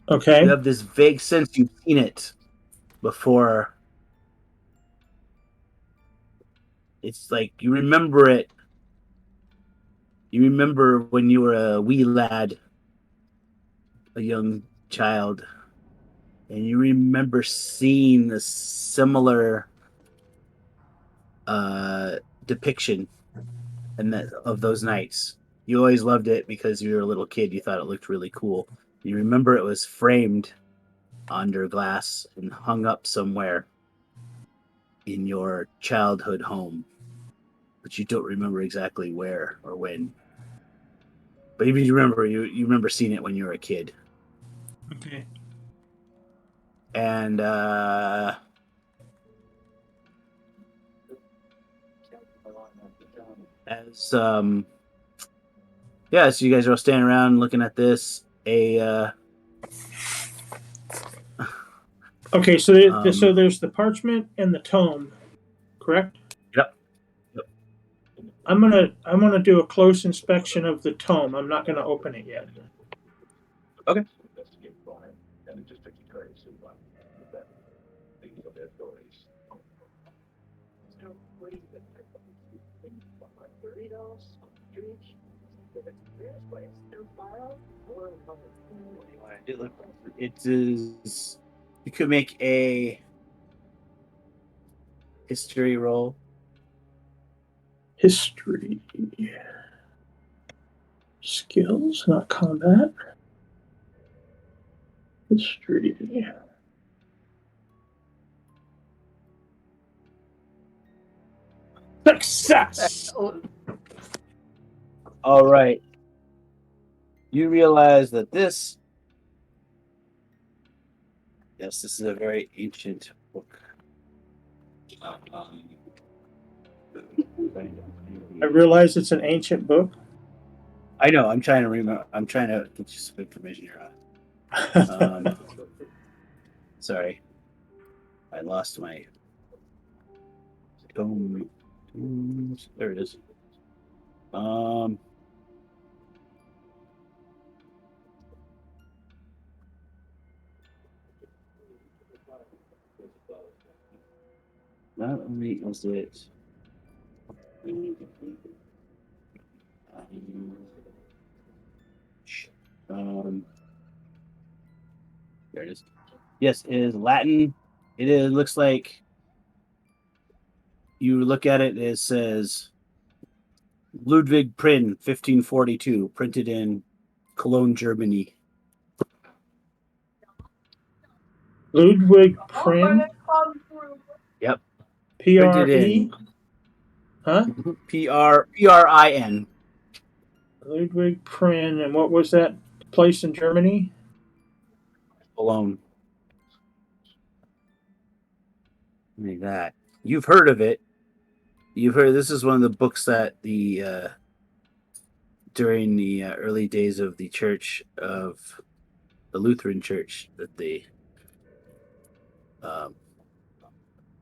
Okay. You have this vague sense you've seen it before. It's like you remember it. You remember when you were a wee lad, a young child, and you remember seeing a similar depiction of those nights. You always loved it because you were a little kid. You thought it looked really cool. You remember it was framed under glass and hung up somewhere in your childhood home, but you don't remember exactly where or when. But even you remember seeing it when you were a kid. Okay. And so you guys are all standing around looking at this. Okay, so there's the parchment and the tome, correct? Yep. I'm gonna do a close inspection of the tome. I'm not gonna open it yet. Okay. It is. You could make a history roll. History. Skills, not combat. History. Success! All right. You realize that this. Yes, this is a very ancient book. I realize it's an ancient book. I know. I'm trying to remember. I'm trying to get you some information here. Sorry, I lost my. There it is. Not only is it. There it is. Yes, it is Latin. It is. Looks like. You look at it. It says Ludwig Prinn, 1542, printed in Cologne, Germany. Ludwig Prinn. Yep. P-R-E. Huh? P-R-I-N. Ludwig Prinn. And what was that place in Germany? Cologne. Like that. You've heard of it. You've heard this is one of the books that the during the early days of the church of the Lutheran Church that they it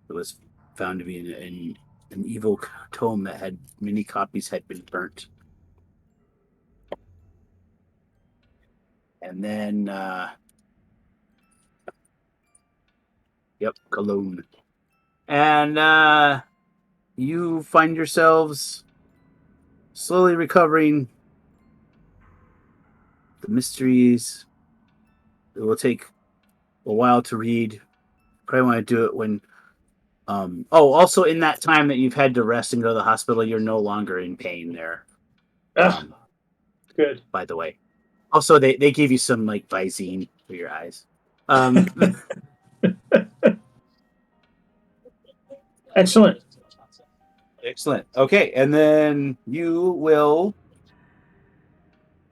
was found to be an evil tome that had many copies had been burnt. And then yep, Cologne. And you find yourselves slowly recovering the mysteries. It will take a while to read. Probably want to do it when. Also in that time that you've had to rest and go to the hospital, you're no longer in pain there. Good. By the way. Also, they gave you some like Visine for your eyes. Excellent. Excellent. Okay, and then you will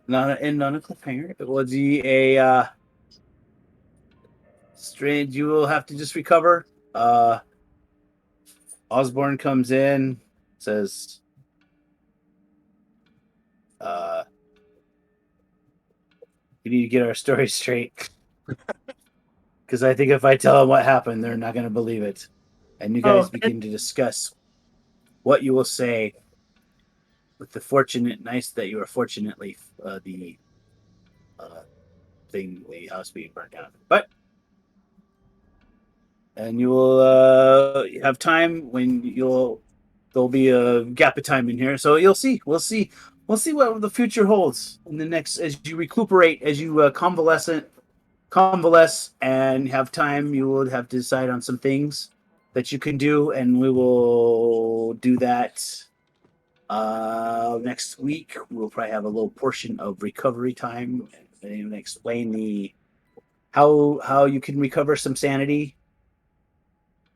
not end on a cliffhanger. It will be a strange. You will have to just recover. Osborne comes in, says, "You need to get our story straight." Because I think if I tell them what happened, they're not going to believe it. And you guys begin to discuss what you will say with the nice that you are fortunately the house being burnt down. But and you will have time when there'll be a gap of time in here. So you'll see. We'll see what the future holds in the next as you recuperate, as you convalesce and have time. You will have to decide on some things that you can do, and we will do that next week. We'll probably have a little portion of recovery time and explain how you can recover some sanity.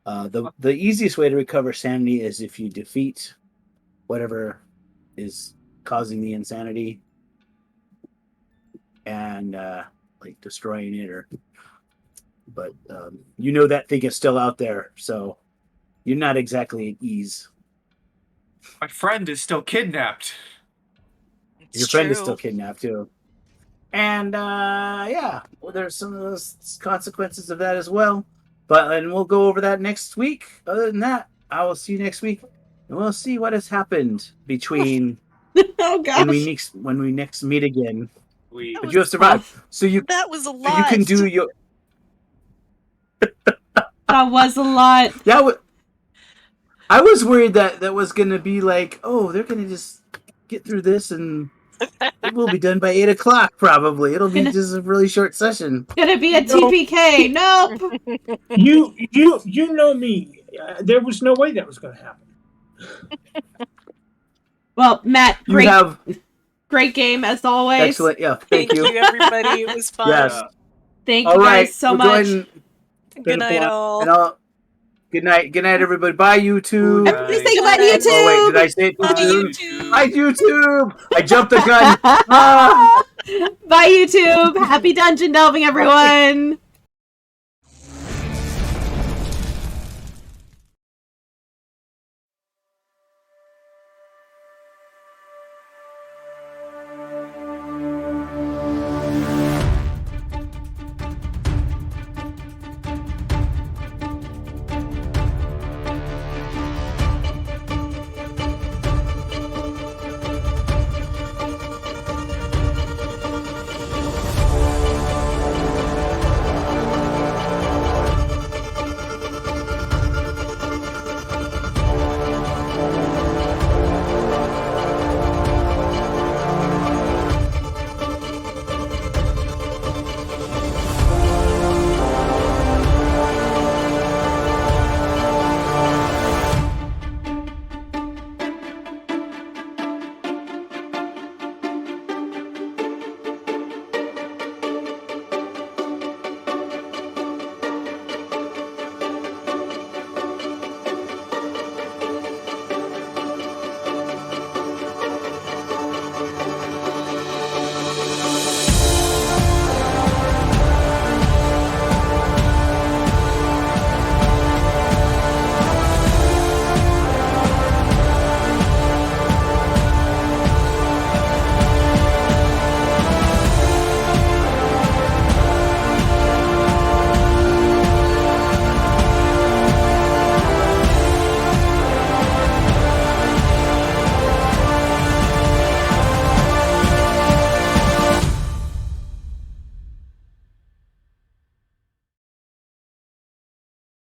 The easiest way to recover sanity is if you defeat whatever is causing the insanity and like destroying it but that thing is still out there, so you're not exactly at ease. My friend is still kidnapped. Your friend is still kidnapped too. And there's some of those consequences of that as well. And we'll go over that next week. Other than that, I will see you next week. And we'll see what has happened between Oh gosh. when we next meet again. We But you have survived, so you That was a lot. so you can do your That was a lot. yeah. I was worried that was gonna be like, oh, they're gonna just get through this and it will be done by 8 o'clock. Probably it'll be just a really short session. Gonna be a TPK. Nope. You know me. There was no way that was going to happen. Well, Matt, You great, have great game as always. excellent. Yeah, thank you. everybody. It was fun. Yes. Thank All you right, guys so we're much. going- Good night, all. and I'll, good night, everybody. Bye, YouTube. Everybody say goodbye to Bye. YouTube. Oh wait, did I say it too Bye, soon? YouTube. Bye, YouTube. I jumped the gun. Ah. Bye, YouTube. Happy dungeon delving, everyone.